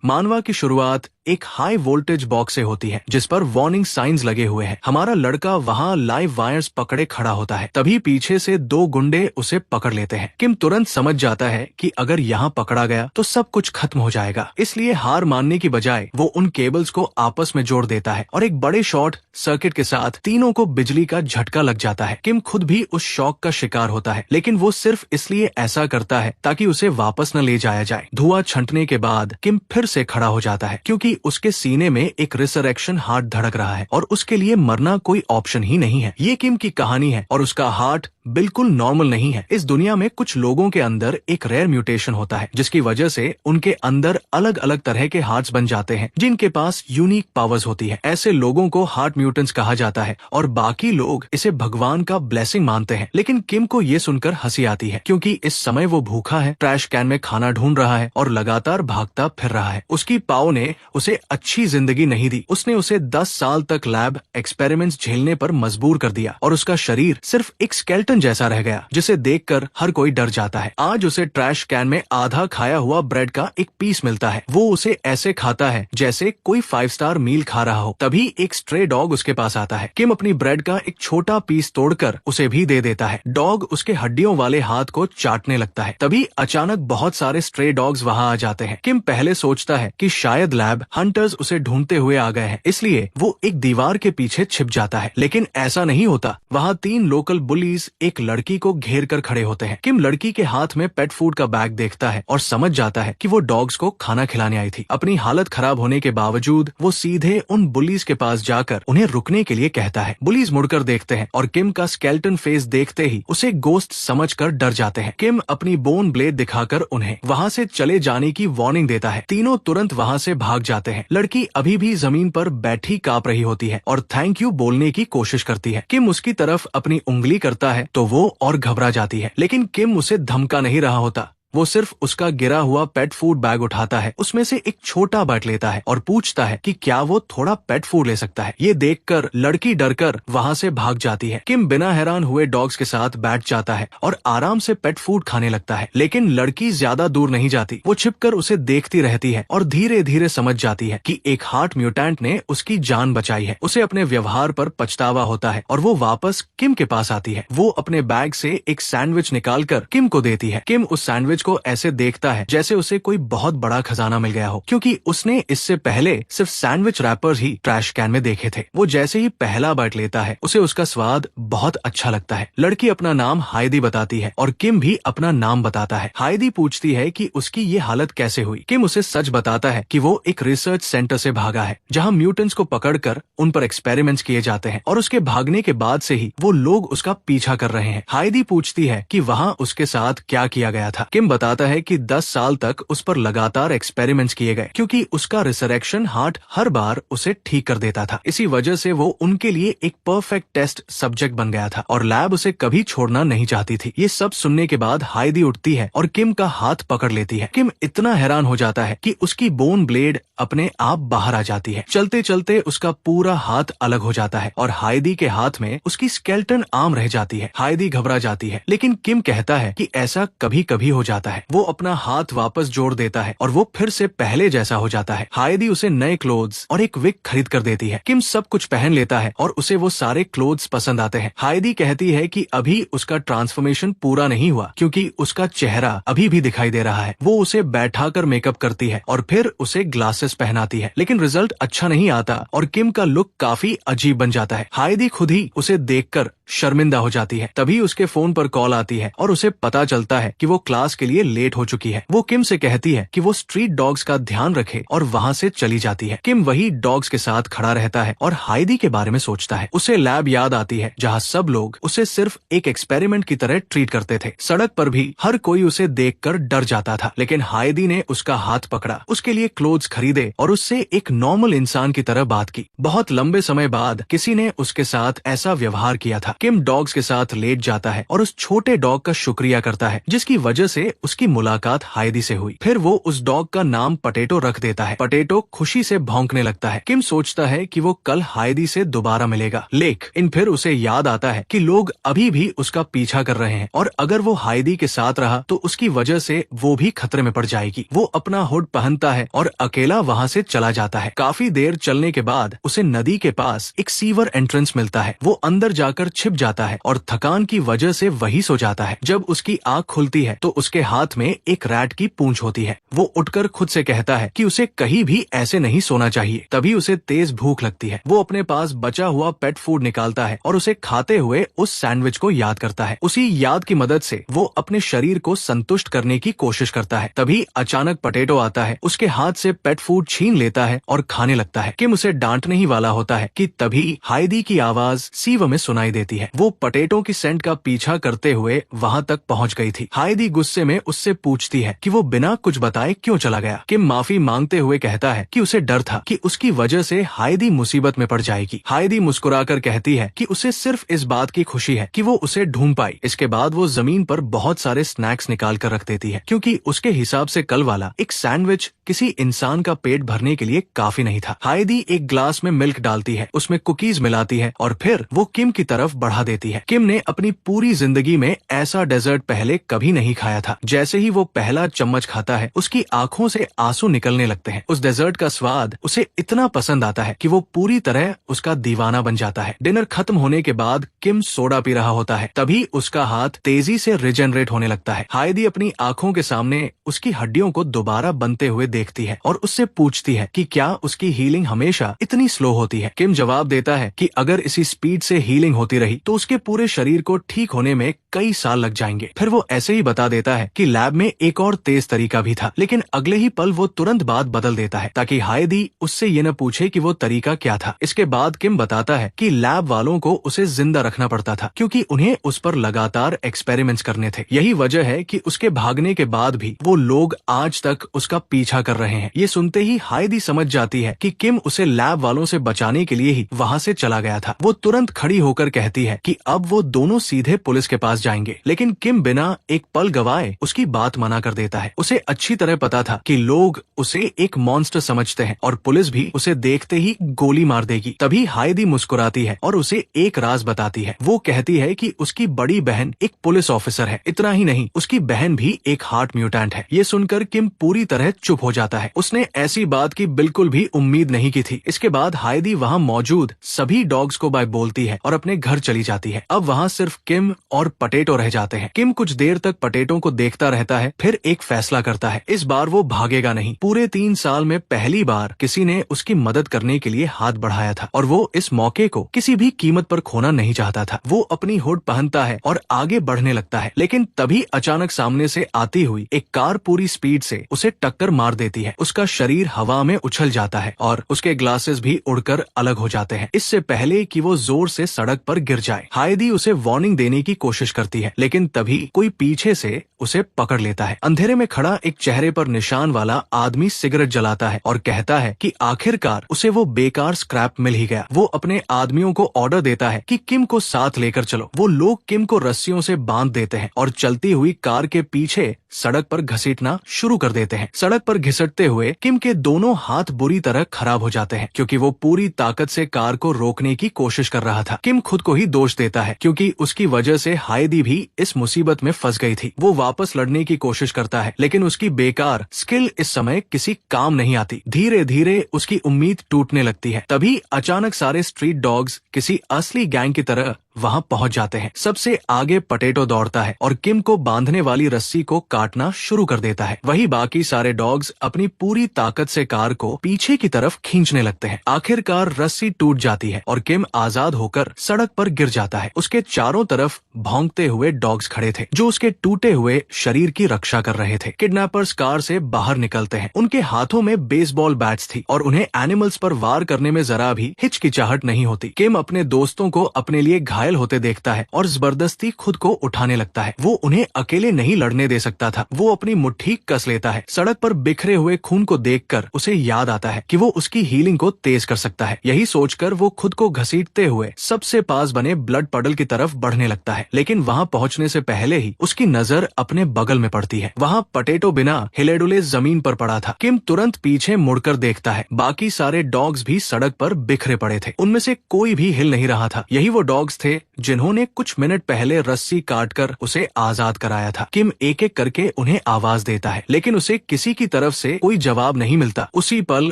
मानवा की शुरुआत एक हाई वोल्टेज बॉक्स से होती है जिस पर वार्निंग साइंस लगे हुए हैं। हमारा लड़का वहाँ लाइव वायर्स पकड़े खड़ा होता है, तभी पीछे से 2 गुंडे उसे पकड़ लेते हैं। किम तुरंत समझ जाता है कि अगर यहाँ पकड़ा गया तो सब कुछ खत्म हो जाएगा, इसलिए हार मानने की बजाय वो उन केबल्स को आपस में जोड़ देता है और एक बड़े शॉर्ट सर्किट के साथ तीनों को बिजली का झटका लग जाता है। किम खुद भी उस शॉक का शिकार होता है, लेकिन वो सिर्फ इसलिए ऐसा करता है ताकि उसे वापस न ले जाया जाए। धुआं छंटने के बाद किम फिर से खड़ा हो जाता है क्योंकि उसके सीने में एक रिसरेक्शन हार्ट धड़क रहा है और उसके लिए मरना कोई ऑप्शन ही नहीं है। ये किम की कहानी है और उसका हार्ट बिल्कुल नॉर्मल नहीं है। इस दुनिया में कुछ लोगों के अंदर एक रेयर म्यूटेशन होता है जिसकी वजह से उनके अंदर अलग अलग तरह के हार्ट्स बन जाते हैं जिनके पास यूनिक पावर्स होती है। ऐसे लोगों को हार्ट म्यूटेंट्स कहा जाता है और बाकी लोग इसे भगवान का ब्लेसिंग मानते हैं। लेकिन किम को ये सुनकर हंसी आती है क्योंकि इस समय वो भूखा है, ट्रैश कैन में खाना ढूंढ रहा है और लगातार भागता फिर रहा है। उसकी पाव ने उसे अच्छी जिंदगी नहीं दी, उसने उसे 10 साल तक लैब एक्सपेरिमेंट्स झेलने पर मजबूर कर दिया और उसका शरीर सिर्फ एक स्केलेटन जैसा रह गया जिसे देखकर हर कोई डर जाता है। आज उसे ट्रैश कैन में आधा खाया हुआ ब्रेड का एक पीस मिलता है। वो उसे ऐसे खाता है जैसे कोई 5 स्टार मील खा रहा हो। तभी एक स्ट्रे डॉग उसके पास आता है। किम अपनी ब्रेड का एक छोटा पीस तोड़कर उसे भी दे देता है। डॉग उसके हड्डियों वाले हाथ को चाटने लगता है। तभी अचानक बहुत सारे स्ट्रे डॉग्स वहाँ आ जाते हैं। किम पहले सोचता है कि शायद लैब हंटर्स उसे ढूंढते हुए आ गए हैं, इसलिए वो एक दीवार के पीछे छिप जाता है। लेकिन ऐसा नहीं होता। वहाँ 3 लोकल बुलीज एक लड़की को घेर कर खड़े होते हैं। किम लड़की के हाथ में पेट फूड का बैग देखता है और समझ जाता है कि वो डॉग्स को खाना खिलाने आई थी। अपनी हालत खराब होने के बावजूद वो सीधे उन बुलीज के पास जाकर उन्हें रुकने के लिए कहता है। बुलीज मुड़कर देखते हैं और किम का स्केलेटन फेस देखते ही उसे गोस्ट समझकर डर जाते हैं। किम अपनी बोन ब्लेड दिखाकर उन्हें वहाँ से चले जाने की वार्निंग देता है। तीनों तुरंत वहाँ से भाग जाते हैं। लड़की अभी भी जमीन पर बैठी कांप रही होती है और थैंक यू बोलने की कोशिश करती है। किम उसकी तरफ अपनी उंगली करता है तो वो और घबरा जाती है, लेकिन किम उसे धमका नहीं रहा होता। वो सिर्फ उसका गिरा हुआ पेट फूड बैग उठाता है, उसमें से एक छोटा बाइट लेता है और पूछता है कि क्या वो थोड़ा पेट फूड ले सकता है। ये देखकर लड़की डरकर वहाँ से भाग जाती है। किम बिना हैरान हुए डॉग्स के साथ बैठ जाता है और आराम से पेट फूड खाने लगता है। लेकिन लड़की ज्यादा दूर नहीं जाती। वो छिपकर उसे देखती रहती है और धीरे धीरे समझ जाती है कि एक हार्ट म्यूटेंट ने उसकी जान बचाई है। उसे अपने व्यवहार पर पछतावा होता है और वो वापस किम के पास आती है। वो अपने बैग से एक सैंडविच निकालकर किम को देती है। किम उस सैंडविच को ऐसे देखता है जैसे उसे कोई बहुत बड़ा खजाना मिल गया हो, क्योंकि उसने इससे पहले सिर्फ sandwich rappers he trash can में देखे थे। वो जैसे ही पहला बाइट लेता है उसे उसका स्वाद बहुत अच्छा लगता है। लड़की अपना नाम हाइदी बताती है और किम भी अपना नाम बताता है। हाइदी पूछती है कि उसकी ये हालत कैसे हुई। किम उसे सच बताता है कि वो एक रिसर्च सेंटर से भागा है जहाँ म्यूटेंट्स को पकड़कर उन पर एक्सपेरिमेंट्स किए जाते हैं और उसके भागने के बाद से ही वो लोग उसका पीछा कर रहे हैं। हाइदी पूछती है कि वहाँ उसके साथ क्या किया गया था। किम बताता है कि 10 साल तक उस पर लगातार एक्सपेरिमेंट्स किए गए क्योंकि उसका रिसरेक्शन हार्ट हर बार उसे ठीक कर देता था। इसी वजह से वो उनके लिए एक परफेक्ट टेस्ट सब्जेक्ट बन गया था और लैब उसे कभी छोड़ना नहीं चाहती थी। ये सब सुनने के बाद हाइदी उठती है और किम का हाथ पकड़ लेती है। किम इतना हैरान हो जाता है कि उसकी बोन ब्लेड अपने आप बाहर आ जाती है। चलते चलते उसका पूरा हाथ अलग हो जाता है और हाइदी के हाथ में उसकी स्केलेटन आर्म रह जाती है। हाइदी घबरा जाती है, लेकिन किम कहता है कि ऐसा कभी कभी हो जाता है। वो अपना हाथ वापस जोड़ देता है और वो फिर से पहले जैसा हो जाता है। हाइदी उसे नए क्लोथ्स और एक विग खरीद कर देती है। किम सब कुछ पहन लेता है और उसे वो सारे क्लोथ्स पसंद आते हैं। हाइदी कहती है कि अभी उसका ट्रांसफॉर्मेशन पूरा नहीं हुआ क्योंकि उसका चेहरा अभी भी दिखाई दे रहा है। वो उसे बैठाकर मेकअप करती है और फिर उसे ग्लासेस पहनाती है, लेकिन रिजल्ट अच्छा नहीं आता और किम का लुक काफी अजीब बन जाता है। हाइदी खुद ही उसे देखकर शर्मिंदा हो जाती है। तभी उसके फोन पर कॉल आती है और उसे पता चलता है कि वो क्लास के लिए लेट हो चुकी है। वो किम से कहती है कि वो स्ट्रीट डॉग्स का ध्यान रखे और वहाँ से चली जाती है। किम वही डॉग्स के साथ खड़ा रहता है और हाइदी के बारे में सोचता है। उसे लैब याद आती है जहाँ सब लोग उसे सिर्फ एक एक्सपेरिमेंट की तरह ट्रीट करते थे। सड़क पर भी हर कोई उसे देखकर डर जाता था, लेकिन हाइदी ने उसका हाथ पकड़ा, उसके लिए क्लोथ्स खरीदे और उससे एक नॉर्मल इंसान की तरह बात की। बहुत लंबे समय बाद किसी ने उसके साथ ऐसा व्यवहार किया था। किम डॉग्स के साथ लेट जाता है और उस छोटे डॉग का शुक्रिया करता है जिसकी वजह से उसकी मुलाकात हाइदी से हुई। फिर वो उस डॉग का नाम पटेटो रख देता है। पटेटो खुशी से भौंकने लगता है। किम सोचता है कि वो कल हाइदी से दोबारा मिलेगा, लेकिन फिर उसे याद आता है कि लोग अभी भी उसका पीछा कर रहे हैं और अगर वो हाइदी के साथ रहा तो उसकी वजह से वो भी खतरे में पड़ जाएगी। वो अपना हुड पहनता है और अकेला वहाँ से चला जाता है। काफी देर चलने के बाद उसे नदी के पास एक सीवर एंट्रेंस मिलता है। वो अंदर जाकर छिप जाता है और थकान की वजह से वही सो जाता है। जब उसकी आंख खुलती है तो उसके हाथ में एक रैट की पूंछ होती है। वो उठकर खुद से कहता है कि उसे कहीं भी ऐसे नहीं सोना चाहिए। तभी उसे तेज भूख लगती है। वो अपने पास बचा हुआ पेट फूड निकालता है और उसे खाते हुए उस सैंडविच को याद करता है। उसी याद की मदद से वो अपने शरीर को संतुष्ट करने की कोशिश करता है। तभी अचानक पटेटो आता है, उसके हाथ से पेट फूड छीन लेता है और खाने लगता है। किम उसे डांटने ही वाला होता है कि तभी हाइदी की आवाज सीवर में सुनाई देती है। वो पटेटो की सेंट का पीछा करते हुए वहां तक पहुंच गई थी। हाइदी गुस्से में उससे पूछती है कि वो बिना कुछ बताए क्यों चला गया। किम माफी मांगते हुए कहता है कि उसे डर था कि उसकी वजह से हाइदी मुसीबत में पड़ जाएगी। हाइदी मुस्कुराकर कहती है कि उसे सिर्फ इस बात की खुशी है कि वो उसे ढूंढ पाई। इसके बाद वो जमीन पर बहुत सारे स्नैक्स निकाल कर रख देती है, क्योंकि उसके हिसाब से कल वाला एक सैंडविच किसी इंसान का पेट भरने के लिए काफी नहीं था। हाइदी एक ग्लास में मिल्क डालती है, उसमें कुकीज मिलाती है और फिर वो किम की तरफ बढ़ा देती है। किम ने अपनी पूरी जिंदगी में ऐसा डेजर्ट पहले कभी नहीं खाया था। जैसे ही वो पहला चम्मच खाता है उसकी आंखों से आंसू निकलने लगते हैं। उस डेजर्ट का स्वाद उसे इतना पसंद आता है कि वो पूरी तरह उसका दीवाना बन जाता है। डिनर खत्म होने के बाद किम सोडा पी रहा होता है। तभी उसका हाथ तेजी से रिजेनरेट होने लगता है। हाइदी अपनी आंखों के सामने उसकी हड्डियों को दोबारा बनते हुए देखती है और उससे पूछती है कि क्या उसकी हीलिंग हमेशा इतनी स्लो होती है। किम जवाब देता है कि अगर इसी स्पीड से हीलिंग होती रही तो उसके पूरे शरीर को ठीक होने में कई साल लग जाएंगे। फिर वो ऐसे ही बता देता है कि लैब में एक और तेज तरीका भी था, लेकिन अगले ही पल वो तुरंत बात बदल देता है ताकि हाइदी उससे ये न पूछे कि वो तरीका क्या था। इसके बाद किम बताता है कि लैब वालों को उसे जिंदा रखना पड़ता था, क्योंकि उन्हें उस पर लगातार एक्सपेरिमेंट्स करने थे। यही वजह है कि उसके भागने के बाद भी वो लोग आज तक उसका पीछा कर रहे हैं। ये सुनते ही हाइदी समझ जाती है कि किम उसे लैब वालों से बचाने के लिए ही वहाँ से चला गया था। वो तुरंत खड़ी होकर कहती है कि अब वो दोनों सीधे पुलिस के पास जाएंगे, लेकिन किम बिना एक पल गवाए उसकी बात मना कर देता है। उसे अच्छी तरह पता था कि लोग उसे एक मॉन्स्टर समझते हैं और पुलिस भी उसे देखते ही गोली मार देगी। तभी हाइदी मुस्कुराती है और उसे एक राज बताती है। वो कहती है कि उसकी बड़ी बहन एक पुलिस ऑफिसर है। इतना ही नहीं, उसकी बहन भी एक हार्ट म्यूटेंट है। ये सुनकर किम पूरी तरह चुप हो जाता है। उसने ऐसी बात की बिल्कुल भी उम्मीद नहीं की थी। इसके बाद हाइदी वहाँ मौजूद सभी डॉग्स को बाय बोलती है और अपने घर चली जाती है। अब वहाँ सिर्फ किम और पटेटो रह जाते हैं। किम कुछ देर तक पटेटो को देखता रहता है, फिर एक फैसला करता है। इस बार वो भागेगा नहीं। पूरे 3 साल में पहली बार किसी ने उसकी मदद करने के लिए हाथ बढ़ाया था और वो इस मौके को किसी भी कीमत पर खोना नहीं चाहता था। वो अपनी हुड पहनता है और आगे बढ़ने लगता है, लेकिन तभी अचानक सामने से आती हुई एक कार पूरी स्पीड से उसे टक्कर मार देती है। उसका शरीर हवा में उछल जाता है और उसके ग्लासेस भी उड़कर अलग हो जाते हैं, इससे पहले कि वो जोर से सड़क पर गिर जाए। हाइदी उसे वार्निंग देने की कोशिश करती है, लेकिन तभी कोई पीछे से उसे पकड़ लेता है। अंधेरे में खड़ा एक चेहरे पर निशान वाला आदमी सिगरेट जलाता है और कहता है कि आखिरकार उसे वो बेकार स्क्रैप मिल ही गया। वो अपने आदमियों को ऑर्डर देता है कि किम को साथ लेकर चलो। वो लोग किम को रस्सियों से बांध देते हैं और चलती हुई कार के पीछे सड़क पर घसीटना शुरू कर देते हैं। सड़क पर घिसटते हुए किम के दोनों हाथ बुरी तरह खराब हो जाते हैं, क्योंकि वो पूरी ताकत से कार को रोकने की कोशिश कर रहा था। किम खुद को ही दोष देता है, क्योंकि उसकी वजह से हाइदी भी इस मुसीबत में फंस गई थी। वो वापस लड़ने की कोशिश करता है, लेकिन उसकी बेकार स्किल इस समय किसी काम नहीं आती। धीरे धीरे उसकी उम्मीद टूटने लगती है। तभी अचानक सारे स्ट्रीट डॉग्स किसी असली गैंग की तरह वहाँ पहुँच जाते हैं। सबसे आगे पटेटो दौड़ता है और किम को बांधने वाली रस्सी को काटना शुरू कर देता है। वही बाकी सारे डॉग्स अपनी पूरी ताकत से कार को पीछे की तरफ खींचने लगते हैं। आखिरकार रस्सी टूट जाती है और किम आजाद होकर सड़क पर गिर जाता है। उसके चारों तरफ भौंकते हुए डॉग्स खड़े थे, जो उसके टूटे हुए शरीर की रक्षा कर रहे थे। किडनैपर्स कार से बाहर निकलते हैं। उनके हाथों में बेसबॉल बैट्स थी और उन्हें एनिमल्स पर वार करने में जरा भी हिचकिचाहट नहीं होती। किम अपने दोस्तों को अपने लिए घायल घायल होते देखता है और जबरदस्ती खुद को उठाने लगता है। वो उन्हें अकेले नहीं लड़ने दे सकता था। वो अपनी मुट्ठी कस लेता है। सड़क पर बिखरे हुए खून को देखकर उसे याद आता है कि वो उसकी हीलिंग को तेज कर सकता है। यही सोचकर वो खुद को घसीटते हुए सबसे पास बने ब्लड पडल की तरफ बढ़ने लगता है, लेकिन वहाँ पहुँचने से पहले ही उसकी नजर अपने बगल में पड़ती है। वहाँ पटेटो बिना हिले डुले जमीन पर पड़ा था। किम तुरंत पीछे मुड़कर देखता है। बाकी सारे डॉग्स भी सड़क पर बिखरे पड़े थे। उनमें से कोई भी हिल नहीं रहा था। यही वो डॉग्स थे जिन्होंने कुछ मिनट पहले रस्सी काटकर उसे आजाद कराया था। किम एक एक करके उन्हें आवाज देता है, लेकिन उसे किसी की तरफ से कोई जवाब नहीं मिलता। उसी पल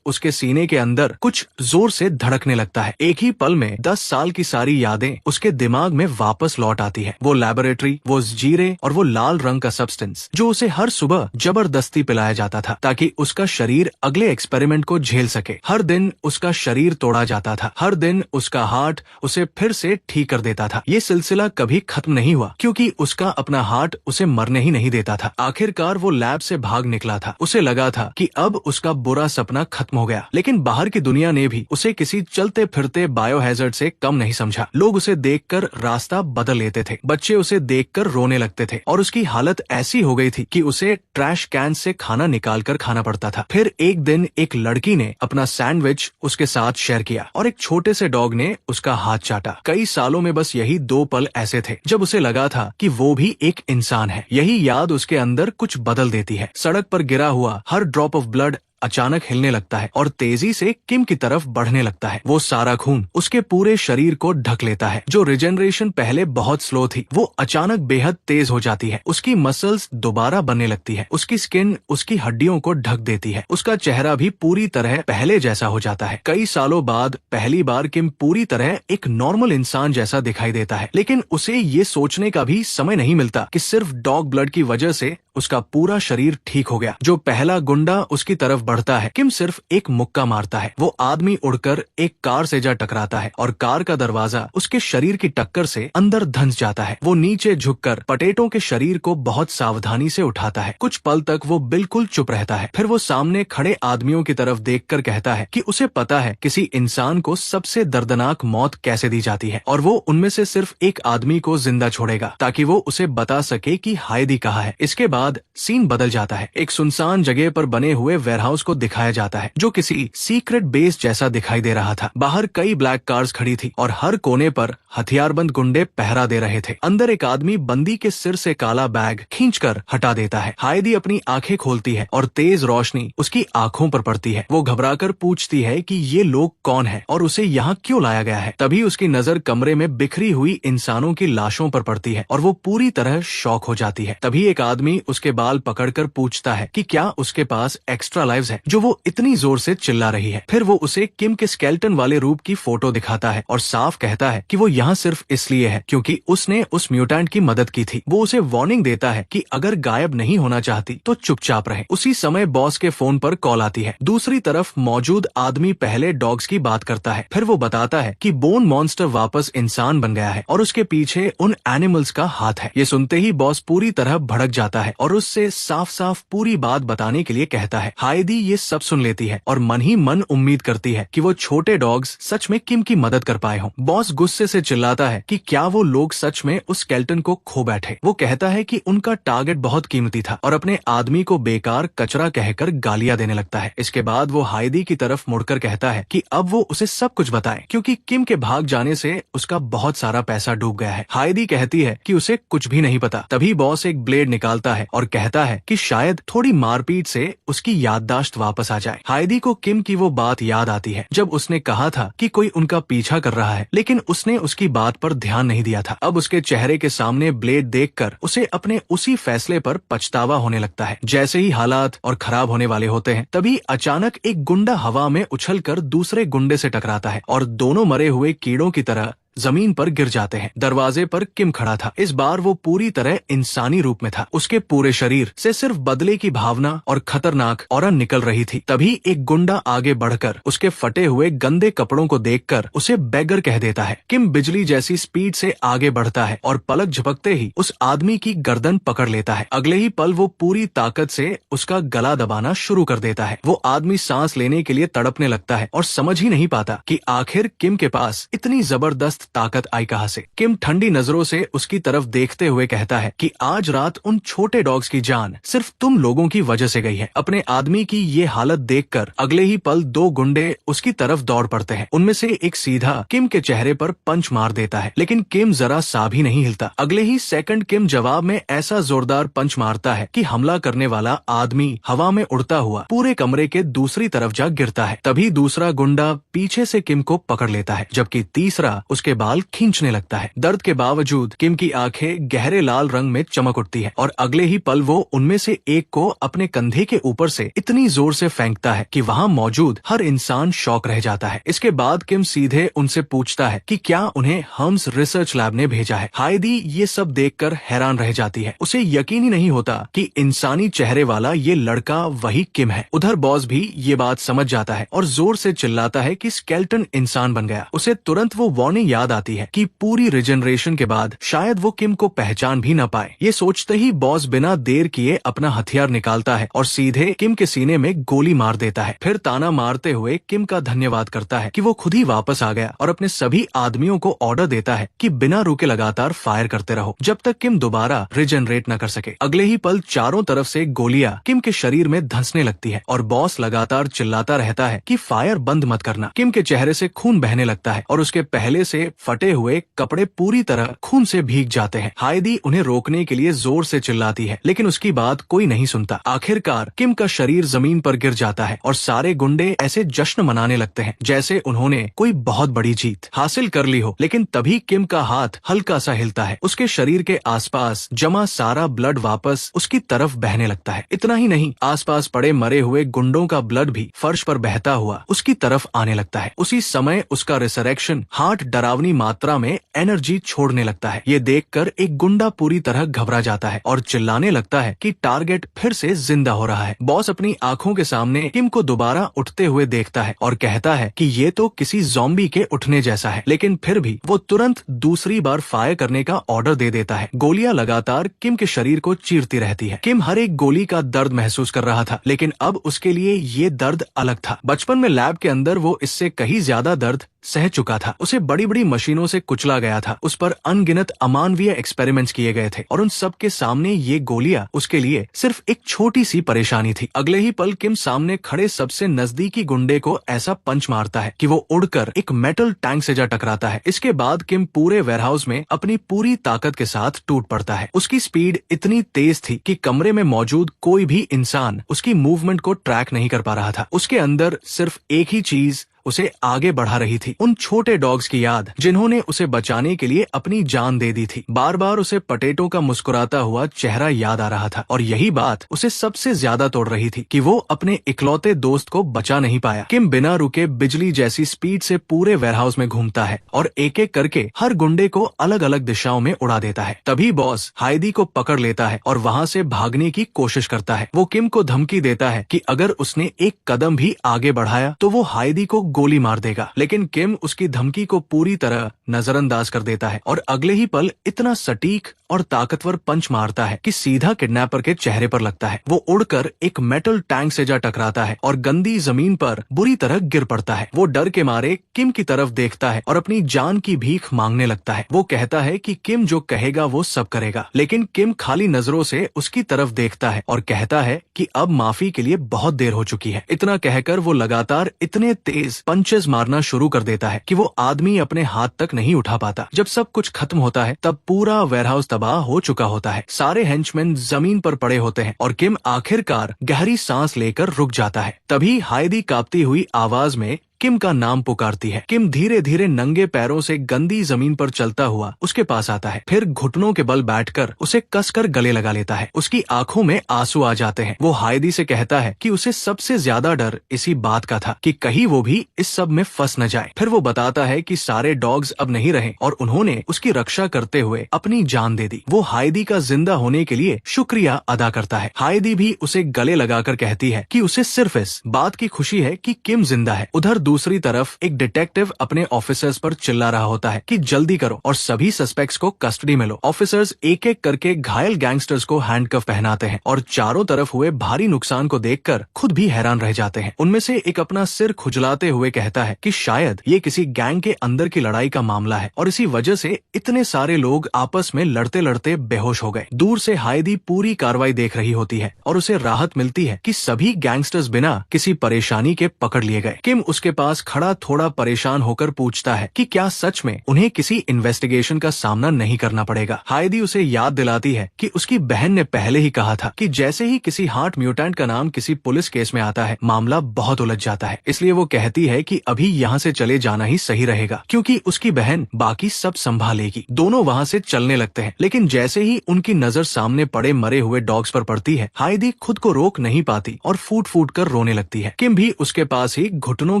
उसके सीने के अंदर कुछ जोर से धड़कने लगता है। एक ही पल में 10 साल की सारी यादें उसके दिमाग में वापस लौट आती है। वो लैबोरेटरी, वो जीरे और वो लाल रंग का सब्सटेंस जो उसे हर सुबह जबरदस्ती पिलाया जाता था ताकि उसका शरीर अगले एक्सपेरिमेंट को झेल सके। हर दिन उसका शरीर तोड़ा जाता था। हर दिन उसका हार्ट उसे फिर से ठीक कर देता था। ये सिलसिला कभी खत्म नहीं हुआ क्योंकि उसका अपना हार्ट उसे मरने ही नहीं देता था। आखिरकार वो लैब से भाग निकला था। उसे लगा था कि अब उसका बुरा सपना खत्म हो गया, लेकिन बाहर की दुनिया ने भी उसे किसी चलते फिरते बायोहैजर्ड से कम नहीं समझा। लोग उसे देखकर रास्ता बदल लेते थे। बच्चे उसे देखकर रोने लगते थे और उसकी हालत ऐसी हो गई थी कि उसे ट्रैश कैन से खाना निकालकर खाना पड़ता था। फिर एक दिन एक लड़की ने अपना सैंडविच उसके साथ शेयर किया और एक छोटे से डॉग ने उसका हाथ चाटा। कई सालों में बस यही 2 पल ऐसे थे जब उसे लगा था कि वो भी एक इंसान है। यही याद उसके अंदर कुछ बदल देती है। सड़क पर गिरा हुआ हर ड्रॉप ऑफ ब्लड अचानक हिलने लगता है और तेजी से किम की तरफ बढ़ने लगता है। वो सारा खून उसके पूरे शरीर को ढक लेता है। जो रिजेनरेशन पहले बहुत स्लो थी, वो अचानक बेहद तेज हो जाती है। उसकी मसल्स दोबारा बनने लगती है। उसकी स्किन उसकी हड्डियों को ढक देती है। उसका चेहरा भी पूरी तरह पहले जैसा हो जाता है। कई सालों बाद पहली बार किम पूरी तरह एक नॉर्मल इंसान जैसा दिखाई देता है, लेकिन उसे ये सोचने का भी समय नहीं मिलता कि सिर्फ डॉग ब्लड की वजह से उसका पूरा शरीर ठीक हो गया। जो पहला गुंडा उसकी तरफ बढ़ता है, किम सिर्फ एक मुक्का मारता है। वो आदमी उड़कर एक कार से जा टकराता है और कार का दरवाजा उसके शरीर की टक्कर से अंदर धंस जाता है। वो नीचे झुककर पटेटो के शरीर को बहुत सावधानी से उठाता है। कुछ पल तक वो बिल्कुल चुप रहता है। फिर वो सामने खड़े आदमियों की तरफ देखकर कहता है कि उसे पता है किसी इंसान को सबसे दर्दनाक मौत कैसे दी जाती है और वो उनमें से सिर्फ एक आदमी को जिंदा छोड़ेगा ताकि वो उसे बता सके कि हायदी कहाँ है। इसके बाद सीन बदल जाता है। एक सुनसान जगह पर बने हुए वेयरहाउस को दिखाया जाता है जो किसी सीक्रेट बेस जैसा दिखाई दे रहा था। बाहर कई ब्लैक कार्स खड़ी थी और हर कोने पर हथियारबंद गुंडे पहरा दे रहे थे। अंदर एक आदमी बंदी के सिर से काला बैग खींचकर हटा देता है। हायदी अपनी आंखें खोलती है और तेज रोशनी उसकी आंखों पर पड़ती है। वो घबराकर पूछती है कि ये लोग कौन है और उसे यहाँ क्यों लाया गया है। तभी उसकी नजर कमरे में बिखरी हुई इंसानों की लाशों पर पड़ती है और वो पूरी तरह शॉक हो जाती है। तभी एक आदमी उसके बाल पकड़कर पूछता है कि क्या उसके पास एक्स्ट्रा लाइव्स है जो वो इतनी जोर से चिल्ला रही है। फिर वो उसे किम के स्केलेटन वाले रूप की फोटो दिखाता है और साफ कहता है कि वो यहाँ सिर्फ इसलिए है क्योंकि उसने उस म्यूटेंट की मदद की थी। वो उसे वार्निंग देता है कि अगर गायब नहीं होना चाहती तो चुपचाप रहे। उसी समय बॉस के फोन पर कॉल आती है। दूसरी तरफ मौजूद आदमी पहले डॉग्स की बात करता है। फिर वो बताता है कि बोन मॉन्स्टर वापस इंसान बन गया है और उसके पीछे उन एनिमल्स का हाथ है। ये सुनते ही बॉस पूरी तरह भड़क जाता है और उससे साफ साफ पूरी बात बताने के लिए कहता है। हायदी ये सब सुन लेती है और मन ही मन उम्मीद करती है कि वो छोटे डॉग्स सच में किम की मदद कर पाए हों। बॉस गुस्से से चिल्लाता है कि क्या वो लोग सच में उस स्केलेटन को खो बैठे। वो कहता है कि उनका टारगेट बहुत कीमती था और अपने आदमी को बेकार कचरा कहकर गालियां देने लगता है। इसके बाद वो हायदी की तरफ मुड़कर कहता है कि अब वो उसे सब कुछ बताए क्योंकि किम के भाग जाने से उसका बहुत सारा पैसा डूब गया है। हायदी कहती है कि उसे कुछ भी नहीं पता। तभी बॉस एक ब्लेड निकालता है और कहता है कि शायद थोड़ी मारपीट से उसकी याददाश्त वापस आ जाए। हायदी को किम की वो बात याद आती है जब उसने कहा था कि कोई उनका पीछा कर रहा है, लेकिन उसने उसकी बात पर ध्यान नहीं दिया था। अब उसके चेहरे के सामने ब्लेड देखकर उसे अपने उसी फैसले पर पछतावा होने लगता है। जैसे ही हालात और खराब होने वाले होते हैं, तभी अचानक एक गुंडा हवा में उछलकर दूसरे गुंडे से टकराता है और दोनों मरे हुए कीड़ों की तरह जमीन पर गिर जाते हैं। दरवाजे पर किम खड़ा था। इस बार वो पूरी तरह इंसानी रूप में था। उसके पूरे शरीर से सिर्फ बदले की भावना और खतरनाक ऑरा निकल रही थी। तभी एक गुंडा आगे बढ़कर उसके फटे हुए गंदे कपड़ों को देखकर उसे बेगर कह देता है। किम बिजली जैसी स्पीड से आगे बढ़ता है और पलक झपकते ही उस आदमी की गर्दन पकड़ लेता है। अगले ही पल वो पूरी ताकत से उसका गला दबाना शुरू कर देता है। वो आदमी सांस लेने के लिए तड़पने लगता है और समझ ही नहीं पाता कि आखिर किम के पास इतनी जबरदस्त जबरदस्त ताकत आई कहां से? किम ठंडी नजरों से उसकी तरफ देखते हुए कहता है कि आज रात उन छोटे डॉग्स की जान सिर्फ तुम लोगों की वजह से गई है। अपने आदमी की ये हालत देखकर अगले ही पल दो गुंडे उसकी तरफ दौड़ पड़ते हैं। उनमें से एक सीधा किम के चेहरे पर पंच मार देता है, लेकिन किम जरा सा भी नहीं हिलता। अगले ही सेकंड किम जवाब में ऐसा जोरदार पंच मारता है कि हमला करने वाला आदमी हवा में उड़ता हुआ पूरे कमरे के दूसरी तरफ जा गिरता है। तभी दूसरा गुंडा पीछे से किम को पकड़ लेता है, जबकि तीसरा उसके बाल खींचने लगता है। दर्द के बावजूद किम की आंखें गहरे लाल रंग में चमक उठती है और अगले ही पल वो उनमें से एक को अपने कंधे के ऊपर से इतनी जोर से फेंकता है कि वहाँ मौजूद हर इंसान शॉक रह जाता है। इसके बाद किम सीधे उनसे पूछता है कि क्या उन्हें हम्स रिसर्च लैब ने भेजा है। हाइडी ये सब देखकर हैरान रह जाती है। उसे यकीन ही नहीं होता कि इंसानी चेहरे वाला ये लड़का वही किम है। उधर बॉस भी ये बात समझ जाता है और जोर से चिल्लाता है कि स्केलेटन इंसान बन गया। उसे तुरंत वो वार्निंग याद आती है कि पूरी रिजनरेशन के बाद शायद वो किम को पहचान भी न पाए। ये सोचते ही बॉस बिना देर किए अपना हथियार निकालता है और सीधे किम के सीने में गोली मार देता है। फिर ताना मारते हुए किम का धन्यवाद करता है कि वो खुद ही वापस आ गया और अपने सभी आदमियों को ऑर्डर देता है कि बिना रुके लगातार फायर करते रहो जब तक किम दोबारा रिजनरेट न कर सके। अगले ही पल चारों तरफ से गोलियां किम के शरीर में धंसने लगती है और बॉस लगातार चिल्लाता रहता है कि फायर बंद मत करना। किम के चेहरे से खून बहने लगता है और उसके पहले से फटे हुए कपड़े पूरी तरह खून से भीग जाते हैं। हाइडी उन्हें रोकने के लिए जोर से चिल्लाती है, लेकिन उसकी बात कोई नहीं सुनता। आखिरकार किम का शरीर जमीन पर गिर जाता है और सारे गुंडे ऐसे जश्न मनाने लगते हैं जैसे उन्होंने कोई बहुत बड़ी जीत हासिल कर ली हो। लेकिन तभी किम का हाथ हल्का सा हिलता है। उसके शरीर के आसपास जमा सारा ब्लड वापस उसकी तरफ बहने लगता है। इतना ही नहीं, आसपास पड़े मरे हुए गुंडों का ब्लड भी फर्श पर बहता हुआ उसकी तरफ आने लगता है। उसी समय उसका रिसरेक्शन हार्ट डरावनी मात्रा में एनर्जी छोड़ने लगता है। ये देखकर एक गुंडा पूरी तरह घबरा जाता है और चिल्लाने लगता है कि टारगेट फिर से जिंदा हो रहा है। बॉस अपनी आंखों के सामने किम को दोबारा उठते हुए देखता है और कहता है कि ये तो किसी ज़ॉम्बी के उठने जैसा है, लेकिन फिर भी वो तुरंत दूसरी बार फायर करने का ऑर्डर दे देता है। गोलियां लगातार किम के शरीर को चीरती रहती है। किम हर एक गोली का दर्द महसूस कर रहा था, लेकिन अब उसके लिए ये दर्द अलग था। बचपन में लैब के अंदर वो इससे कहीं ज्यादा दर्द सह चुका था। उसे बड़ी बड़ी मशीनों से कुचला गया था, उस पर अनगिनत अमानवीय एक्सपेरिमेंट्स किए गए थे और उन सब के सामने ये गोलियां उसके लिए सिर्फ एक छोटी सी परेशानी थी। अगले ही पल किम सामने खड़े सबसे नजदीकी गुंडे को ऐसा पंच मारता है कि वो उड़कर एक मेटल टैंक से जा टकराता है। इसके बाद किम पूरे वेयरहाउस में अपनी पूरी ताकत के साथ टूट पड़ता है। उसकी स्पीड इतनी तेज थी कि कमरे में मौजूद कोई भी इंसान उसकी मूवमेंट को ट्रैक नहीं कर पा रहा था। उसके अंदर सिर्फ एक ही चीज उसे आगे बढ़ा रही थी, उन छोटे डॉग्स की याद जिन्होंने उसे बचाने के लिए अपनी जान दे दी थी। बार बार उसे पटेटो का मुस्कुराता हुआ चेहरा याद आ रहा था और यही बात उसे सबसे ज्यादा तोड़ रही थी कि वो अपने इकलौते दोस्त को बचा नहीं पाया। किम बिना रुके बिजली जैसी स्पीड से पूरे वेयरहाउस में घूमता है और एक एक करके हर गुंडे को अलग अलग दिशाओं में उड़ा देता है। तभी बॉस हाइडी को पकड़ लेता है और वहाँ से भागने की कोशिश करता है। वो किम को धमकी देता है कि अगर उसने एक कदम भी आगे बढ़ाया तो वो हाइडी को गोली मार देगा, लेकिन किम उसकी धमकी को पूरी तरह नजरअंदाज कर देता है और अगले ही पल इतना सटीक और ताकतवर पंच मारता है कि सीधा किडनैपर के चेहरे पर लगता है। वो उड़कर एक मेटल टैंक से जा टकराता है और गंदी जमीन पर बुरी तरह गिर पड़ता है। वो डर के मारे किम की तरफ देखता है और अपनी जान की भीख मांगने लगता है। वो कहता है कि किम जो कहेगा वो सब करेगा, लेकिन किम खाली नजरों से उसकी तरफ देखता है और कहता है कि अब माफी के लिए बहुत देर हो चुकी है। इतना कहकर वो लगातार इतने तेज पंचेस मारना शुरू कर देता है कि वो आदमी अपने हाथ तक नहीं उठा पाता। जब सब कुछ खत्म होता है तब पूरा वेयरहाउस तबाह हो चुका होता है। सारे हेंचमैन जमीन पर पड़े होते हैं और किम आखिरकार गहरी सांस लेकर रुक जाता है। तभी हाइडी कांपती हुई आवाज में किम का नाम पुकारती है। किम धीरे धीरे नंगे पैरों से गंदी जमीन पर चलता हुआ उसके पास आता है, फिर घुटनों के बल बैठकर उसे कसकर गले लगा लेता है। उसकी आंखों में आंसू आ जाते हैं। वो हाइडी से कहता है कि उसे सबसे ज्यादा डर इसी बात का था कि कहीं वो भी इस सब में फंस न जाए। फिर वो बताता है कि सारे डॉग्स अब नहीं रहे और उन्होंने उसकी रक्षा करते हुए अपनी जान दे दी। वो हाइडी का जिंदा होने के लिए शुक्रिया अदा करता है। हाइडी भी उसे गले लगाकर कहती है कि उसे सिर्फ इस बात की खुशी है कि किम जिंदा है। उधर दूसरी तरफ एक डिटेक्टिव अपने ऑफिसर्स पर चिल्ला रहा होता है कि जल्दी करो और सभी सस्पेक्ट्स को कस्टडी में लो। ऑफिसर्स एक एक करके घायल गैंगस्टर्स को हैंडकफ पहनाते हैं और चारों तरफ हुए भारी नुकसान को देखकर खुद भी हैरान रह जाते हैं। उनमें से एक अपना सिर खुजलाते हुए कहता है कि शायद ये किसी गैंग के अंदर की लड़ाई का मामला है और इसी वजह से इतने सारे लोग आपस में लड़ते लड़ते बेहोश हो गए। दूर से हाइदी पूरी कार्रवाई देख रही होती है और उसे राहत मिलती है कि सभी गैंगस्टर्स बिना किसी परेशानी के पकड़ लिए गए। किम उसके पास खड़ा थोड़ा परेशान होकर पूछता है कि क्या सच में उन्हें किसी इन्वेस्टिगेशन का सामना नहीं करना पड़ेगा। हाइदी उसे याद दिलाती है कि उसकी बहन ने पहले ही कहा था कि जैसे ही किसी हार्ट म्यूटेंट का नाम किसी पुलिस केस में आता है मामला बहुत उलझ जाता है। इसलिए वो कहती है कि अभी यहाँ से चले जाना ही सही रहेगा क्योंकि उसकी बहन बाकी सब संभालेगी। दोनों वहाँ से चलने लगते हैं, लेकिन जैसे ही उनकी नजर सामने पड़े मरे हुए डॉग्स पर पड़ती है हाइदी खुद को रोक नहीं पाती और फूट फूट कर रोने लगती है। किम भी उसके पास ही घुटनों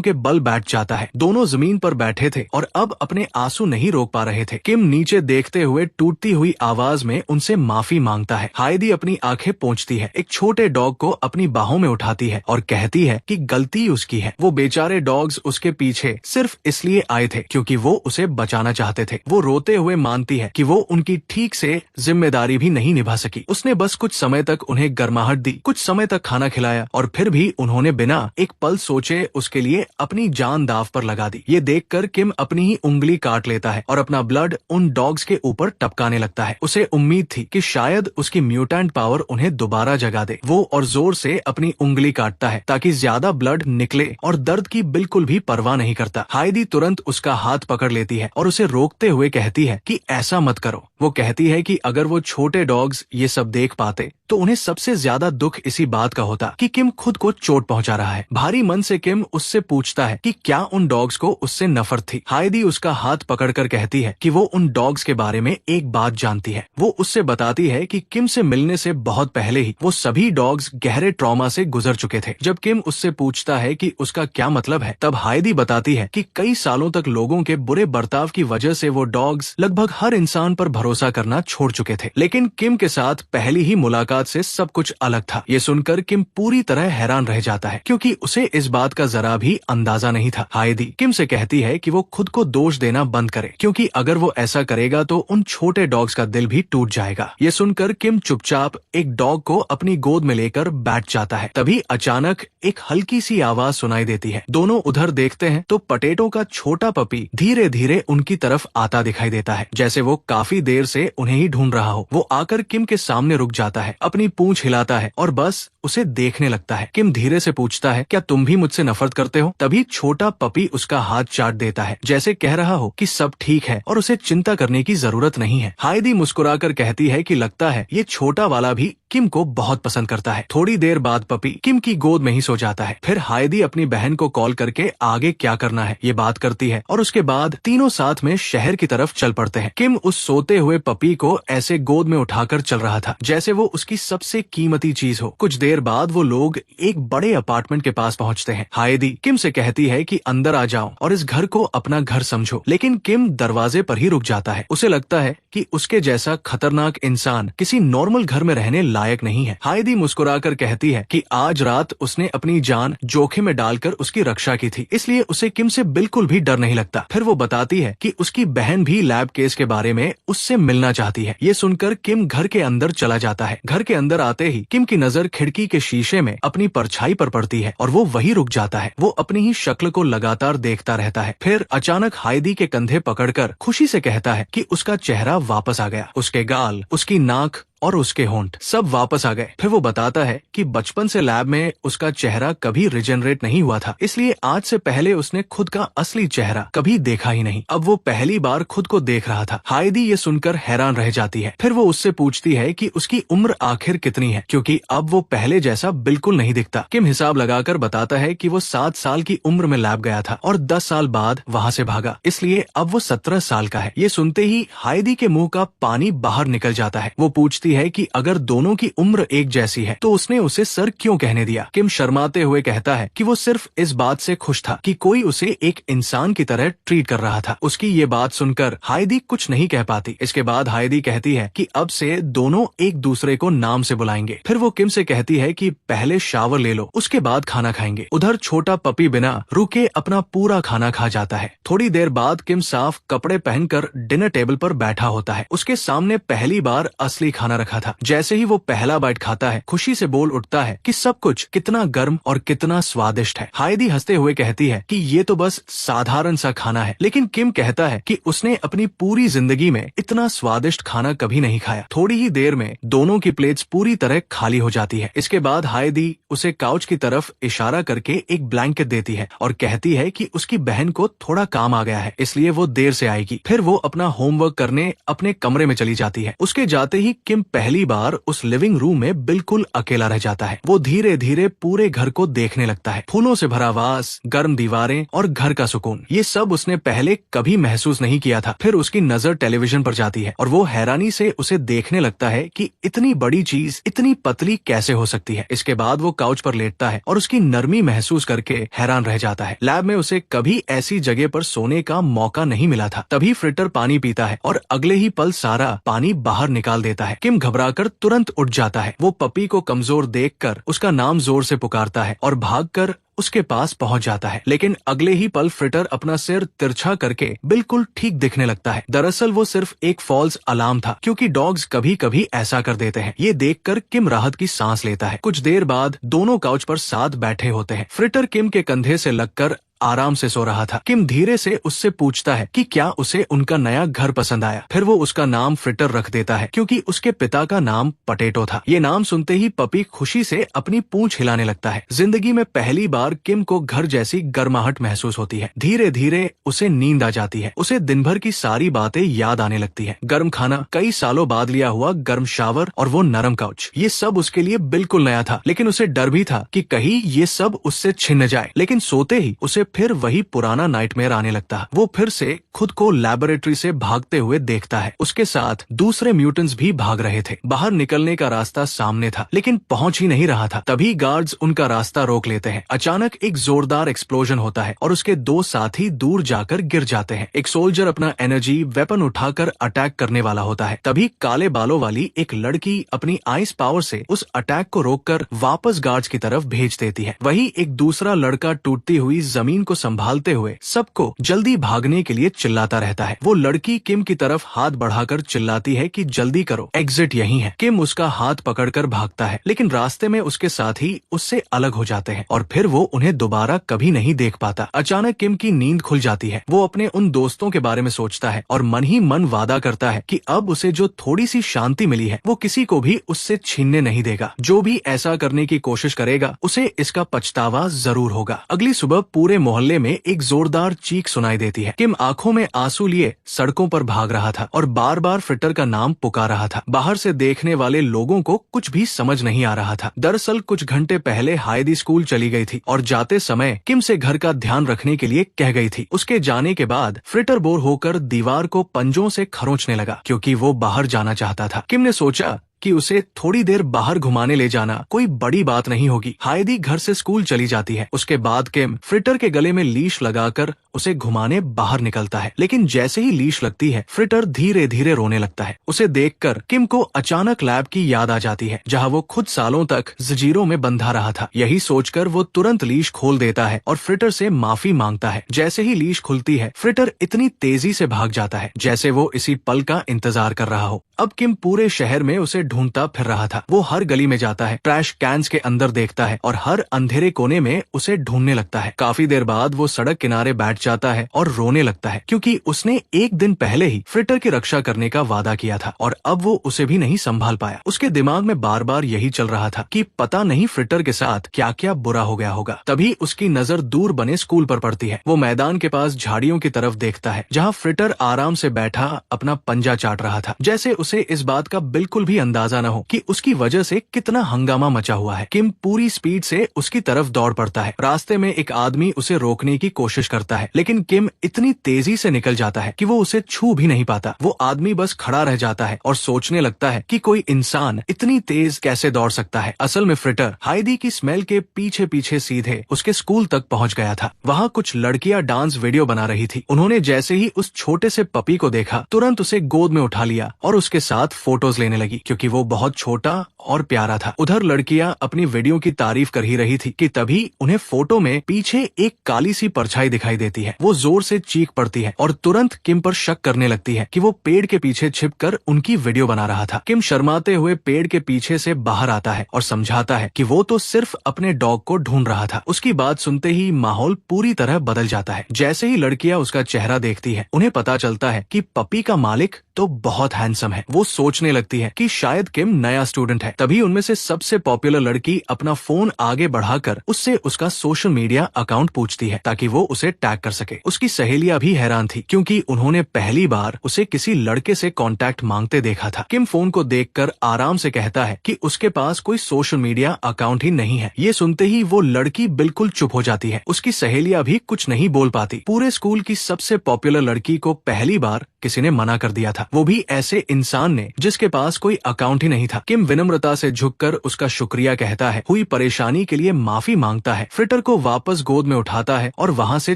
के बल बैठ जाता है। दोनों जमीन पर बैठे थे और अब अपने आंसू नहीं रोक पा रहे थे। किम नीचे देखते हुए टूटती हुई आवाज में उनसे माफी मांगता है। हाइदी अपनी आंखें पोंछती है, एक छोटे डॉग को अपनी बाहों में उठाती है और कहती है कि गलती उसकी है। वो बेचारे डॉग्स उसके पीछे सिर्फ इसलिए आए थे क्योंकि वो उसे बचाना चाहते थे। वो रोते हुए मानती है कि वो उनकी ठीक से जिम्मेदारी भी नहीं निभा सकी। उसने बस कुछ समय तक उन्हें गर्माहट दी, कुछ समय तक खाना खिलाया और फिर भी उन्होंने बिना एक पल सोचे उसके लिए अपनी जान दाव पर लगा दी। ये देखकर किम अपनी ही उंगली काट लेता है और अपना ब्लड उन डॉग्स के ऊपर टपकाने लगता है। उसे उम्मीद थी कि शायद उसकी म्यूटेंट पावर उन्हें दोबारा जगा दे। वो और जोर से अपनी उंगली काटता है ताकि ज्यादा ब्लड निकले और दर्द की बिल्कुल भी परवाह नहीं करता। हाइदी तुरंत उसका हाथ पकड़ लेती है और उसे रोकते हुए कहती है कि ऐसा मत करो। वो कहती है कि अगर वो छोटे डॉग्स ये सब देख पाते तो उन्हें सबसे ज्यादा दुख इसी बात का होता कि किम खुद को चोट पहुंचा रहा है। भारी मन से किम उससे पूछता है कि क्या उन डॉग्स को उससे नफरत थी। हाइदी उसका हाथ पकड़कर कहती है कि वो उन डॉग्स के बारे में एक बात जानती है। वो उससे बताती है कि किम से मिलने से बहुत पहले ही वो सभी डॉग्स गहरे ट्रॉमा से गुजर चुके थे। जब किम उससे पूछता है कि उसका क्या मतलब है, तब हाइदी बताती है कि कई सालों तक लोगों के बुरे बर्ताव की वजह से वो डॉग्स लगभग हर इंसान पर भरोसा करना छोड़ चुके थे। लेकिन किम के साथ पहली ही मुलाकात से सब कुछ अलग था। ये सुनकर किम पूरी तरह हैरान रह जाता है क्योंकि उसे इस बात का जरा भी अंदाजा नहीं था। हाइदी किम से कहती है कि वो खुद को दोष देना बंद करे क्योंकि अगर वो ऐसा करेगा तो उन छोटे डॉग्स का दिल भी टूट जाएगा। ये सुनकर किम चुपचाप एक डॉग को अपनी गोद में लेकर बैठ जाता है। तभी अचानक एक हल्की सी आवाज सुनाई देती है। दोनों उधर देखते हैं तो पटेटो का छोटा पपी धीरे धीरे उनकी तरफ आता दिखाई देता है, जैसे वो काफी देर से उन्हें ही ढूंढ रहा हो। वो आकर किम के सामने रुक जाता है, अपनी पूंछ हिलाता है और बस उसे देखने लगता है। किम धीरे से पूछता है, क्या तुम भी मुझसे नफरत करते हो? तभी छोटा पपी उसका हाथ चाट देता है, जैसे कह रहा हो कि सब ठीक है और उसे चिंता करने की जरूरत नहीं है। हाइदी मुस्कुराकर कहती है कि लगता है ये छोटा वाला भी किम को बहुत पसंद करता है। थोड़ी देर बाद पपी किम की गोद में ही सो जाता है। फिर हाइदी अपनी बहन को कॉल करके आगे क्या करना है ये बात करती है और उसके बाद तीनों साथ में शहर की तरफ चल पड़ते हैं। किम उस सोते हुए पपी को ऐसे गोद में उठाकर चल रहा था जैसे वो उसकी सबसे कीमती चीज हो। कुछ देर बाद वो लोग एक बड़े अपार्टमेंट के पास पहुंचते हैं। हाइदी किम से कहती है कि अंदर आ जाओ और इस घर को अपना घर समझो, लेकिन किम दरवाजे पर ही रुक जाता है। उसे लगता है कि उसके जैसा खतरनाक इंसान किसी नॉर्मल घर में रहने लायक नहीं है। हाइदी मुस्कुराकर कहती है कि आज रात उसने अपनी जान जोखिम में डालकर उसकी रक्षा की थी, इसलिए उसे किम से बिल्कुल भी डर नहीं लगता। फिर वो बताती है कि उसकी बहन भी लैब केस के बारे में उससे मिलना चाहती है। ये सुनकर किम घर के अंदर चला जाता है। घर के अंदर आते ही किम की नजर खिड़की के शीशे में अपनी परछाई पर पड़ती है और वो वही रुक जाता है। वो अपनी ही शक्ल को लगातार देखता रहता है। फिर अचानक हाइदी के कंधे पकड़कर खुशी से कहता है कि उसका चेहरा वापस आ गया। उसके गाल, उसकी नाक और उसके होंठ सब वापस आ गए। फिर वो बताता है कि बचपन से लैब में उसका चेहरा कभी रिजेनरेट नहीं हुआ था, इसलिए आज से पहले उसने खुद का असली चेहरा कभी देखा ही नहीं। अब वो पहली बार खुद को देख रहा था। हाइदी ये सुनकर हैरान रह जाती है। फिर वो उससे पूछती है कि उसकी उम्र आखिर कितनी है, क्योंकि अब वो पहले जैसा बिल्कुल नहीं दिखता। किम हिसाब लगाकर बताता है कि वो 7 साल की उम्र में लैब गया था और 10 साल बाद वहाँ से भागा, इसलिए अब वो 17 साल का है। ये सुनते ही हाइदी के मुंह का पानी बाहर निकल जाता है। वो पूछती कहती है कि अगर दोनों की उम्र एक जैसी है तो उसने उसे सर क्यों कहने दिया। किम शर्माते हुए कहता है कि वो सिर्फ इस बात से खुश था कि कोई उसे एक इंसान की तरह ट्रीट कर रहा था। उसकी ये बात सुनकर हाइडी कुछ नहीं कह पाती। इसके बाद हाइडी कहती है कि अब से दोनों एक दूसरे को नाम से बुलाएंगे। फिर वो किम से कहती है कि पहले शावर ले लो, उसके बाद खाना खाएंगे। उधर छोटा पपी बिना रुके अपना पूरा खाना खा जाता है। थोड़ी देर बाद किम साफ कपड़े पहनकर डिनर टेबल पर बैठा होता है। उसके सामने पहली बार असली खाना रखा था। जैसे ही वो पहला बाइट खाता है, खुशी से बोल उठता है कि सब कुछ कितना गर्म और कितना स्वादिष्ट है। हाइडी हंसते हुए कहती है कि ये तो बस साधारण सा खाना है, लेकिन किम कहता है कि उसने अपनी पूरी जिंदगी में इतना स्वादिष्ट खाना कभी नहीं खाया। थोड़ी ही देर में दोनों की प्लेट्स पूरी तरह खाली हो जाती है। इसके बाद हाइडी उसे काउच की तरफ इशारा करके एक ब्लैंकेट देती है और कहती है कि उसकी बहन को थोड़ा काम आ गया है, इसलिए वो देर से आएगी। फिर वो अपना होमवर्क करने अपने कमरे में चली जाती है। उसके जाते ही किम पहली बार उस लिविंग रूम में बिल्कुल अकेला रह जाता है। वो धीरे धीरे पूरे घर को देखने लगता है। फूलों से भरा वास, गर्म दीवारें और घर का सुकून, ये सब उसने पहले कभी महसूस नहीं किया था। फिर उसकी नजर टेलीविजन पर जाती है और वो हैरानी से उसे देखने लगता है कि इतनी बड़ी चीज इतनी पतली कैसे हो सकती है। इसके बाद वो काउच पर लेटता है और उसकी नरमी महसूस करके हैरान रह जाता है। लैब में उसे कभी ऐसी जगह पर सोने का मौका नहीं मिला था। तभी फ्रिटर पानी पीता है और अगले ही पल सारा पानी बाहर निकाल देता है। किम घबराकर तुरंत उठ जाता है। वो पपी को कमजोर देखकर उसका नाम जोर से पुकारता है और भागकर उसके पास पहुंच जाता है, लेकिन अगले ही पल फ्रिटर अपना सिर तिरछा करके बिल्कुल ठीक दिखने लगता है। दरअसल वो सिर्फ एक फॉल्स अलार्म था, क्योंकि डॉग्स कभी कभी ऐसा कर देते हैं। ये देखकर किम राहत की सांस लेता है। कुछ देर बाद दोनों काउच पर साथ बैठे होते हैं। फ्रिटर किम के कंधे से लगकर आराम से सो रहा था। किम धीरे से उससे पूछता है कि क्या उसे उनका नया घर पसंद आया। फिर वो उसका नाम फ्रिटर रख देता है, क्योंकि उसके पिता का नाम पटेटो था। ये नाम सुनते ही पपी खुशी से अपनी पूंछ हिलाने लगता है। जिंदगी में पहली बार किम को घर जैसी गर्माहट महसूस होती है। धीरे धीरे उसे नींद आ जाती है। उसे दिन भर की सारी बातें याद आने लगती है। गर्म खाना, कई सालों बाद लिया हुआ गर्म शावर और वो नरम काउच, ये सब उसके लिए बिल्कुल नया था। लेकिन उसे डर भी था कि कहीं ये सब उससे छिन जाए। लेकिन सोते ही उसे फिर वही पुराना नाइटमेयर आने लगता। वो फिर से खुद को लैबोरेटरी से भागते हुए देखता है। उसके साथ दूसरे म्यूटेंट्स भी भाग रहे थे। बाहर निकलने का रास्ता सामने था, लेकिन पहुंच ही नहीं रहा था। तभी गार्ड्स उनका रास्ता रोक लेते हैं। अचानक एक जोरदार एक्सप्लोजन होता है और उसके दो साथी दूर जाकर गिर जाते हैं। एक सोल्जर अपना एनर्जी वेपन उठाकर अटैक करने वाला होता है। तभी काले बालों वाली एक लड़की अपनी आइस पावर से उस अटैक को रोककर वापस गार्ड्स की तरफ भेज देती है। वही एक दूसरा लड़का टूटती हुई जमीन को संभालते हुए सबको जल्दी भागने के लिए चिल्लाता रहता है। वो लड़की किम की तरफ हाथ बढ़ाकर चिल्लाती है कि जल्दी करो, एग्जिट यहीं है। किम उसका हाथ पकड़कर भागता है, लेकिन रास्ते में उसके साथी उससे अलग हो जाते हैं और फिर वो उन्हें दोबारा कभी नहीं देख पाता। अचानक किम की नींद खुल जाती है। वो अपने उन दोस्तों के बारे में सोचता है और मन ही मन वादा करता है कि अब उसे जो थोड़ी सी शांति मिली है वो किसी को भी उससे छीनने नहीं देगा। जो भी ऐसा करने की कोशिश करेगा उसे इसका पछतावा जरूर होगा। अगली सुबह पूरे मोहल्ले में एक जोरदार चीख सुनाई देती है। किम आंखों में आंसू लिए सड़कों पर भाग रहा था और बार बार फ्रिटर का नाम पुकार रहा था। बाहर से देखने वाले लोगों को कुछ भी समझ नहीं आ रहा था। दरअसल कुछ घंटे पहले हाइडी स्कूल चली गई थी और जाते समय किम से घर का ध्यान रखने के लिए कह गई थी। उसके जाने के बाद फ्रिटर बोर होकर दीवार को पंजों से खरोंचने लगा, क्योंकि वो बाहर जाना चाहता था। किम ने सोचा कि उसे थोड़ी देर बाहर घुमाने ले जाना कोई बड़ी बात नहीं होगी। हाइडी घर से स्कूल चली जाती है। उसके बाद किम फ्रिटर के गले में लीश लगाकर उसे घुमाने बाहर निकलता है, लेकिन जैसे ही लीश लगती है फ्रिटर धीरे धीरे रोने लगता है। उसे देखकर किम को अचानक लैब की याद आ जाती है, जहाँ वो खुद सालों तक जंजीरों में बंधा रहा था। यही सोचकर वो तुरंत लीश खोल देता है और फ्रिटर से माफी मांगता है। जैसे ही लीश खुलती है फ्रिटर इतनी तेजी से भाग जाता है जैसे वो इसी पल का इंतजार कर रहा हो। अब किम पूरे शहर में उसे ढूंढता फिर रहा था। वो हर गली में जाता है, ट्रैश कैंस के अंदर देखता है और हर अंधेरे कोने में उसे ढूंढने लगता है। काफी देर बाद वो सड़क किनारे बैठ जाता है और रोने लगता है, क्योंकि उसने एक दिन पहले ही फ्रिटर की रक्षा करने का वादा किया था और अब वो उसे भी नहीं संभाल पाया। उसके दिमाग में बार बार यही चल रहा था कि पता नहीं फ्रिटर के साथ क्या क्या बुरा हो गया होगा। तभी उसकी नजर दूर बने स्कूल पर पड़ती है। वो मैदान के पास झाड़ियों की तरफ देखता है, जहाँ फ्रिटर आराम से बैठा अपना पंजा चाट रहा था। जैसे उसे इस बात का बिल्कुल भी अंदाजा अंदाजा न हो कि उसकी वजह से कितना हंगामा मचा हुआ है। किम पूरी स्पीड से उसकी तरफ दौड़ पड़ता है। रास्ते में एक आदमी उसे रोकने की कोशिश करता है, लेकिन किम इतनी तेजी से निकल जाता है कि वो उसे छू भी नहीं पाता। वो आदमी बस खड़ा रह जाता है और सोचने लगता है कि कोई इंसान इतनी तेज कैसे दौड़ सकता है। असल में फ्रिटर हाइडी की स्मेल के पीछे पीछे सीधे उसके स्कूल तक पहुंच गया था। वहाँ कुछ लड़कियां डांस वीडियो बना रही थी। उन्होंने जैसे ही उस छोटे से पपी को देखा, तुरंत उसे गोद में उठा लिया और उसके साथ फोटोज लेने लगी, क्योंकि वो बहुत छोटा और प्यारा था। उधर लड़कियां अपनी वीडियो की तारीफ कर ही रही थी कि तभी उन्हें फोटो में पीछे एक काली सी परछाई दिखाई देती है। वो जोर से चीख पड़ती है और तुरंत किम पर शक करने लगती है कि वो पेड़ के पीछे छिपकर उनकी वीडियो बना रहा था। किम शर्माते हुए पेड़ के पीछे से बाहर आता है और समझाता है कि वो तो सिर्फ अपने डॉग को ढूंढ रहा था। उसकी बात सुनते ही माहौल पूरी तरह बदल जाता है। जैसे ही लड़कियां उसका चेहरा देखती है, उन्हें पता चलता है कि पपी का मालिक तो बहुत हैंडसम है। वो सोचने लगती है कि शायद किम नया स्टूडेंट है। तभी उनमें से सबसे पॉपुलर लड़की अपना फोन आगे बढ़ाकर उससे उसका सोशल मीडिया अकाउंट पूछती है, ताकि वो उसे टैग कर सके। उसकी सहेलियां भी हैरान थी, क्योंकि उन्होंने पहली बार उसे किसी लड़के से कांटेक्ट मांगते देखा था। किम फोन को देखकर आराम से कहता है कि उसके पास कोई सोशल मीडिया अकाउंट ही नहीं है। ये सुनते ही वो लड़की बिल्कुल चुप हो जाती है। उसकी सहेलियां भी कुछ नहीं बोल पाती। पूरे स्कूल की सबसे पॉपुलर लड़की को पहली बार किसी ने मना कर दिया था, वो भी ऐसे इंसान ने जिसके पास कोई अकाउंट ही नहीं था। किम विनम्रता से झुककर उसका शुक्रिया कहता है, हुई परेशानी के लिए माफी मांगता है, फ्रिटर को वापस गोद में उठाता है और वहाँ से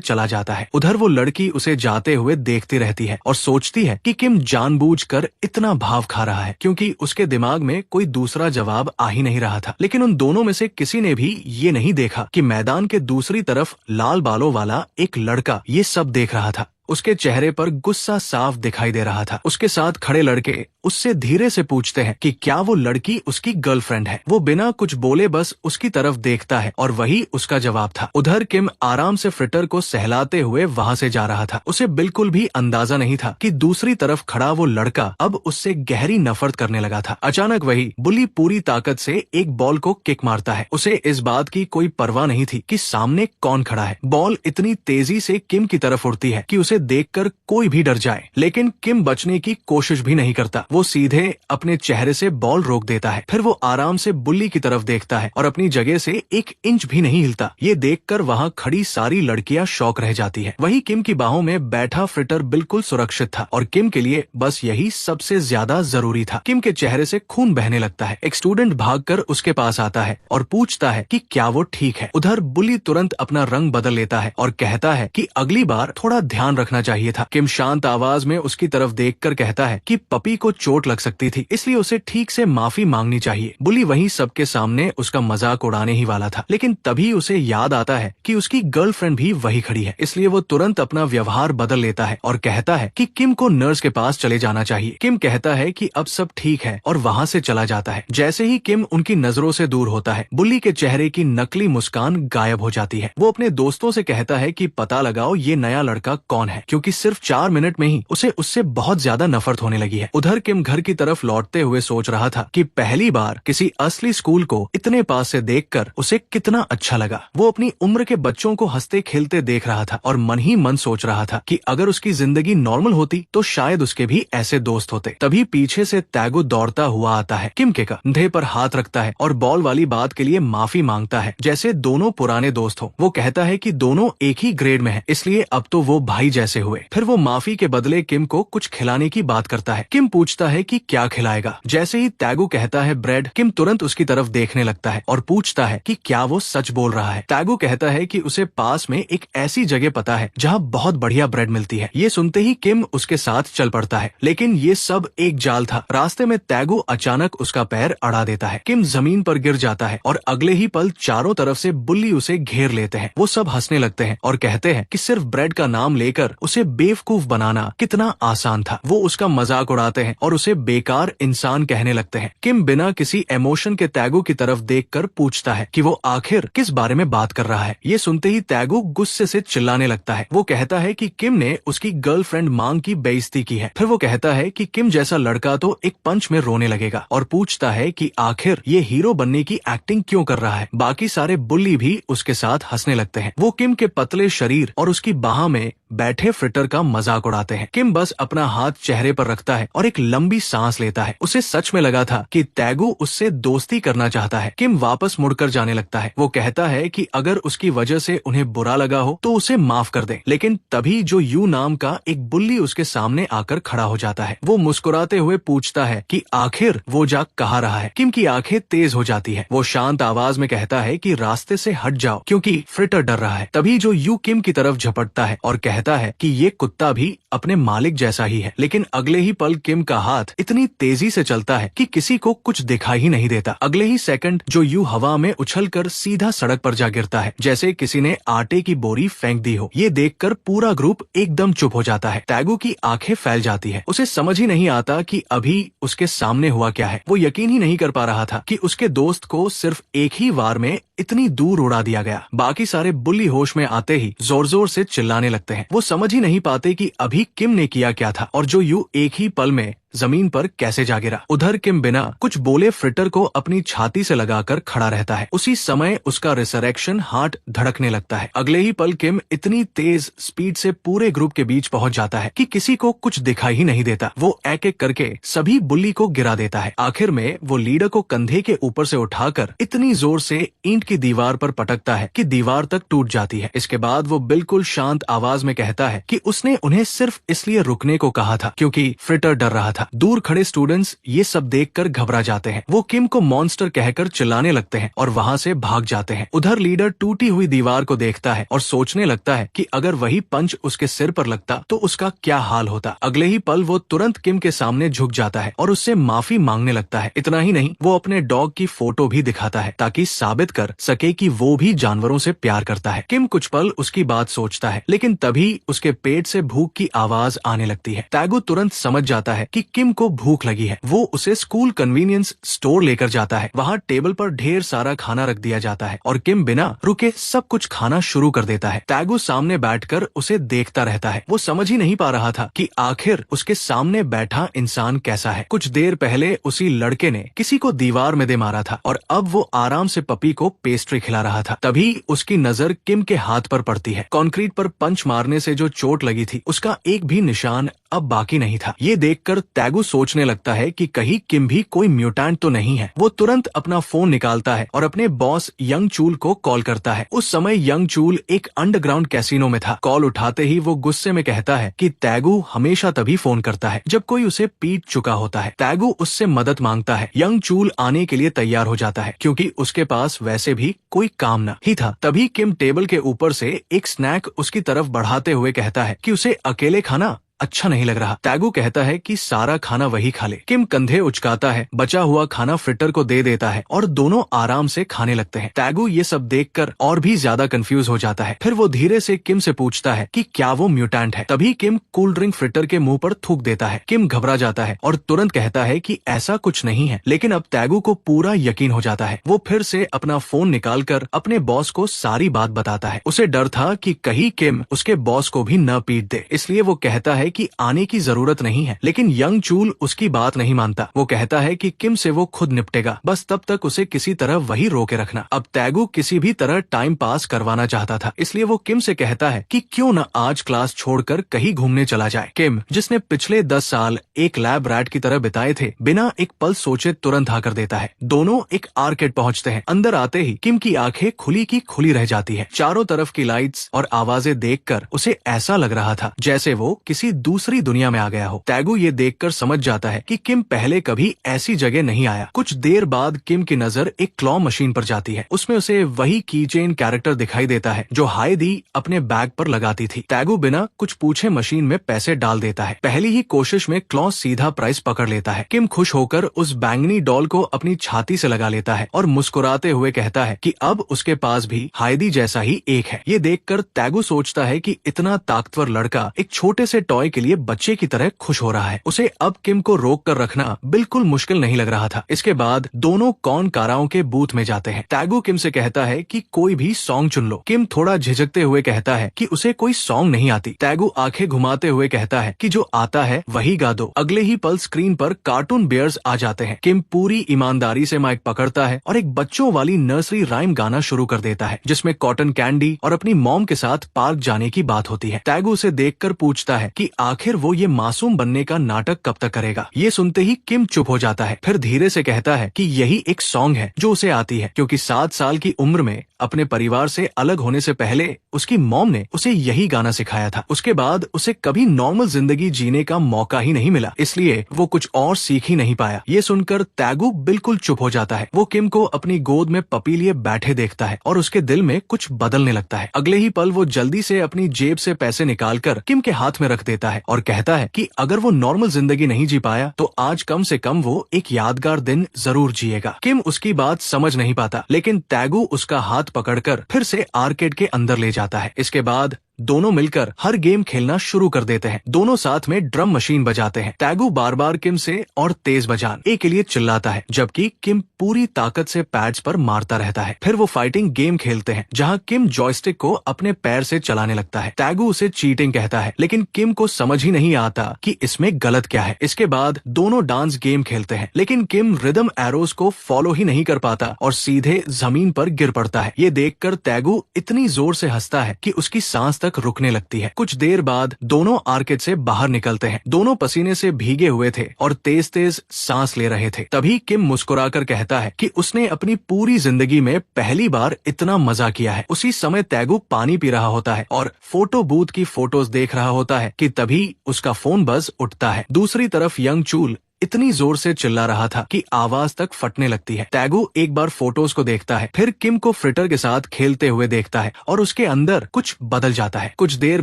चला जाता है। उधर वो लड़की उसे जाते हुए देखती रहती है और सोचती है कि किम जानबूझकर इतना भाव खा रहा है, क्योंकि उसके दिमाग में कोई दूसरा जवाब आ ही नहीं रहा था। लेकिन उन दोनों में से किसी ने भी ये नहीं देखा कि मैदान के दूसरी तरफ लाल बालों वाला एक लड़का ये सब देख रहा था। उसके चेहरे पर गुस्सा साफ दिखाई दे रहा था। उसके साथ खड़े लड़के उससे धीरे से पूछते हैं कि क्या वो लड़की उसकी गर्लफ्रेंड है। वो बिना कुछ बोले बस उसकी तरफ देखता है और वही उसका जवाब था। उधर किम आराम से फ्रिटर को सहलाते हुए वहाँ से जा रहा था। उसे बिल्कुल भी अंदाजा नहीं था कि दूसरी तरफ खड़ा वो लड़का अब उससे गहरी नफरत करने लगा था। अचानक वही बुली पूरी ताकत से एक बॉल को किक मारता है। उसे इस बात की कोई परवाह नहीं थी कि सामने कौन खड़ा है। बॉल इतनी तेजी से किम की तरफ उड़ती है कि उसे देखकर कोई भी डर जाए, लेकिन किम बचने की कोशिश भी नहीं करता। वो सीधे अपने चेहरे से बॉल रोक देता है। फिर वो आराम से बुल्ली की तरफ देखता है और अपनी जगह से 1 इंच भी नहीं हिलता। ये देखकर वहाँ खड़ी सारी लड़कियां शॉक रह जाती है। वही किम की बाहों में बैठा फ्रिटर बिल्कुल सुरक्षित था और किम के लिए बस यही सबसे ज्यादा जरूरी था। किम के चेहरे से खून बहने लगता है। एक स्टूडेंट भागकर उसके पास आता है और पूछता है कि क्या वो ठीक है। उधर बुल्ली तुरंत अपना रंग बदल लेता है और कहता है कि अगली बार थोड़ा ध्यान रखना चाहिए था। किम शांत आवाज में उसकी तरफ देखकर कहता है कि पपी को चोट लग सकती थी, इसलिए उसे ठीक से माफी मांगनी चाहिए। बुली वहीं सबके सामने उसका मजाक उड़ाने ही वाला था, लेकिन तभी उसे याद आता है कि उसकी गर्लफ्रेंड भी वही खड़ी है। इसलिए वो तुरंत अपना व्यवहार बदल लेता है और कहता है कि किम को नर्स के पास चले जाना चाहिए। किम कहता है कि अब सब ठीक है और वहाँ से चला जाता है। जैसे ही किम उनकी नजरों से दूर होता है, बुली के चेहरे की नकली मुस्कान गायब हो जाती है। वो अपने दोस्तों से कहता है कि पता लगाओ ये नया लड़का कौन है, क्योंकि सिर्फ 4 मिनट में ही उसे उससे बहुत ज्यादा नफरत होने लगी है। उधर किम घर की तरफ लौटते हुए सोच रहा था कि पहली बार किसी असली स्कूल को इतने पास से देखकर उसे कितना अच्छा लगा। वो अपनी उम्र के बच्चों को हंसते खेलते देख रहा था और मन ही मन सोच रहा था कि अगर उसकी जिंदगी नॉर्मल होती तो शायद उसके भी ऐसे दोस्त होते। तभी पीछे से तैगो दौड़ता हुआ आता है, किम के कंधे पर हाथ रखता है और बॉल वाली बात के लिए माफी मांगता है, जैसे दोनों पुराने दोस्त हो। वो कहता है कि दोनों एक ही ग्रेड में है, इसलिए अब तो वो भाई जैसे हुए। फिर वो माफी के बदले किम को कुछ खिलाने की बात करता है। किम पूछता है कि क्या खिलाएगा। जैसे ही तैगो कहता है ब्रेड, किम तुरंत उसकी तरफ देखने लगता है और पूछता है कि क्या वो सच बोल रहा है। तैगो कहता है कि उसे पास में एक ऐसी जगह पता है जहाँ बहुत बढ़िया ब्रेड मिलती है। ये सुनते ही किम उसके साथ चल पड़ता है, लेकिन ये सब एक जाल था। रास्ते में तैगो अचानक उसका पैर अड़ा देता है। किम जमीन पर गिर जाता है और अगले ही पल चारों तरफ से बुल्ली उसे घेर लेते हैं। वो सब हंसने लगते हैं और कहते हैं कि सिर्फ ब्रेड का नाम लेकर उसे बेवकूफ बनाना कितना आसान था। वो उसका मजाक उड़ाते हैं और उसे बेकार इंसान कहने लगते हैं। किम बिना किसी इमोशन के तैगो की तरफ देखकर पूछता है कि वो आखिर किस बारे में बात कर रहा है। ये सुनते ही तैगो गुस्से से चिल्लाने लगता है। वो कहता है कि किम ने उसकी गर्लफ्रेंड मांग की बेइज्जती की है। फिर वो कहता है कि किम जैसा लड़का तो एक पंच में रोने लगेगा और पूछता है कि आखिर ये हीरो बनने की एक्टिंग क्यों कर रहा है। बाकी सारे बुल्ली भी उसके साथ हंसने लगते हैं। वो किम के पतले शरीर और उसकी बाह में बैठे झूठे फ्रिटर का मजाक उड़ाते हैं। किम बस अपना हाथ चेहरे पर रखता है और एक लंबी सांस लेता है। उसे सच में लगा था कि तैगू उससे दोस्ती करना चाहता है। किम वापस मुड़कर जाने लगता है। वो कहता है कि अगर उसकी वजह से उन्हें बुरा लगा हो तो उसे माफ कर दे। लेकिन तभी जो यू नाम का एक बुल्ली उसके सामने आकर खड़ा हो जाता है। वो मुस्कुराते हुए पूछता है कि आखिर वो जा कहाँ रहा है। किम की आंखें तेज हो जाती है। वो शांत आवाज में कहता है कि रास्ते से हट जाओ क्योंकि फ्रिटर डर रहा है। तभी जो यू किम की तरफ झपटता है और कहता है कि ये कुत्ता भी अपने मालिक जैसा ही है। लेकिन अगले ही पल किम का हाथ इतनी तेजी से चलता है कि किसी को कुछ दिखाई ही नहीं देता। अगले ही सेकंड जो यू हवा में उछलकर सीधा सड़क पर जा गिरता है, जैसे किसी ने आटे की बोरी फेंक दी हो। ये देखकर पूरा ग्रुप एकदम चुप हो जाता है। तैगू की आंखें फैल जाती है। उसे समझ ही नहीं आता कि अभी उसके सामने हुआ क्या है। वो यकीन ही नहीं कर पा रहा था कि उसके दोस्त को सिर्फ एक ही वार में इतनी दूर उड़ा दिया गया। बाकी सारे बुल्ली होश में आते ही जोर जोर से चिल्लाने लगते हैं। वो समझ ही नहीं पाते कि अभी किम ने किया क्या था और जो यू एक ही पल में जमीन पर कैसे जा गिरा। उधर किम बिना कुछ बोले फ्रिटर को अपनी छाती से लगाकर खड़ा रहता है। उसी समय उसका रिसरेक्शन हार्ट धड़कने लगता है। अगले ही पल किम इतनी तेज स्पीड से पूरे ग्रुप के बीच पहुंच जाता है कि किसी को कुछ दिखाई ही नहीं देता। वो एक एक करके सभी बुल्ली को गिरा देता है। आखिर में वो लीडर को कंधे के ऊपर से उठाकर इतनी जोर से ईंट की दीवार पर पटकता है कि दीवार तक टूट जाती है। इसके बाद वो बिल्कुल शांत आवाज में कहता है कि उसने उन्हें सिर्फ इसलिए रुकने को कहा था क्योंकि फ्रिटर डर रहा था। दूर खड़े स्टूडेंट्स ये सब देखकर घबरा जाते हैं। वो किम को मॉन्स्टर कहकर चिल्लाने लगते हैं और वहाँ से भाग जाते हैं। उधर लीडर टूटी हुई दीवार को देखता है और सोचने लगता है कि अगर वही पंच उसके सिर पर लगता तो उसका क्या हाल होता। अगले ही पल वो तुरंत किम के सामने झुक जाता है और उससे माफी मांगने लगता है। इतना ही नहीं, वो अपने डॉग की फोटो भी दिखाता है ताकि साबित कर सके कि वो भी जानवरों से प्यार करता है। किम कुछ पल उसकी बात सोचता है, लेकिन तभी उसके पेट से भूख की आवाज आने लगती है। तैगू तुरंत समझ जाता है कि किम को भूख लगी है। वो उसे स्कूल कन्वीनियंस स्टोर लेकर जाता है। वहाँ टेबल पर ढेर सारा खाना रख दिया जाता है और किम बिना रुके सब कुछ खाना शुरू कर देता है। तैगू सामने बैठकर उसे देखता रहता है। वो समझ ही नहीं पा रहा था कि आखिर उसके सामने बैठा इंसान कैसा है। कुछ देर पहले उसी लड़के ने किसी को दीवार में दे मारा था और अब वो आराम से पपी को पेस्ट्री खिला रहा था। तभी उसकी नजर किम के हाथ पर पड़ती है। कंक्रीट पर पंच मारने से जो चोट लगी थी उसका एक भी निशान अब बाकी नहीं था। ये देखकर तैगू सोचने लगता है कि कहीं किम भी कोई म्यूटेंट तो नहीं है। वो तुरंत अपना फोन निकालता है और अपने बॉस यंग चूल को कॉल करता है। उस समय यंग चूल एक अंडरग्राउंड कैसीनो में था। कॉल उठाते ही वो गुस्से में कहता है कि तैगू हमेशा तभी फोन करता है जब कोई उसे पीट चुका होता है। तैगू उससे मदद मांगता है। यंग चूल आने के लिए तैयार हो जाता है क्योंकि उसके पास वैसे भी कोई काम न ही था। तभी किम टेबल के ऊपर से एक स्नैक उसकी तरफ बढ़ाते हुए कहता है कि उसे अकेले खाना अच्छा नहीं लग रहा। तैगू कहता है कि सारा खाना वही खा ले। किम कंधे उचकाता है, बचा हुआ खाना फ्रिटर को दे देता है और दोनों आराम से खाने लगते हैं। तैगू ये सब देखकर और भी ज्यादा कंफ्यूज हो जाता है। फिर वो धीरे से किम से पूछता है कि क्या वो म्यूटेंट है। तभी किम कूल ड्रिंक फ्रिटर के मुंह पर थूक देता है। किम घबरा जाता है और तुरंत कहता है कि ऐसा कुछ नहीं है, लेकिन अब तैगू को पूरा यकीन हो जाता है। वो फिर से अपना फोन निकालकर अपने बॉस को सारी बात बताता है। उसे डर था कि कहीं किम उसके बॉस को भी न पीट दे, इसलिए वो कहता है कि आने की जरूरत नहीं है। लेकिन यंग चूल उसकी बात नहीं मानता। वो कहता है कि किम से वो खुद निपटेगा, बस तब तक उसे किसी तरह वही रोके रखना। अब तैगू किसी भी तरह टाइम पास करवाना चाहता था, इसलिए वो किम से कहता है कि क्यों न आज क्लास छोड़कर कहीं घूमने चला जाए। किम, जिसने पिछले 10 साल एक लैब रैट की तरह बिताए थे, बिना एक पल सोचे तुरंत हाँ कर देता है। दोनों एक आर्केड पहुंचते हैं। अंदर आते ही किम की आंखें खुली की खुली रह जाती है। चारों तरफ की लाइट्स और आवाजें देखकर उसे ऐसा लग रहा था जैसे वो किसी दूसरी दुनिया में आ गया हो। तैगू ये देखकर समझ जाता है कि किम पहले कभी ऐसी जगह नहीं आया। कुछ देर बाद किम की नजर एक क्लॉ मशीन पर जाती है। उसमें उसे वही कीचेन कैरेक्टर दिखाई देता है जो हाइदी अपने बैग पर लगाती थी। तैगू बिना कुछ पूछे मशीन में पैसे डाल देता है। पहली ही कोशिश में क्लॉ सीधा प्राइस पकड़ लेता है। किम खुश होकर उस बैंगनी डॉल को अपनी छाती से लगा लेता है और मुस्कुराते हुए कहता है कि अब उसके पास भी हाइदी जैसा ही एक है। ये देखकर तैगू सोचता है कि इतना ताकतवर लड़का एक छोटे से टॉय टॉय के लिए बच्चे की तरह खुश हो रहा है। उसे अब किम को रोक कर रखना बिल्कुल मुश्किल नहीं लग रहा था। इसके बाद दोनों कॉर्न काराओं के बूथ में जाते हैं। टैगू किम से कहता है कि कोई भी सॉन्ग चुन लो। किम थोड़ा झिझकते हुए कहता है कि उसे कोई सॉन्ग नहीं आती। टैगू आंखें घुमाते हुए कहता है कि जो आता है वही गा दो। अगले ही पल स्क्रीन पर कार्टून बियर्स आ जाते हैं। किम पूरी ईमानदारी से माइक पकड़ता है और एक बच्चों वाली नर्सरी राइम गाना शुरू कर देता है, जिसमें कॉटन कैंडी और अपनी मॉम के साथ पार्क जाने की बात होती है। टैगू उसे देखकर पूछता है कि आखिर वो ये मासूम बनने का नाटक कब तक करेगा। ये सुनते ही किम चुप हो जाता है, फिर धीरे से कहता है कि यही एक सॉन्ग है जो उसे आती है, क्योंकि 7 साल की उम्र में अपने परिवार से अलग होने से पहले उसकी मॉम ने उसे यही गाना सिखाया था। उसके बाद उसे कभी नॉर्मल जिंदगी जीने का मौका ही नहीं मिला, इसलिए वो कुछ और सीख ही नहीं पाया। ये सुनकर टैगू बिल्कुल चुप हो जाता है। वो किम को अपनी गोद में पपी लिए बैठे देखता है और उसके दिल में कुछ बदलने लगता है। अगले ही पल वो जल्दी से अपनी जेब से पैसे निकालकर किम के हाथ में रख देता है और कहता है कि अगर वो नॉर्मल जिंदगी नहीं जी पाया तो आज कम से कम वो एक यादगार दिन जरूर जिएगा। किम उसकी बात समझ नहीं पाता, लेकिन टैगू उसका हाथ पकड़कर फिर से आर्केड के अंदर ले जाता है। इसके बाद दोनों मिलकर हर गेम खेलना शुरू कर देते हैं। दोनों साथ में ड्रम मशीन बजाते हैं। टैगू बार बार किम से और तेज बजान ए के लिए चिल्लाता है, जबकि किम पूरी ताकत से पैड्स पर मारता रहता है। फिर वो फाइटिंग गेम खेलते हैं, जहां किम जॉयस्टिक को अपने पैर से चलाने लगता है। टैगू उसे चीटिंग कहता है, लेकिन किम को समझ ही नहीं आता कि इसमें गलत क्या है। इसके बाद दोनों डांस गेम खेलते हैं, लेकिन किम रिदम एरोज को फॉलो ही नहीं कर पाता और सीधे जमीन पर गिर पड़ता है। ये देखकर टैगू इतनी जोर से हंसता है कि उसकी सांस तक रुकने लगती है। कुछ देर बाद दोनों आर्केड से बाहर निकलते हैं। दोनों पसीने से भीगे हुए थे और तेज तेज सांस ले रहे थे। तभी किम मुस्कुराकर कहता है कि उसने अपनी पूरी जिंदगी में पहली बार इतना मजा किया है। उसी समय टैगू पानी पी रहा होता है और फोटो बूथ की फोटोज देख रहा होता है कि तभी उसका फोन बज उठता है। दूसरी तरफ यंग चूल इतनी जोर से चिल्ला रहा था कि आवाज तक फटने लगती है। टैगू एक बार फोटोज को देखता है, फिर किम को फ्रिटर के साथ खेलते हुए देखता है और उसके अंदर कुछ बदल जाता है। कुछ देर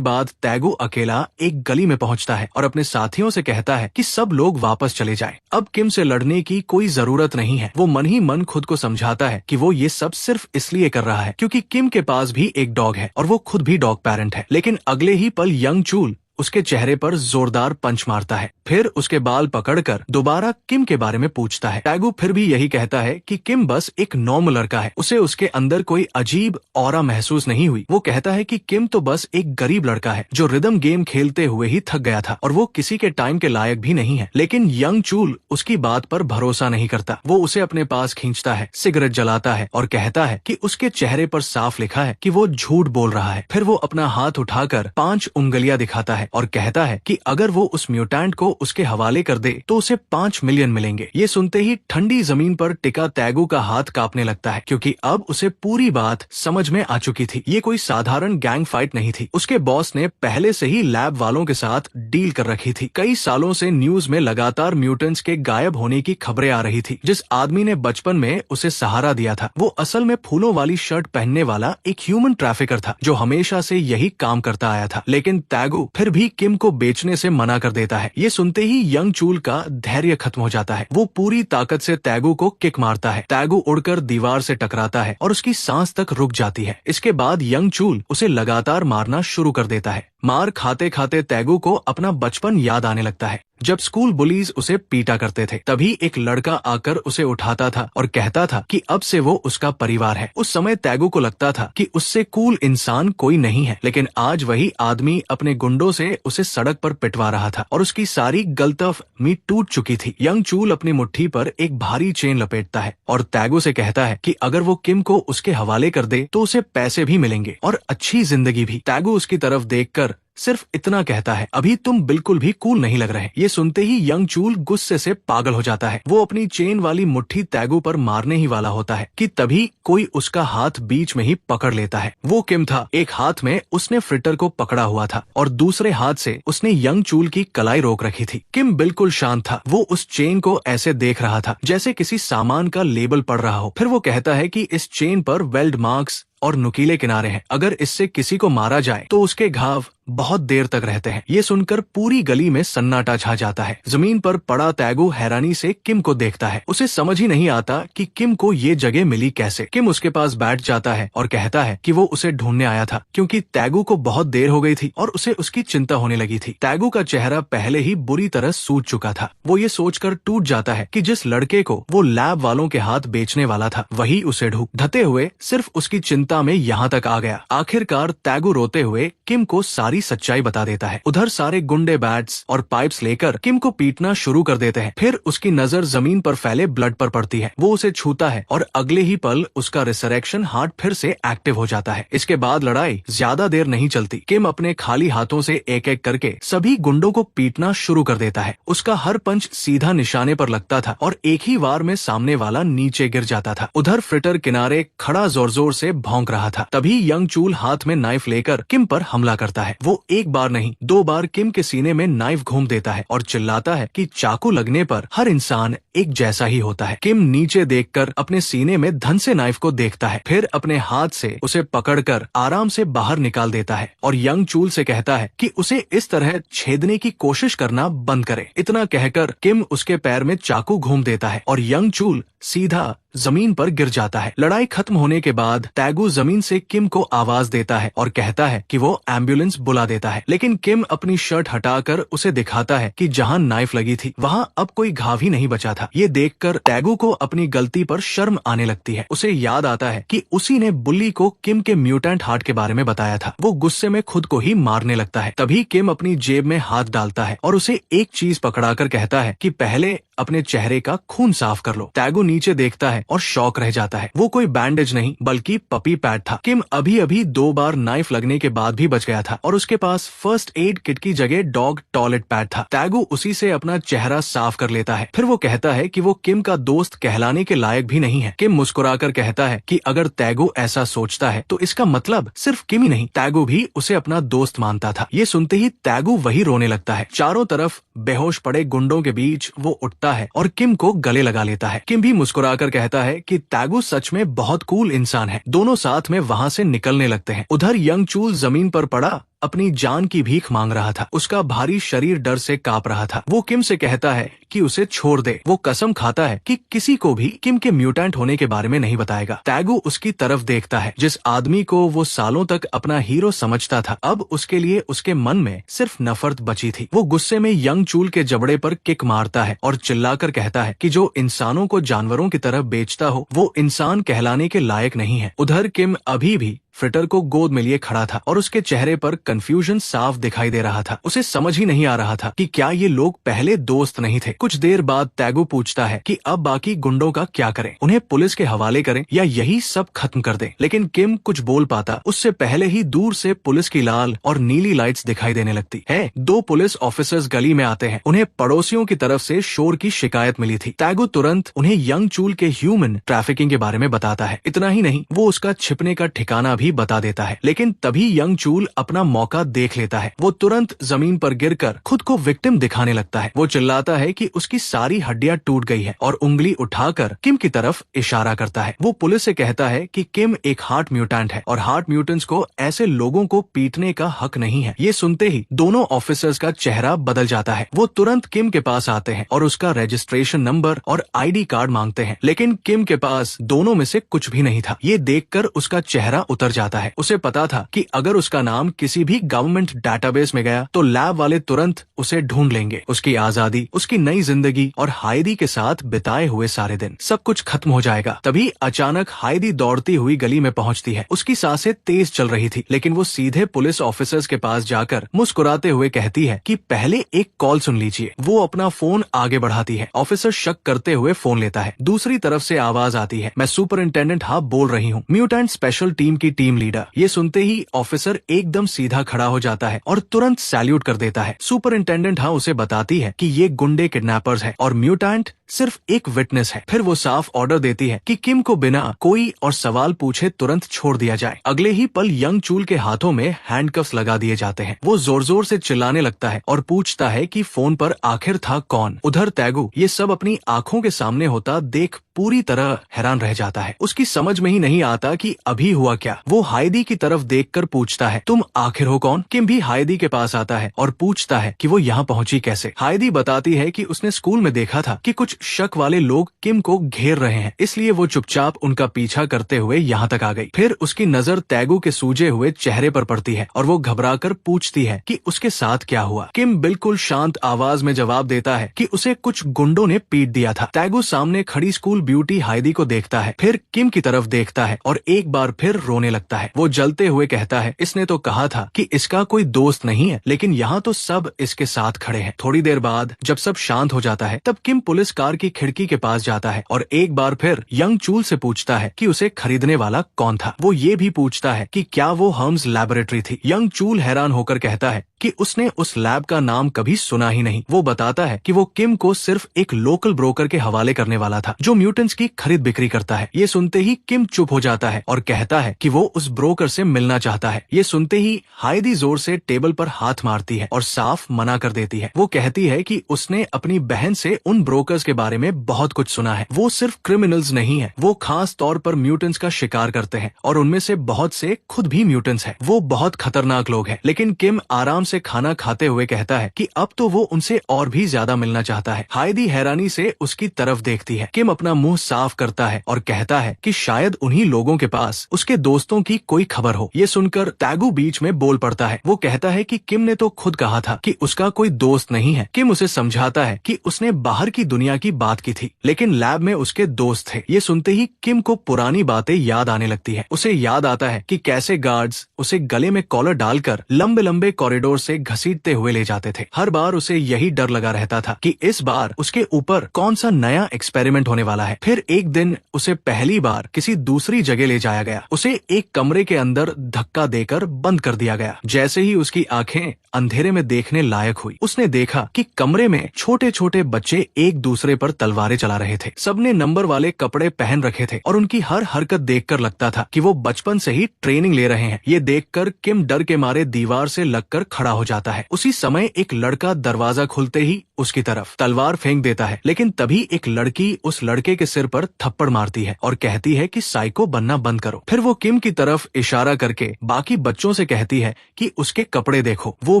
बाद टैगू अकेला एक गली में पहुंचता है और अपने साथियों से कहता है कि सब लोग वापस चले जाएं। अब किम से लड़ने की कोई जरूरत नहीं है। वो मन ही मन खुद को समझाता है कि वो ये सब सिर्फ इसलिए कर रहा है क्योंकि किम के पास भी एक डॉग है और वो खुद भी डॉग पेरेंट है। लेकिन अगले ही पल यंग चूल उसके चेहरे पर जोरदार पंच मारता है, फिर उसके बाल पकड़कर दोबारा किम के बारे में पूछता है। टैगू फिर भी यही कहता है कि किम बस एक नॉर्मल लड़का है, उसे उसके अंदर कोई अजीब ऑरा महसूस नहीं हुई। वो कहता है कि किम तो बस एक गरीब लड़का है जो रिदम गेम खेलते हुए ही थक गया था और वो किसी के टाइम के लायक भी नहीं है। लेकिन यंग चूल उसकी बात पर भरोसा नहीं करता। वो उसे अपने पास खींचता है, सिगरेट जलाता है और कहता है कि उसके चेहरे पर साफ लिखा है कि वो झूठ बोल रहा है। फिर वो अपना हाथ उठाकर 5 उंगलियां दिखाता है और कहता है कि अगर वो उस म्यूटेंट को उसके हवाले कर दे तो उसे 5 मिलियन मिलेंगे। ये सुनते ही ठंडी जमीन पर टिका टैगू का हाथ कांपने लगता है, क्योंकि अब उसे पूरी बात समझ में आ चुकी थी। ये कोई साधारण गैंग फाइट नहीं थी। उसके बॉस ने पहले से ही लैब वालों के साथ डील कर रखी थी। कई सालों से न्यूज में लगातार म्यूटेंट्स के गायब होने की खबरें आ रही थी। जिस आदमी ने बचपन में उसे सहारा दिया था वो असल में फूलों वाली शर्ट पहनने वाला एक ह्यूमन ट्रैफिकर था जो हमेशा से यही काम करता आया था। लेकिन टैगू फिर भी किम को बेचने से मना कर देता है। ये सुनते ही यंग चूल का धैर्य खत्म हो जाता है। वो पूरी ताकत से टैगू को किक मारता है। टैगू उड़कर दीवार से टकराता है और उसकी सांस तक रुक जाती है। इसके बाद यंग चूल उसे लगातार मारना शुरू कर देता है। मार खाते खाते टैगू को अपना बचपन याद आने लगता है जब स्कूल बुलीज उसे पीटा करते थे। तभी एक लड़का आकर उसे उठाता था और कहता था कि अब से वो उसका परिवार है। उस समय टैगू को लगता था कि उससे कूल इंसान कोई नहीं है, लेकिन आज वही आदमी अपने गुंडों से उसे सड़क पर पिटवा रहा था और उसकी सारी गलतफहमी टूट चुकी थी। यंग चूल अपनी मुट्ठी पर एक भारी चेन लपेटता है और टैगू से कहता है कि अगर वो किम को उसके हवाले कर दे तो उसे पैसे भी मिलेंगे और अच्छी जिंदगी भी। टैगू उसकी तरफ देखकर सिर्फ इतना कहता है, अभी तुम बिल्कुल भी कूल नहीं लग रहे। ये सुनते ही यंग चूल गुस्से से पागल हो जाता है। वो अपनी चेन वाली मुट्ठी टैगू पर मारने ही वाला होता है कि तभी कोई उसका हाथ बीच में ही पकड़ लेता है। वो किम था। एक हाथ में उसने फ्रिटर को पकड़ा हुआ था और दूसरे हाथ से उसने यंग चूल की कलाई रोक रखी थी। किम बिल्कुल शांत था। वो उस चेन को ऐसे देख रहा था जैसे किसी सामान का लेबल पढ़ रहा हो। फिर वो कहता है कि इस चेन पर वेल्ड मार्क्स और नुकीले किनारे हैं। अगर इससे किसी को मारा जाए तो उसके घाव बहुत देर तक रहते हैं। ये सुनकर पूरी गली में सन्नाटा छा जाता है। जमीन पर पड़ा तैगू हैरानी से किम को देखता है। उसे समझ ही नहीं आता कि किम को ये जगह मिली कैसे। किम उसके पास बैठ जाता है और कहता है कि वो उसे ढूंढने आया था क्योंकि तैगू को बहुत देर हो गई थी और उसे उसकी चिंता होने लगी थी। तैगू का चेहरा पहले ही बुरी तरह सूज चुका था। वो ये सोचकर टूट जाता है कि जिस लड़के को वो लैब वालों के हाथ बेचने वाला था वही उसे ढूंढते हुए सिर्फ उसकी चिंता में यहाँ तक आ गया। आखिरकार तैगू रोते हुए किम को सारी सच्चाई बता देता है। उधर सारे गुंडे बैट्स और पाइप्स लेकर किम को पीटना शुरू कर देते हैं। फिर उसकी नजर जमीन पर फैले ब्लड पर पड़ती है। वो उसे छूता है और अगले ही पल उसका रिसरेक्शन हार्ट फिर से एक्टिव हो जाता है। इसके बाद लड़ाई ज्यादा देर नहीं चलती। किम अपने खाली हाथों से एक एक करके सभी गुंडों को पीटना शुरू कर देता है। उसका हर पंच सीधा निशाने पर लगता था और एक ही वार में सामने वाला नीचे गिर जाता था। उधर फ्रिटर किनारे खड़ा जोर जोर से भौंक रहा था। तभी यंग चूल हाथ में नाइफ लेकर किम पर हमला करता है। वो एक बार नहीं 2 बार किम के सीने में नाइफ घूम देता है और चिल्लाता है कि चाकू लगने पर हर इंसान एक जैसा ही होता है। किम नीचे देखकर अपने सीने में धन से नाइफ को देखता है, फिर अपने हाथ से उसे पकड़कर आराम से बाहर निकाल देता है और यंग चूल से कहता है कि उसे इस तरह छेदने की कोशिश करना बंद करे। इतना कहकर किम उसके पैर में चाकू घूम देता है और यंग चूल सीधा जमीन पर गिर जाता है। लड़ाई खत्म होने के बाद तैगू जमीन से किम को आवाज देता है और कहता है कि वो एम्बुलेंस बुला देता है, लेकिन किम अपनी शर्ट हटाकर उसे दिखाता है कि जहां नाइफ लगी थी वहां अब कोई घाव ही नहीं बचा था। ये देखकर तैगू को अपनी गलती पर शर्म आने लगती है। उसे याद आता है कि उसी ने बुल्ली को किम के म्यूटेंट हार्ट के बारे में बताया था। वो गुस्से में खुद को ही मारने लगता है। तभी किम अपनी जेब में हाथ डालता है और उसे एक चीज पकड़ाकर कहता है कि पहले अपने चेहरे का खून साफ कर लो। तैगू नीचे देखता है और शॉक रह जाता है। वो कोई बैंडेज नहीं बल्कि पपी पैड था। किम अभी अभी 2 बार नाइफ लगने के बाद भी बच गया था और उसके पास फर्स्ट एड किट की जगह डॉग टॉयलेट पैड था। तैगू उसी से अपना चेहरा साफ कर लेता है। फिर वो कहता है कि वो किम का दोस्त कहलाने के लायक भी नहीं है। किम मुस्कुराकर कहता है कि अगर तैगू ऐसा सोचता है तो इसका मतलब सिर्फ किम ही नहीं, तैगू भी उसे अपना दोस्त मानता था। ये सुनते ही तैगू वही रोने लगता है। चारों तरफ बेहोश पड़े गुंडों के बीच वो उठता है और किम को गले लगा लेता है। किम भी मुस्कुराकर कहता है कि तैगू सच में बहुत कूल इंसान है। दोनों साथ में वहाँ से निकलने लगते हैं। उधर यंग चूल जमीन पर पड़ा अपनी जान की भीख मांग रहा था। उसका भारी शरीर डर से कांप रहा था। वो किम से कहता है कि उसे छोड़ दे। वो कसम खाता है कि किसी को भी किम के म्यूटेंट होने के बारे में नहीं बताएगा। तैगू उसकी तरफ देखता है। जिस आदमी को वो सालों तक अपना हीरो समझता था, अब उसके लिए उसके मन में सिर्फ नफरत बची थी। वो गुस्से में यंग चूल के जबड़े पर किक मारता है और चिल्लाकर कहता है कि जो इंसानों को जानवरों की तरह बेचता हो वो इंसान कहलाने के लायक नहीं है। उधर किम अभी भी फ्रिटर को गोद में लिए खड़ा था और उसके चेहरे पर कंफ्यूजन साफ दिखाई दे रहा था। उसे समझ ही नहीं आ रहा था कि क्या ये लोग पहले दोस्त नहीं थे। कुछ देर बाद तैगू पूछता है कि अब बाकी गुंडों का क्या करें, उन्हें पुलिस के हवाले करें या यही सब खत्म कर दें। लेकिन किम कुछ बोल पाता उससे पहले ही दूर से पुलिस की लाल और नीली लाइट्स दिखाई देने लगती है। 2 पुलिस ऑफिसर्स गली में आते हैं। उन्हें पड़ोसियों की तरफ से शोर की शिकायत मिली थी। तैगू तुरंत उन्हें यंग चूल के ह्यूमन ट्रैफिकिंग के बारे में बताता है। इतना ही नहीं, वो उसका छिपने का ठिकाना भी बता देता है। लेकिन तभी यंग चूल अपना मौका देख लेता है। वो तुरंत जमीन पर गिरकर खुद को विक्टिम दिखाने लगता है। वो चिल्लाता है कि उसकी सारी हड्डियां टूट गई है और उंगली उठाकर किम की तरफ इशारा करता है। वो पुलिस से कहता है कि किम एक हार्ट म्यूटेंट है और हार्ट म्यूटेंट्स को ऐसे लोगों को पीटने का हक नहीं है। ये सुनते ही दोनों ऑफिसर्स का चेहरा बदल जाता है। वो तुरंत किम के पास आते हैं और उसका रजिस्ट्रेशन नंबर और ID कार्ड मांगते हैं। लेकिन किम के पास दोनों में से कुछ भी नहीं था। ये देखकर उसका चेहरा उतर जाता है। उसे पता था कि अगर उसका नाम किसी भी गवर्नमेंट डेटाबेस में गया तो लैब वाले तुरंत उसे ढूंढ लेंगे। उसकी आजादी, उसकी नई जिंदगी और हाइडी के साथ बिताए हुए सारे दिन, सब कुछ खत्म हो जाएगा। तभी अचानक हाइडी दौड़ती हुई गली में पहुंचती है। उसकी सांसें तेज चल रही थी, लेकिन वो सीधे पुलिस ऑफिसर्स के पास जाकर मुस्कुराते हुए कहती है कि पहले एक कॉल सुन लीजिए। वो अपना फोन आगे बढ़ाती है। ऑफिसर शक करते हुए फोन लेता है। दूसरी तरफ से आवाज आती है, मैं सुपरिंटेंडेंट हाब बोल रही हूँ, म्यूटेंट स्पेशल टीम की टीम लीडर। ये सुनते ही ऑफिसर एकदम सीधा खड़ा हो जाता है और तुरंत सैल्यूट कर देता है। सुपरिंटेंडेंट उसे बताती है कि ये गुंडे किडनैपर्स हैं और म्यूटेंट सिर्फ एक विटनेस है। फिर वो साफ ऑर्डर देती है कि किम को बिना कोई और सवाल पूछे तुरंत छोड़ दिया जाए। अगले ही पल यंग चूल के हाथों में हैंडकफ्स लगा दिए जाते हैं। वो जोर जोर से चिल्लाने लगता है और पूछता है कि फोन पर आखिर था कौन। उधर तैगू ये सब अपनी आंखों के सामने होता देख पूरी तरह हैरान रह जाता है। उसकी समझ में ही नहीं आता कि अभी हुआ क्या। वो हाइडी की तरफ देखकर पूछता है, तुम आखिर हो कौन? किम भी हाइडी के पास आता है और पूछता है कि वो यहाँ पहुंची कैसे। हाइडी बताती है कि उसने स्कूल में देखा था कि कुछ शक वाले लोग किम को घेर रहे हैं, इसलिए वो चुपचाप उनका पीछा करते हुए यहाँ तक आ गई। फिर उसकी नजर तैगू के सूजे हुए चेहरे पर पड़ती है और वो घबराकर पूछती है कि उसके साथ क्या हुआ। किम बिल्कुल शांत आवाज में जवाब देता है कि उसे कुछ गुंडों ने पीट दिया था। तैगू सामने खड़ी स्कूल ब्यूटी हाइडी को देखता है, फिर किम की तरफ देखता है और एक बार फिर रोने लगता है। वो जलते हुए कहता है, इसने तो कहा था कि इसका कोई दोस्त नहीं है, लेकिन यहाँ तो सब इसके साथ खड़े हैं। थोड़ी देर बाद जब सब शांत हो जाता है तब किम पुलिस कार की खिड़की के पास जाता है और एक बार फिर यंग चूल से पूछता है कि उसे खरीदने वाला कौन था। वो ये भी पूछता है कि क्या वो हम्स लैबोरेटरी थी। यंग चूल हैरान होकर कहता है कि उसने उस लैब का नाम कभी सुना ही नहीं। वो बताता है कि वो किम को सिर्फ एक लोकल ब्रोकर के हवाले करने वाला था जो म्यूटेंट्स की खरीद बिक्री करता है। ये सुनते ही किम चुप हो जाता है और कहता है कि वो उस ब्रोकर से मिलना चाहता है। ये सुनते ही हाइडी जोर से टेबल पर हाथ मारती है और साफ मना कर देती है। वो कहती है कि उसने अपनी बहन से उन ब्रोकर्स के बारे में बहुत कुछ सुना है। वो सिर्फ क्रिमिनल्स नहीं है, वो खास तौर पर म्यूटेंट्स का शिकार करते हैं और उनमें से बहुत से खुद भी म्यूटेंट्स हैं। वो बहुत खतरनाक लोग हैं। लेकिन किम आराम से खाना खाते हुए कहता है कि अब तो वो उनसे और भी ज्यादा मिलना चाहता है। हाइडी हैरानी से उसकी तरफ देखती है। किम अपना मुंह साफ करता है और कहता है कि शायद उन्हीं लोगों के पास उसके दोस्तों की कोई खबर हो। ये सुनकर तैगू बीच में बोल पड़ता है। वो कहता है कि किम ने तो खुद कहा था कि उसका कोई दोस्त नहीं है। किम उसे समझाता है कि उसने बाहर की दुनिया की बात की थी, लेकिन लैब में उसके दोस्त थे। ये सुनते ही किम को पुरानी बातें याद आने लगती है। उसे याद आता है कि कैसे गार्ड्स उसे गले में कॉलर डालकर लंबे लंबे कॉरिडोर से घसीटते हुए ले जाते थे। हर बार उसे यही डर लगा रहता था कि इस बार उसके ऊपर कौन सा नया एक्सपेरिमेंट होने वाला है। फिर एक दिन उसे पहली बार किसी दूसरी जगह ले जाया गया। उसे एक कमरे के अंदर धक्का देकर बंद कर दिया गया। जैसे ही उसकी आंखें अंधेरे में देखने लायक हुई, उसने देखा कि कमरे में छोटे छोटे बच्चे एक दूसरे पर तलवारें चला रहे थे। सबने नंबर वाले कपड़े पहन रखे थे और उनकी हर हरकत देखकर लगता था कि वो बचपन से ही ट्रेनिंग ले रहे हैं। ये देखकर किम डर के मारे दीवार से लगकर खड़ा हो जाता है। उसी समय एक लड़का दरवाजा खुलते ही उसकी तरफ तलवार फेंक देता है, लेकिन तभी एक लड़की उस लड़के के सिर पर थप्पड़ मारती है और कहती है कि साइको बनना बंद करो। फिर वो किम की तरफ इशारा करके बाकी बच्चों से कहती है कि उसके कपड़े देखो, वो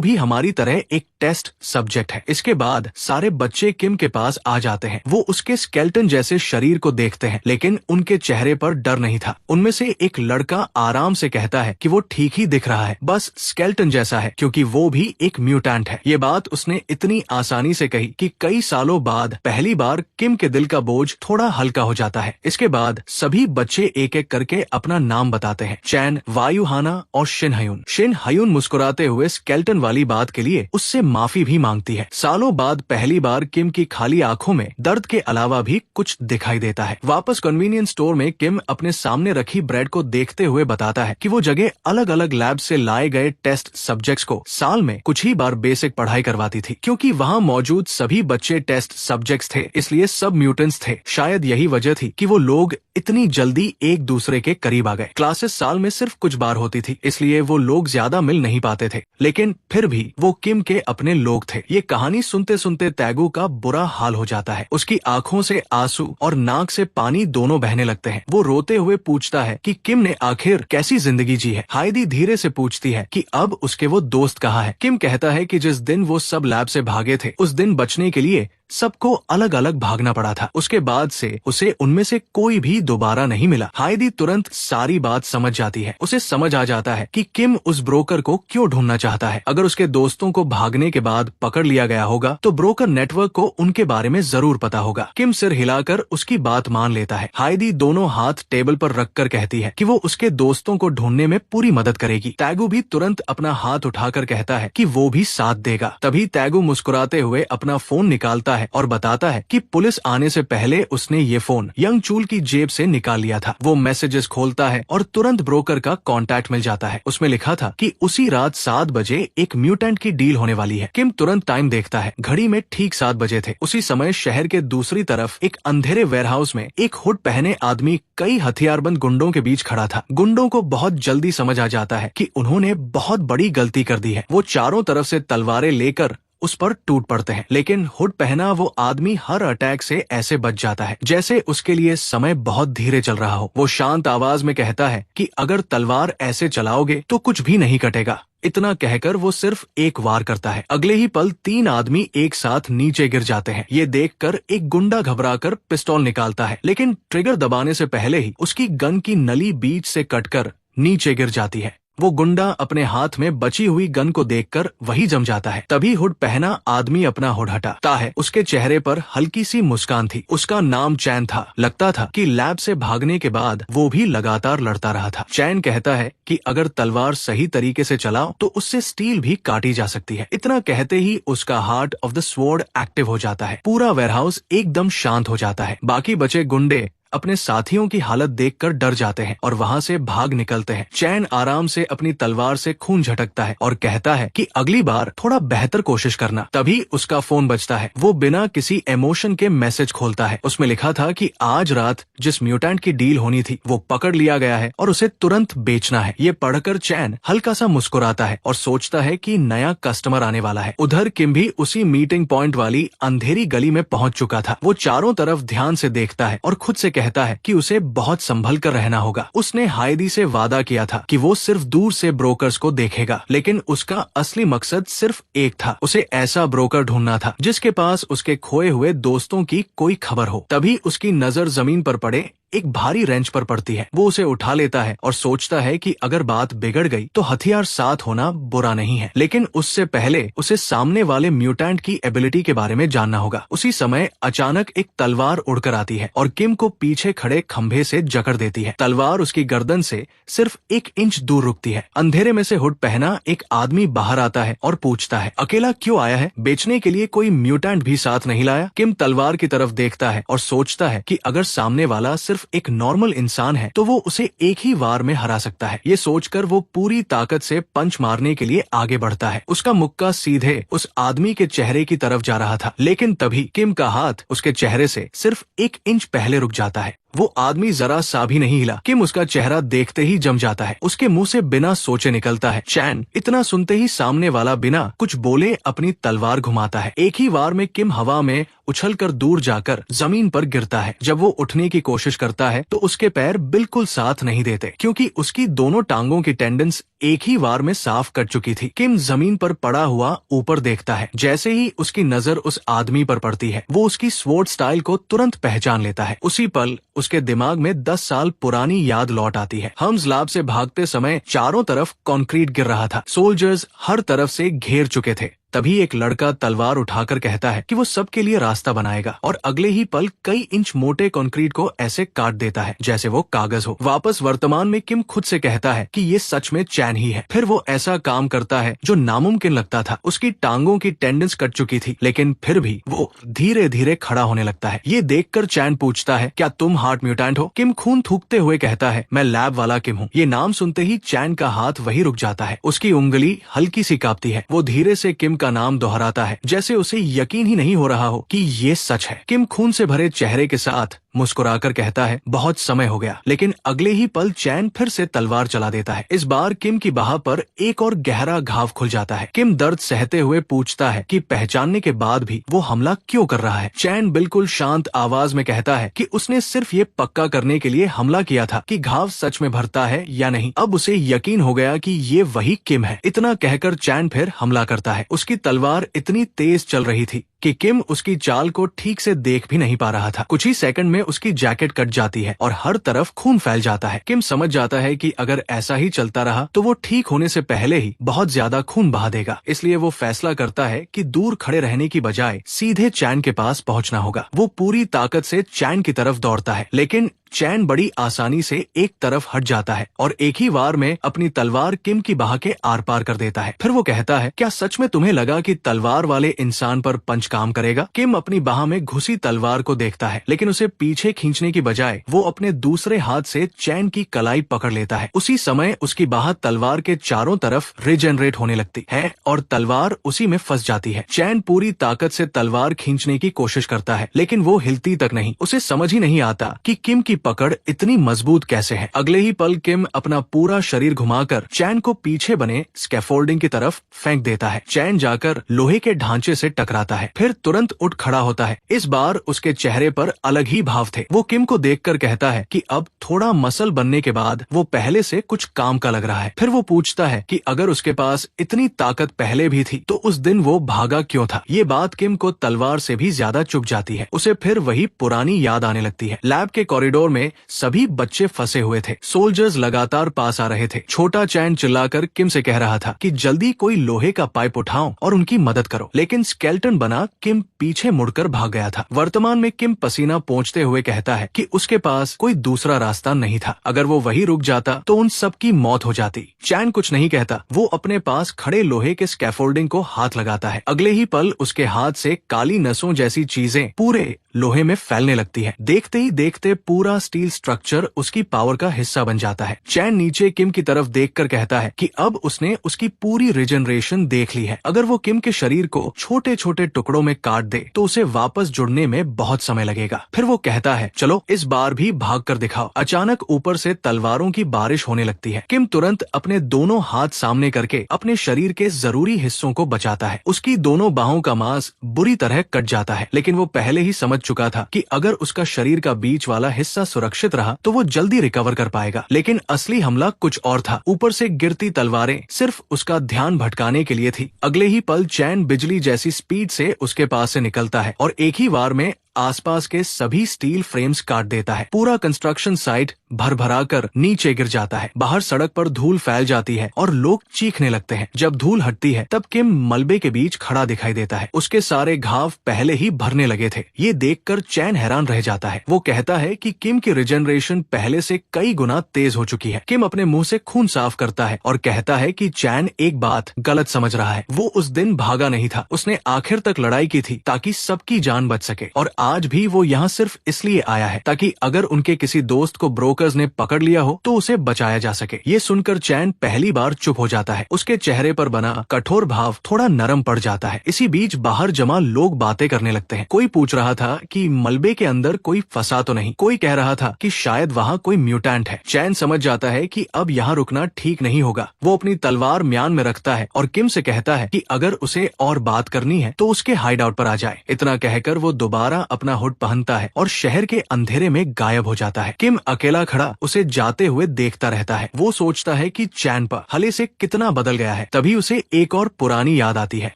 भी हमारी तरह एक टेस्ट सब्जेक्ट है। इसके बाद सारे बच्चे किम के पास आ जाते हैं। वो उसके स्केलेटन जैसे शरीर को देखते हैं, लेकिन उनके चेहरे पर डर नहीं था। उनमें से एक लड़का आराम से कहता है कि वो ठीक ही दिख रहा है, बस स्केलेटन जैसा है, क्योंकि वो भी एक म्यूटेंट है। ये बात उसने इतनी आसानी से कही कि कई सालों बाद पहली बार किम के दिल का बोझ थोड़ा हल्का हो जाता है। इसके बाद सभी बच्चे एक एक करके अपना नाम बताते हैं, चैन, वायुहाना और शिन हयुन। शिन हयुन मुस्कुराते हुए स्केलेटन वाली बात के लिए उससे माफी भी मांगती है। सालों बाद पहली बार किम की खाली आंखों में दर्द के अलावा भी कुछ दिखाई देता है। वापस कन्वीनियंस स्टोर में किम अपने सामने रखी ब्रेड को देखते हुए बताता है कि वो जगह अलग अलग लैब से लाए गए टेस्ट सब्जेक्ट्स को साल में कुछ ही बार बेसिक पढ़ाई करवाती थी। क्योंकि वहाँ मौजूद सभी बच्चे टेस्ट सब्जेक्ट्स थे, इसलिए सब म्यूटेंट्स थे। शायद यही वजह थी कि वो लोग इतनी जल्दी एक दूसरे के करीब आ गए। क्लासेस साल में सिर्फ कुछ बार होती थी, इसलिए वो लोग ज्यादा मिल नहीं पाते थे, लेकिन फिर भी वो किम के अपने लोग थे। ये कहानी सुनते सुनते तैगू का बुरा हाल हो जाता है। उसकी आंखों से आंसू और नाक से पानी दोनों बहने लगते हैं। वो रोते हुए पूछता है कि किम ने आखिर कैसी जिंदगी जी है। हाइडी धीरे से पूछती है कि अब उसके वो दोस्त कहाँ है। किम कहता है कि जिस दिन वो सब लैब से भागे थे, उस दिन बचने के लिए सबको अलग अलग भागना पड़ा था। उसके बाद से उसे उनमें से कोई भी दोबारा नहीं मिला। हाइडी तुरंत सारी बात समझ जाती है। उसे समझ आ जाता है कि किम उस ब्रोकर को क्यों ढूंढना चाहता है। अगर उसके दोस्तों को भागने के बाद पकड़ लिया गया होगा तो ब्रोकर नेटवर्क को उनके बारे में जरूर पता होगा। किम सिर हिलाकर उसकी बात मान लेता है। हाइडी दोनों हाथ टेबल पर रखकर कहती है कि वो उसके दोस्तों को ढूंढने में पूरी मदद करेगी। तैगू भी तुरंत अपना हाथ उठाकर कहता है कि वो भी साथ देगा। तभी तैगू मुस्कुराते हुए अपना फोन निकालता है और बताता है कि पुलिस आने से पहले उसने ये फोन यंग चूल की जेब से निकाल लिया था। वो मैसेजेस खोलता है और तुरंत ब्रोकर का कांटेक्ट मिल जाता है। उसमें लिखा था कि उसी रात 7 बजे एक म्यूटेंट की डील होने वाली है। किम तुरंत टाइम देखता है। घड़ी में ठीक 7 बजे थे। उसी समय शहर के दूसरी तरफ एक अंधेरे वेयरहाउस में एक हुड पहने आदमी कई हथियारबंद गुंडों के बीच खड़ा था। गुंडों को बहुत जल्दी समझ आ जाता है कि उन्होंने बहुत बड़ी गलती कर दी है। वो चारों तरफ से तलवारें लेकर उस पर टूट पड़ते हैं, लेकिन हुड पहना वो आदमी हर अटैक से ऐसे बच जाता है जैसे उसके लिए समय बहुत धीरे चल रहा हो। वो शांत आवाज में कहता है कि अगर तलवार ऐसे चलाओगे तो कुछ भी नहीं कटेगा। इतना कहकर वो सिर्फ एक वार करता है। अगले ही पल 3 आदमी एक साथ नीचे गिर जाते हैं। ये देखकर एक गुंडा घबराकर पिस्तौल निकालता है, लेकिन ट्रिगर दबाने से पहले ही उसकी गन की नली बीच से कटकर नीचे गिर जाती है। वो गुंडा अपने हाथ में बची हुई गन को देखकर वही जम जाता है। तभी हुड पहना आदमी अपना हुड हटाता है। उसके चेहरे पर हल्की सी मुस्कान थी। उसका नाम चैन था। लगता था कि लैब से भागने के बाद वो भी लगातार लड़ता रहा था। चैन कहता है कि अगर तलवार सही तरीके से चलाओ तो उससे स्टील भी काटी जा सकती है। इतना कहते ही उसका heart of the sword active हो जाता है। पूरा वेयरहाउस एकदम शांत हो जाता है। बाकी बचे गुंडे अपने साथियों की हालत देखकर डर जाते हैं और वहाँ से भाग निकलते हैं। चैन आराम से अपनी तलवार से खून झटकता है और कहता है कि अगली बार थोड़ा बेहतर कोशिश करना। तभी उसका फोन बजता है। वो बिना किसी इमोशन के मैसेज खोलता है। उसमें लिखा था कि आज रात जिस म्यूटेंट की डील होनी थी वो पकड़ लिया गया है और उसे तुरंत बेचना है। ये पढ़कर चैन हल्का सा मुस्कुराता है और सोचता है कि नया कस्टमर आने वाला है। उधर किम भी उसी मीटिंग पॉइंट वाली अंधेरी गली में पहुंच चुका था। वो चारों तरफ ध्यान से देखता है और खुद से कहता है कि उसे बहुत संभल कर रहना होगा। उसने हाइडी से वादा किया था कि वो सिर्फ दूर से ब्रोकर्स को देखेगा, लेकिन उसका असली मकसद सिर्फ एक था। उसे ऐसा ब्रोकर ढूंढना था जिसके पास उसके खोए हुए दोस्तों की कोई खबर हो। तभी उसकी नजर जमीन पर पड़े एक भारी रेंच पर पड़ती है। वो उसे उठा लेता है और सोचता है कि अगर बात बिगड़ गई तो हथियार साथ होना बुरा नहीं है, लेकिन उससे पहले उसे सामने वाले म्यूटेंट की एबिलिटी के बारे में जानना होगा। उसी समय अचानक एक तलवार उड़कर आती है और किम को पीछे खड़े खंभे से जकड़ देती है। तलवार उसकी गर्दन से सिर्फ 1 इंच दूर रुकती है। अंधेरे में से हुड पहना एक आदमी बाहर आता है और पूछता है, अकेला क्यों आया है? बेचने के लिए कोई म्यूटेंट भी साथ नहीं लाया? किम तलवार की तरफ देखता है और सोचता है कि अगर सामने वाला सिर्फ एक नॉर्मल इंसान है तो वो उसे एक ही वार में हरा सकता है। ये सोचकर वो पूरी ताकत से पंच मारने के लिए आगे बढ़ता है। उसका मुक्का सीधे उस आदमी के चेहरे की तरफ जा रहा था, लेकिन तभी किम का हाथ उसके चेहरे से सिर्फ 1 इंच पहले रुक जाता है। वो आदमी जरा सा भी नहीं हिला। किम उसका चेहरा देखते ही जम जाता है। उसके मुंह से बिना सोचे निकलता है, चैन। इतना सुनते ही सामने वाला बिना कुछ बोले अपनी तलवार घुमाता है। एक ही वार में किम हवा में उछलकर दूर जाकर जमीन पर गिरता है। जब वो उठने की कोशिश करता है तो उसके पैर बिल्कुल साथ नहीं देते, क्योंकि उसकी दोनों टांगों की टेंडेंस एक ही वार में साफ कट चुकी थी। किम जमीन पर पड़ा हुआ ऊपर देखता है। जैसे ही उसकी नजर उस आदमी पर पड़ती है वो उसकी स्वॉर्ड स्टाइल को तुरंत पहचान लेता है। उसी पल उसके दिमाग में 10 साल पुरानी याद लौट आती है। हम्स लैब से भागते समय चारों तरफ कंक्रीट गिर रहा था। सोल्जर्स हर तरफ से घेर चुके थे। तभी एक लड़का तलवार उठाकर कहता है कि वो सबके लिए रास्ता बनाएगा और अगले ही पल कई इंच मोटे कंक्रीट को ऐसे काट देता है जैसे वो कागज हो। वापस वर्तमान में किम खुद से कहता है कि ये सच में चैन ही है। फिर वो ऐसा काम करता है जो नामुमकिन लगता था। उसकी टांगों की टेंडेंस कट चुकी थी, लेकिन फिर भी वो धीरे धीरे खड़ा होने लगता है। ये देखकर चैन पूछता है, क्या तुम हार्ट म्यूटेंट हो? किम खून थूकते हुए कहता है, मैं लैब वाला किम हूँ। ये नाम सुनते ही चैन का हाथ वही रुक जाता है। उसकी उंगली हल्की सी कांपती है। वो धीरे से किम का नाम दोहराता है, जैसे उसे यकीन ही नहीं हो रहा हो कि ये सच है। किम खून से भरे चेहरे के साथ मुस्कुराकर कहता है, बहुत समय हो गया। लेकिन अगले ही पल चैन फिर से तलवार चला देता है। इस बार किम की बाह पर एक और गहरा घाव खुल जाता है। किम दर्द सहते हुए पूछता है कि पहचानने के बाद भी वो हमला क्यों कर रहा है। चैन बिल्कुल शांत आवाज में कहता है कि उसने सिर्फ ये पक्का करने के लिए हमला किया था कि घाव सच में भरता है या नहीं। अब उसे यकीन हो गया कि ये वही किम है। इतना कहकर चैन फिर हमला करता है। उसकी तलवार इतनी तेज चल रही थी कि किम उसकी चाल को ठीक से देख भी नहीं पा रहा था। कुछ ही सेकंड में उसकी जैकेट कट जाती है और हर तरफ खून फैल जाता है। किम समझ जाता है कि अगर ऐसा ही चलता रहा तो वो ठीक होने से पहले ही बहुत ज्यादा खून बहा देगा। इसलिए वो फैसला करता है कि दूर खड़े रहने की बजाय सीधे चैन के पास पहुंचना होगा। वो पूरी ताकत से चैन की तरफ दौड़ता है, लेकिन चैन बड़ी आसानी से एक तरफ हट जाता है और एक ही वार में अपनी तलवार किम की बाह के आर पार कर देता है। फिर वो कहता है, क्या सच में तुम्हें लगा कि तलवार वाले इंसान पर पंच काम करेगा। किम अपनी बाह में घुसी तलवार को देखता है, लेकिन उसे पीछे खींचने की बजाय वो अपने दूसरे हाथ से चैन की कलाई पकड़ लेता है। उसी समय उसकी बाह तलवार के चारों तरफ रिजेनरेट होने लगती है और तलवार उसी में फंस जाती है। चैन पूरी ताकत से तलवार खींचने की कोशिश करता है, लेकिन वो हिलती तक नहीं। उसे समझ ही नहीं आता कि किम की पकड़ इतनी मजबूत कैसे है। अगले ही पल किम अपना पूरा शरीर घुमाकर चैन को पीछे बने स्कैफोल्डिंग की तरफ फेंक देता है। चैन जाकर लोहे के ढांचे से टकराता है, फिर तुरंत उठ खड़ा होता है। इस बार उसके चेहरे पर अलग ही भाव थे। वो किम को देखकर कहता है कि अब थोड़ा मसल बनने के बाद वो पहले से कुछ काम का लग रहा है। फिर वो पूछता है कि अगर उसके पास इतनी ताकत पहले भी थी तो उस दिन वो भागा क्यों था। ये बात किम को तलवार से भी ज्यादा चुभ जाती है। उसे फिर वही पुरानी याद आने लगती है। लैब के कॉरिडोर में सभी बच्चे फंसे हुए थे। सोल्जर्स लगातार पास आ रहे थे। छोटा चैन चिल्लाकर किम से कह रहा था कि जल्दी कोई लोहे का पाइप उठाओ और उनकी मदद करो, लेकिन स्केलेटन बना किम पीछे मुड़कर भाग गया था। वर्तमान में किम पसीना पोंछते हुए कहता है कि उसके पास कोई दूसरा रास्ता नहीं था। अगर वो वही रुक जाता तो उन सब की मौत हो जाती। चैन कुछ नहीं कहता। वो अपने पास खड़े लोहे के स्कैफोल्डिंग को हाथ लगाता है। अगले ही पल उसके हाथ से काली नसों जैसी चीजें पूरे लोहे में फैलने लगती है। देखते ही देखते पूरा स्टील स्ट्रक्चर उसकी पावर का हिस्सा बन जाता है। चैन नीचे किम की तरफ देखकर कहता है कि अब उसने उसकी पूरी रिजनरेशन देख ली है। अगर वो किम के शरीर को छोटे छोटे टुकड़ों में काट दे तो उसे वापस जुड़ने में बहुत समय लगेगा। फिर वो कहता है चलो इस बार भी भाग कर दिखाओ। अचानक ऊपर से तलवारों की बारिश होने लगती है। किम तुरंत अपने दोनों हाथ सामने करके अपने शरीर के जरूरी हिस्सों को बचाता है। उसकी दोनों बाहों का मांस बुरी तरह कट जाता है, लेकिन वो पहले ही समझ चुका था कि अगर उसका शरीर का बीच वाला हिस्सा सुरक्षित रहा तो वो जल्दी रिकवर कर पाएगा। लेकिन असली हमला कुछ और था। ऊपर से गिरती तलवारें सिर्फ उसका ध्यान भटकाने के लिए थी। अगले ही पल चैन बिजली जैसी स्पीड से उसके पास से निकलता है और एक ही वार में आसपास के सभी स्टील फ्रेम्स काट देता है। पूरा कंस्ट्रक्शन साइट भर कर नीचे गिर जाता है। बाहर सड़क पर धूल फैल जाती है और लोग चीखने लगते हैं। जब धूल हटती है तब किम मलबे के बीच खड़ा दिखाई देता है। उसके सारे घाव पहले ही भरने लगे थे। ये देखकर चैन हैरान रह जाता है। वो कहता है कि किम की रिजनरेशन पहले से कई गुना तेज हो चुकी है। किम अपने मुंह से खून साफ करता है और कहता है कि चैन एक बात गलत समझ रहा है। वो उस दिन भागा नहीं था। उसने आखिर तक लड़ाई की थी ताकि सबकी जान बच सके, और आज भी वो यहाँ सिर्फ इसलिए आया है ताकि अगर उनके किसी दोस्त को ब्रोकर्स ने पकड़ लिया हो तो उसे बचाया जा सके। ये सुनकर चैन पहली बार चुप हो जाता है। उसके चेहरे पर बना कठोर भाव थोड़ा नरम पड़ जाता है। इसी बीच बाहर जमा लोग बातें करने लगते हैं। कोई पूछ रहा था कि मलबे के अंदर कोई फंसा तो नहीं। कोई कह रहा था कि शायद वहाँ कोई म्यूटेंट है। चैन समझ जाता है कि अब यहाँ रुकना ठीक नहीं होगा। वो अपनी तलवार म्यान में रखता है और किम से कहता है कि अगर उसे और बात करनी है तो उसके हाइड आउट पर आ जाए। इतना कहकर वो दोबारा अपना हुड पहनता है और शहर के अंधेरे में गायब हो जाता है। किम अकेला खड़ा उसे जाते हुए देखता रहता है। वो सोचता है कि चैन पर हले से कितना बदल गया है। तभी उसे एक और पुरानी याद आती है।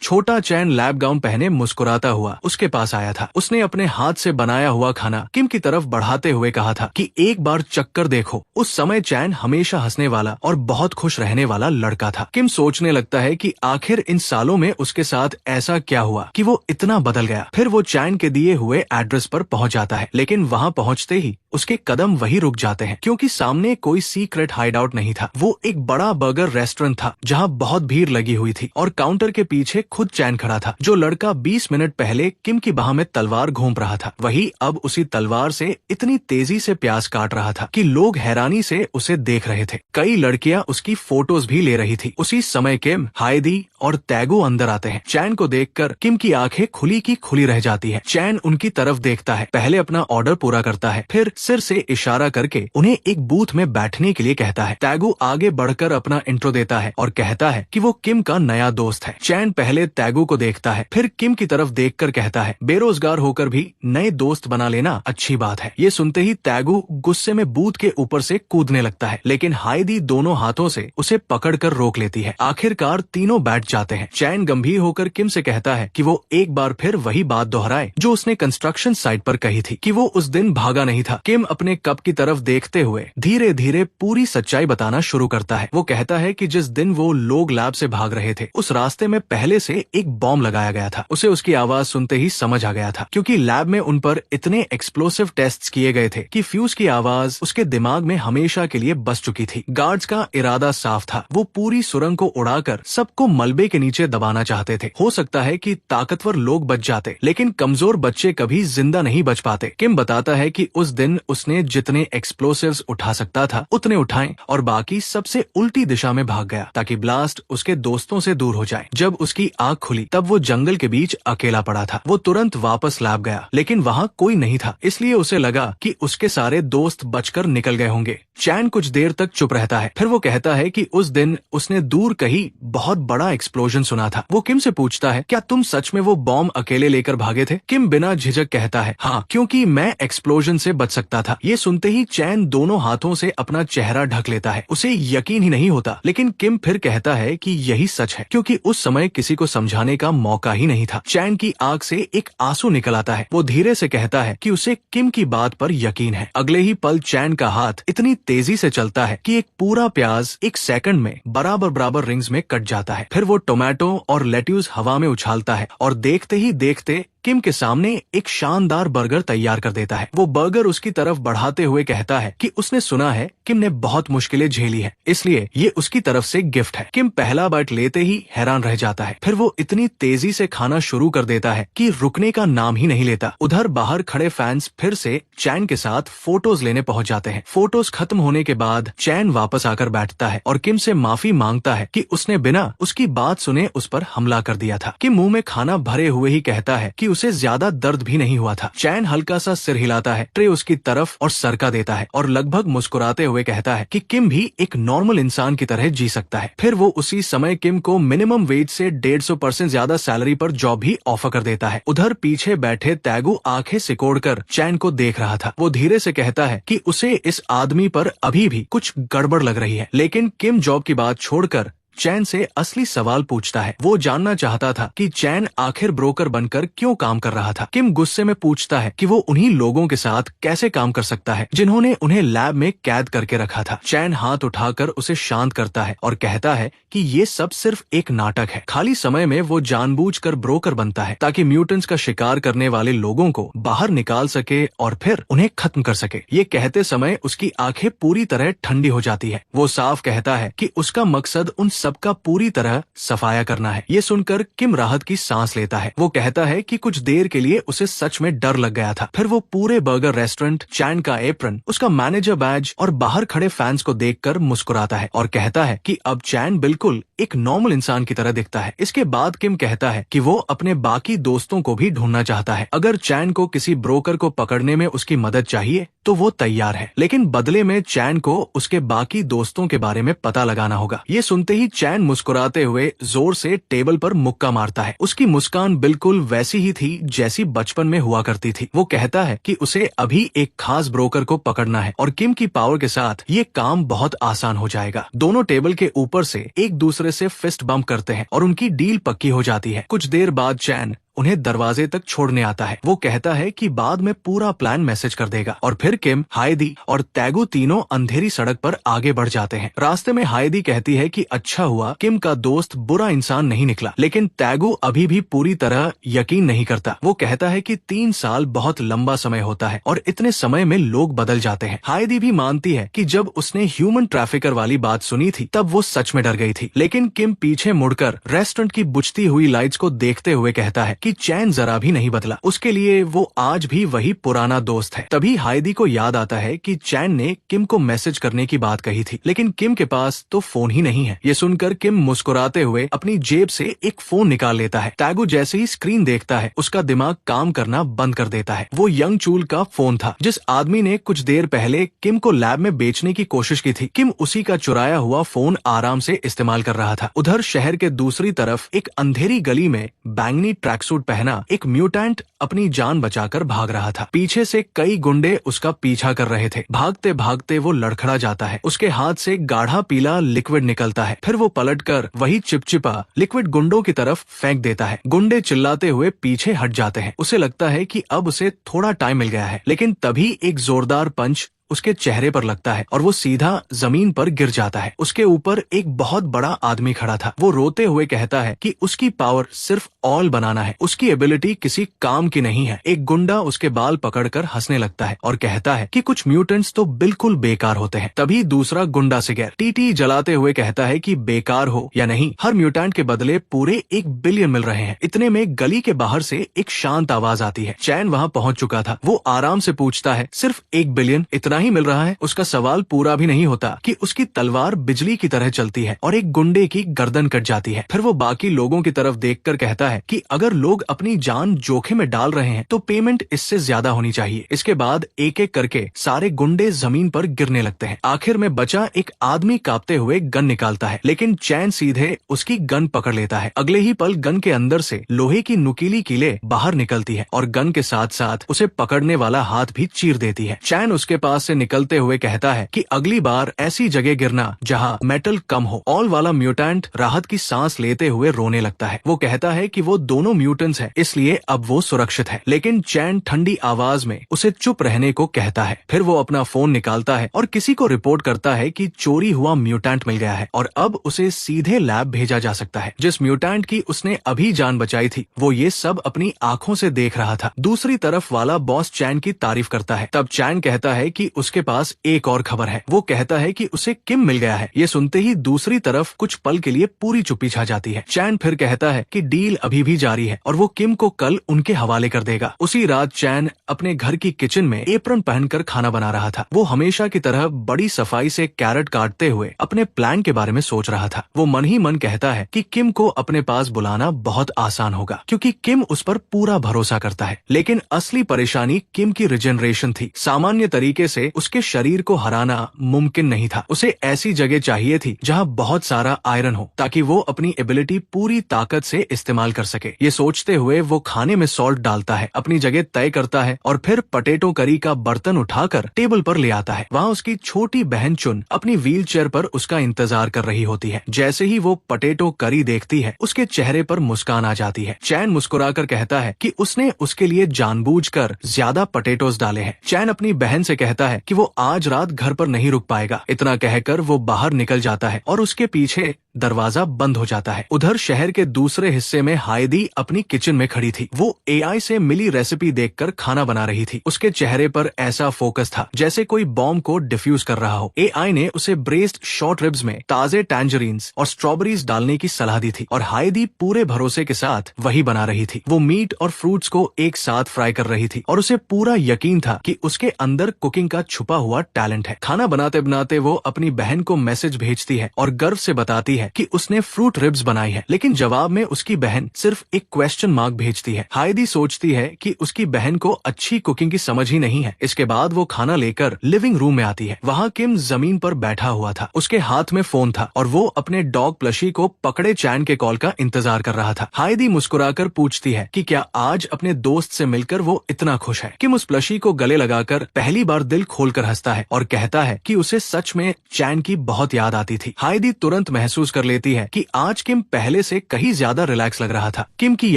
छोटा चैन लैब गाउन पहने मुस्कुराता हुआ उसके पास आया था। उसने अपने हाथ से बनाया हुआ खाना किम की तरफ बढ़ाते हुए कहा था कि एक बार चक्कर देखो। उस समय चैन हमेशा हंसने वाला और बहुत खुश रहने वाला लड़का था। किम सोचने लगता है कि आखिर इन सालों में उसके साथ ऐसा क्या हुआ कि वो इतना बदल गया। फिर वो चैन के दिए हुए एड्रेस पर पहुंच जाता है, लेकिन वहां पहुंचते ही उसके कदम वही रुक जाते हैं क्योंकि सामने कोई सीक्रेट हाइड आउट नहीं था। वो एक बड़ा बर्गर रेस्टोरेंट था जहां बहुत भीड़ लगी हुई थी और काउंटर के पीछे खुद चैन खड़ा था। जो लड़का 20 मिनट पहले किम की बाह में तलवार घूम रहा था, वही अब उसी तलवार से इतनी तेजी से प्याज काट रहा था कि लोग हैरानी से उसे देख रहे थे। कई लड़कियां उसकी फोटोज भी ले रही थी। उसी समय किम, हाइडी और तैगो अंदर आते हैं। चैन को देखकर किम की आंखें खुली की खुली रह जाती है। चैन उनकी तरफ देखता है, पहले अपना ऑर्डर पूरा करता है, फिर सिर से इशारा करके उन्हें एक बूथ में बैठने के लिए कहता है। तैगो आगे बढ़कर अपना इंट्रो देता है और कहता है कि वो किम का नया दोस्त है। चैन पहले तैगो को देखता है, फिर किम की तरफ देखकर कहता है, बेरोजगार होकर भी नए दोस्त बना लेना अच्छी बात है। ये सुनते ही तैगो गुस्से में बूथ के ऊपर से कूदने लगता है, लेकिन हाइडी दोनों हाथों से उसे पकड़कर रोक लेती है। आखिरकार तीनों बैठ जाते हैं। चैन गंभीर होकर किम से कहता है कि वो एक बार फिर वही बात दोहराए जो उसने कंस्ट्रक्ट कंस्ट्रक्शन साइट पर कही थी कि वो उस दिन भागा नहीं था। किम अपने कप की तरफ देखते हुए धीरे धीरे पूरी सच्चाई बताना शुरू करता है। वो कहता है कि जिस दिन वो लोग लैब से भाग रहे थे उस रास्ते में पहले से एक बॉम्ब लगाया गया था। उसे उसकी आवाज सुनते ही समझ आ गया था, क्योंकि लैब में उन पर इतने एक्सप्लोसिव टेस्ट्स किए गए थे कि फ्यूज की आवाज उसके दिमाग में हमेशा के लिए बस चुकी थी। गार्ड्स का इरादा साफ था, वो पूरी सुरंग को उड़ाकर सबको मलबे के नीचे दबाना चाहते थे। हो सकता है कि ताकतवर लोग बच जाते, लेकिन कमजोर बच्चे कभी जिंदा नहीं बच पाते। किम बताता है कि उस दिन उसने जितने एक्सप्लोसिव्स उठा सकता था उतने उठाए और बाकी सबसे उल्टी दिशा में भाग गया ताकि ब्लास्ट उसके दोस्तों से दूर हो जाए। जब उसकी आंख खुली तब वो जंगल के बीच अकेला पड़ा था। वो तुरंत वापस लैब गया, लेकिन वहाँ कोई नहीं था, इसलिए उसे लगा कि उसके सारे दोस्त बचकर निकल गए होंगे। चैन कुछ देर तक चुप रहता है, फिर वो कहता है कि उस दिन उसने दूर कहीं बहुत बड़ा एक्सप्लोजन सुना था। वो किम से पूछता है, क्या तुम सच में वो बॉम्ब अकेले लेकर भागे थे? किम बिना झिझक कहता है, हाँ, क्योंकि मैं एक्सप्लोजन से बच सकता था। ये सुनते ही चैन दोनों हाथों से अपना चेहरा ढक लेता है। उसे यकीन ही नहीं होता, लेकिन किम फिर कहता है कि यही सच है, क्योंकि उस समय किसी को समझाने का मौका ही नहीं था। चैन की आंख से एक आंसू निकल आता है। वो धीरे से कहता है कि उसे किम की बात पर यकीन है। अगले ही पल चैन का हाथ इतनी तेजी से चलता है कि एक पूरा प्याज एक सेकंड में बराबर बराबर रिंग्स में कट जाता है। फिर वो टोमेटो और लेट्यूस हवा में उछालता है और देखते ही देखते किम के सामने एक शानदार बर्गर तैयार कर देता है। वो बर्गर उसकी तरफ बढ़ाते हुए कहता है कि उसने सुना है किम ने बहुत मुश्किलें झेली है, इसलिए ये उसकी तरफ से गिफ्ट है। किम पहला बाइट लेते ही हैरान रह जाता है, फिर वो इतनी तेजी से खाना शुरू कर देता है कि रुकने का नाम ही नहीं लेता। उधर बाहर खड़े फैंस फिर से चैन के साथ फोटोज लेने पहुंच जाते हैं। फोटोज खत्म होने के बाद चैन वापस आकर बैठता है और किम से माफी मांगता है कि उसने बिना उसकी बात सुने उस पर हमला कर दिया था। किम मुंह में खाना भरे हुए ही कहता है कि उसे ज्यादा दर्द भी नहीं हुआ था। चैन हल्का सा सिर हिलाता है, ट्रे उसकी तरफ और सरका देता है और लगभग मुस्कुराते हुए कहता है कि किम भी एक नॉर्मल इंसान की तरह जी सकता है। फिर वो उसी समय किम को मिनिमम वेज से 150% ज्यादा सैलरी पर जॉब भी ऑफर कर देता है। उधर पीछे बैठे तैगू आंखें सिकोड़कर चैन को देख रहा था। वो धीरे से कहता है कि उसे इस आदमी पर अभी भी कुछ गड़बड़ लग रही है, लेकिन किम जॉब की बात छोड़कर चैन से असली सवाल पूछता है। वो जानना चाहता था कि चैन आखिर ब्रोकर बनकर क्यों काम कर रहा था। किम गुस्से में पूछता है कि वो उन्हीं लोगों के साथ कैसे काम कर सकता है जिन्होंने उन्हें लैब में कैद करके रखा था। चैन हाथ उठाकर उसे शांत करता है और कहता है कि ये सब सिर्फ एक नाटक है। खाली समय में वो जानबूझकर ब्रोकर बनता है ताकि म्यूटेंट्स का शिकार करने वाले लोगों को बाहर निकाल सके और फिर उन्हें खत्म कर सके। ये कहते समय उसकी आंखें पूरी तरह ठंडी हो जाती है। वो साफ कहता है कि उसका मकसद उन सबका पूरी तरह सफाया करना है। ये सुनकर किम राहत की सांस लेता है। वो कहता है कि कुछ देर के लिए उसे सच में डर लग गया था। फिर वो पूरे बर्गर रेस्टोरेंट, चैन का एप्रन, उसका मैनेजर बैज और बाहर खड़े फैंस को देखकर मुस्कुराता है और कहता है कि अब चैन बिल्कुल एक नॉर्मल इंसान की तरह दिखता है। इसके बाद किम कहता है कि वो अपने बाकी दोस्तों को भी ढूंढना चाहता है। अगर चैन को किसी ब्रोकर को पकड़ने में उसकी मदद चाहिए तो वो तैयार है, लेकिन बदले में चैन को उसके बाकी दोस्तों के बारे में पता लगाना होगा। ये सुनते ही चैन मुस्कुराते हुए जोर से टेबल पर मुक्का मारता है। उसकी मुस्कान बिल्कुल वैसी ही थी जैसी बचपन में हुआ करती थी। वो कहता है कि उसे अभी एक खास ब्रोकर को पकड़ना है और किम की पावर के साथ ये काम बहुत आसान हो जाएगा। दोनों टेबल के ऊपर से एक दूसरे से फिस्ट बम्प करते हैं और उनकी डील पक्की हो जाती है। कुछ देर बाद चैन उन्हें दरवाजे तक छोड़ने आता है। वो कहता है कि बाद में पूरा प्लान मैसेज कर देगा और फिर किम, हाइदी और तैगू तीनों अंधेरी सड़क पर आगे बढ़ जाते हैं। रास्ते में हाइदी कहती है कि अच्छा हुआ किम का दोस्त बुरा इंसान नहीं निकला, लेकिन तैगू अभी भी पूरी तरह यकीन नहीं करता। वो कहता है कि 3 साल बहुत लंबा समय होता है और इतने समय में लोग बदल जाते हैं। हाइदी भी मानती है कि जब उसने ह्यूमन ट्रैफिकर वाली बात सुनी थी तब वो सच में डर गई थी, लेकिन किम पीछे मुड़कर रेस्टोरेंट की बुझती हुई लाइट्स को देखते हुए कहता है कि चैन जरा भी नहीं बदला, उसके लिए वो आज भी वही पुराना दोस्त है। तभी हाइदी को याद आता है कि चैन ने किम को मैसेज करने की बात कही थी, लेकिन किम के पास तो फोन ही नहीं है। ये सुनकर किम मुस्कुराते हुए अपनी जेब से एक फोन निकाल लेता है। तैगू जैसे ही स्क्रीन देखता है उसका दिमाग काम करना बंद कर देता है। वो यंग चूल का फोन था जिस आदमी ने कुछ देर पहले किम को लैब में बेचने की कोशिश की थी। किम उसी का चुराया हुआ फोन आराम से इस्तेमाल कर रहा था। उधर शहर के दूसरी तरफ एक अंधेरी गली में बैंगनी ट्रैकसूट सूट पहना एक म्यूटेंट अपनी जान बचाकर भाग रहा था। पीछे से कई गुंडे उसका पीछा कर रहे थे। भागते भागते वो लड़खड़ा जाता है। उसके हाथ से गाढ़ा पीला लिक्विड निकलता है। फिर वो पलटकर वही चिपचिपा लिक्विड गुंडों की तरफ फेंक देता है। गुंडे चिल्लाते हुए पीछे हट जाते हैं। उसे लगता है कि अब उसे थोड़ा टाइम मिल गया है, लेकिन तभी एक जोरदार पंच उसके चेहरे पर लगता है और वो सीधा जमीन पर गिर जाता है। उसके ऊपर एक बहुत बड़ा आदमी खड़ा था। वो रोते हुए कहता है कि उसकी पावर सिर्फ ऑल बनाना है, उसकी एबिलिटी किसी काम की नहीं है। एक गुंडा उसके बाल पकड़कर हंसने लगता है और कहता है कि कुछ म्यूटेंट्स तो बिल्कुल बेकार होते हैं। तभी दूसरा गुंडा सिगरेट टीटी जलाते हुए कहता है कि बेकार हो या नहीं, हर म्यूटेंट के बदले पूरे 1 बिलियन मिल रहे हैं। इतने में गली के बाहर से एक शांत आवाज आती है। चैन वहाँ पहुँच चुका था। वो आराम से पूछता है, सिर्फ 1 बिलियन इतना ही मिल रहा है? उसका सवाल पूरा भी नहीं होता कि उसकी तलवार बिजली की तरह चलती है और एक गुंडे की गर्दन कट जाती है। फिर वो बाकी लोगों की तरफ देखकर कहता है कि अगर लोग अपनी जान जोखिम में डाल रहे हैं तो पेमेंट इससे ज्यादा होनी चाहिए। इसके बाद एक एक करके सारे गुंडे जमीन पर गिरने लगते हैं। आखिर में बचा एक आदमी कांपते हुए गन निकालता है, लेकिन चैन सीधे उसकी गन पकड़ लेता है। अगले ही पल गन के अंदर से लोहे की नुकीली कीलें बाहर निकलती है और गन के साथ साथ उसे पकड़ने वाला हाथ भी चीर देती है। चैन उसके पास से निकलते हुए कहता है कि अगली बार ऐसी जगह गिरना जहां मेटल कम हो। ऑल वाला म्यूटेंट राहत की सांस लेते हुए रोने लगता है। वो कहता है कि वो दोनों म्यूटेंट्स हैं, इसलिए अब वो सुरक्षित है। लेकिन चैन ठंडी आवाज में उसे चुप रहने को कहता है। फिर वो अपना फोन निकालता है और किसी को रिपोर्ट करता है कि चोरी हुआ म्यूटेंट मिल गया है और अब उसे सीधे लैब भेजा जा सकता है। जिस म्यूटेंट की उसने अभी जान बचाई थी वो ये सब अपनी आंखों से देख रहा था। दूसरी तरफ वाला बॉस चैन की तारीफ करता है। तब चैन कहता है कि उसके पास एक और खबर है। वो कहता है कि उसे किम मिल गया है। ये सुनते ही दूसरी तरफ कुछ पल के लिए पूरी चुप्पी छा जाती है। चैन फिर कहता है कि डील अभी भी जारी है और वो किम को कल उनके हवाले कर देगा। उसी रात चैन अपने घर की किचन में एप्रन पहनकर खाना बना रहा था। वो हमेशा की तरह बड़ी सफाई से कैरेट काटते हुए अपने प्लान के बारे में सोच रहा था। वो मन ही मन कहता है कि किम को अपने पास बुलाना बहुत आसान होगा क्योंकि किम उस पर पूरा भरोसा करता है। लेकिन असली परेशानी किम की रिजेनरेशन थी। सामान्य तरीके से उसके शरीर को हराना मुमकिन नहीं था। उसे ऐसी जगह चाहिए थी जहां बहुत सारा आयरन हो ताकि वो अपनी एबिलिटी पूरी ताकत से इस्तेमाल कर सके। ये सोचते हुए वो खाने में सॉल्ट डालता है, अपनी जगह तय करता है और फिर पोटैटो करी का बर्तन उठाकर टेबल पर ले आता है। वहाँ उसकी छोटी बहन चुन अपनी व्हील चेयर पर उसका इंतजार कर रही होती है। जैसे ही वो पोटैटो करी देखती है उसके चेहरे पर मुस्कान आ जाती है। चैन मुस्कुराकर कहता है कि उसने उसके लिए जानबूझकर ज्यादा पोटैटोज डाले हैं। चैन अपनी बहन से कहता है कि वो आज रात घर पर नहीं रुक पाएगा। इतना कहकर वो बाहर निकल जाता है और उसके पीछे दरवाजा बंद हो जाता है। उधर शहर के दूसरे हिस्से में हाइदी अपनी किचन में खड़ी थी। वो एआई से मिली रेसिपी देखकर खाना बना रही थी। उसके चेहरे पर ऐसा फोकस था जैसे कोई बॉम्ब को डिफ्यूज कर रहा हो। एआई ने उसे ब्रेस्ड शॉर्ट रिब्स में ताजे टैंजरीन्स और स्ट्रॉबेरीज डालने की सलाह दी थी और हाइदी पूरे भरोसे के साथ वही बना रही थी। वो मीट और फ्रूट्स को एक साथ फ्राई कर रही थी और उसे पूरा यकीन था कि उसके अंदर कुकिंग का छुपा हुआ टैलेंट है। खाना बनाते बनाते वो अपनी बहन को मैसेज भेजती है और गर्व से बताती है कि उसने फ्रूट रिब्स बनाई है, लेकिन जवाब में उसकी बहन सिर्फ एक क्वेश्चन मार्क भेजती है। हाइदी सोचती है कि उसकी बहन को अच्छी कुकिंग की समझ ही नहीं है। इसके बाद वो खाना लेकर लिविंग रूम में आती है। वहाँ किम जमीन पर बैठा हुआ था। उसके हाथ में फोन था और वो अपने डॉग प्लशी को पकड़े चैन के कॉल का इंतजार कर रहा था। हाइदी मुस्कुराकर पूछती है कि क्या आज अपने दोस्त से मिलकर वो इतना खुश है। किम उस प्लशी को गले लगाकर पहली बार दिल खोलकर हंसता है और कहता है कि उसे सच में चैन की बहुत याद आती थी। हाइदी तुरंत महसूस कर लेती है कि आज किम पहले से कहीं ज्यादा रिलैक्स लग रहा था। किम की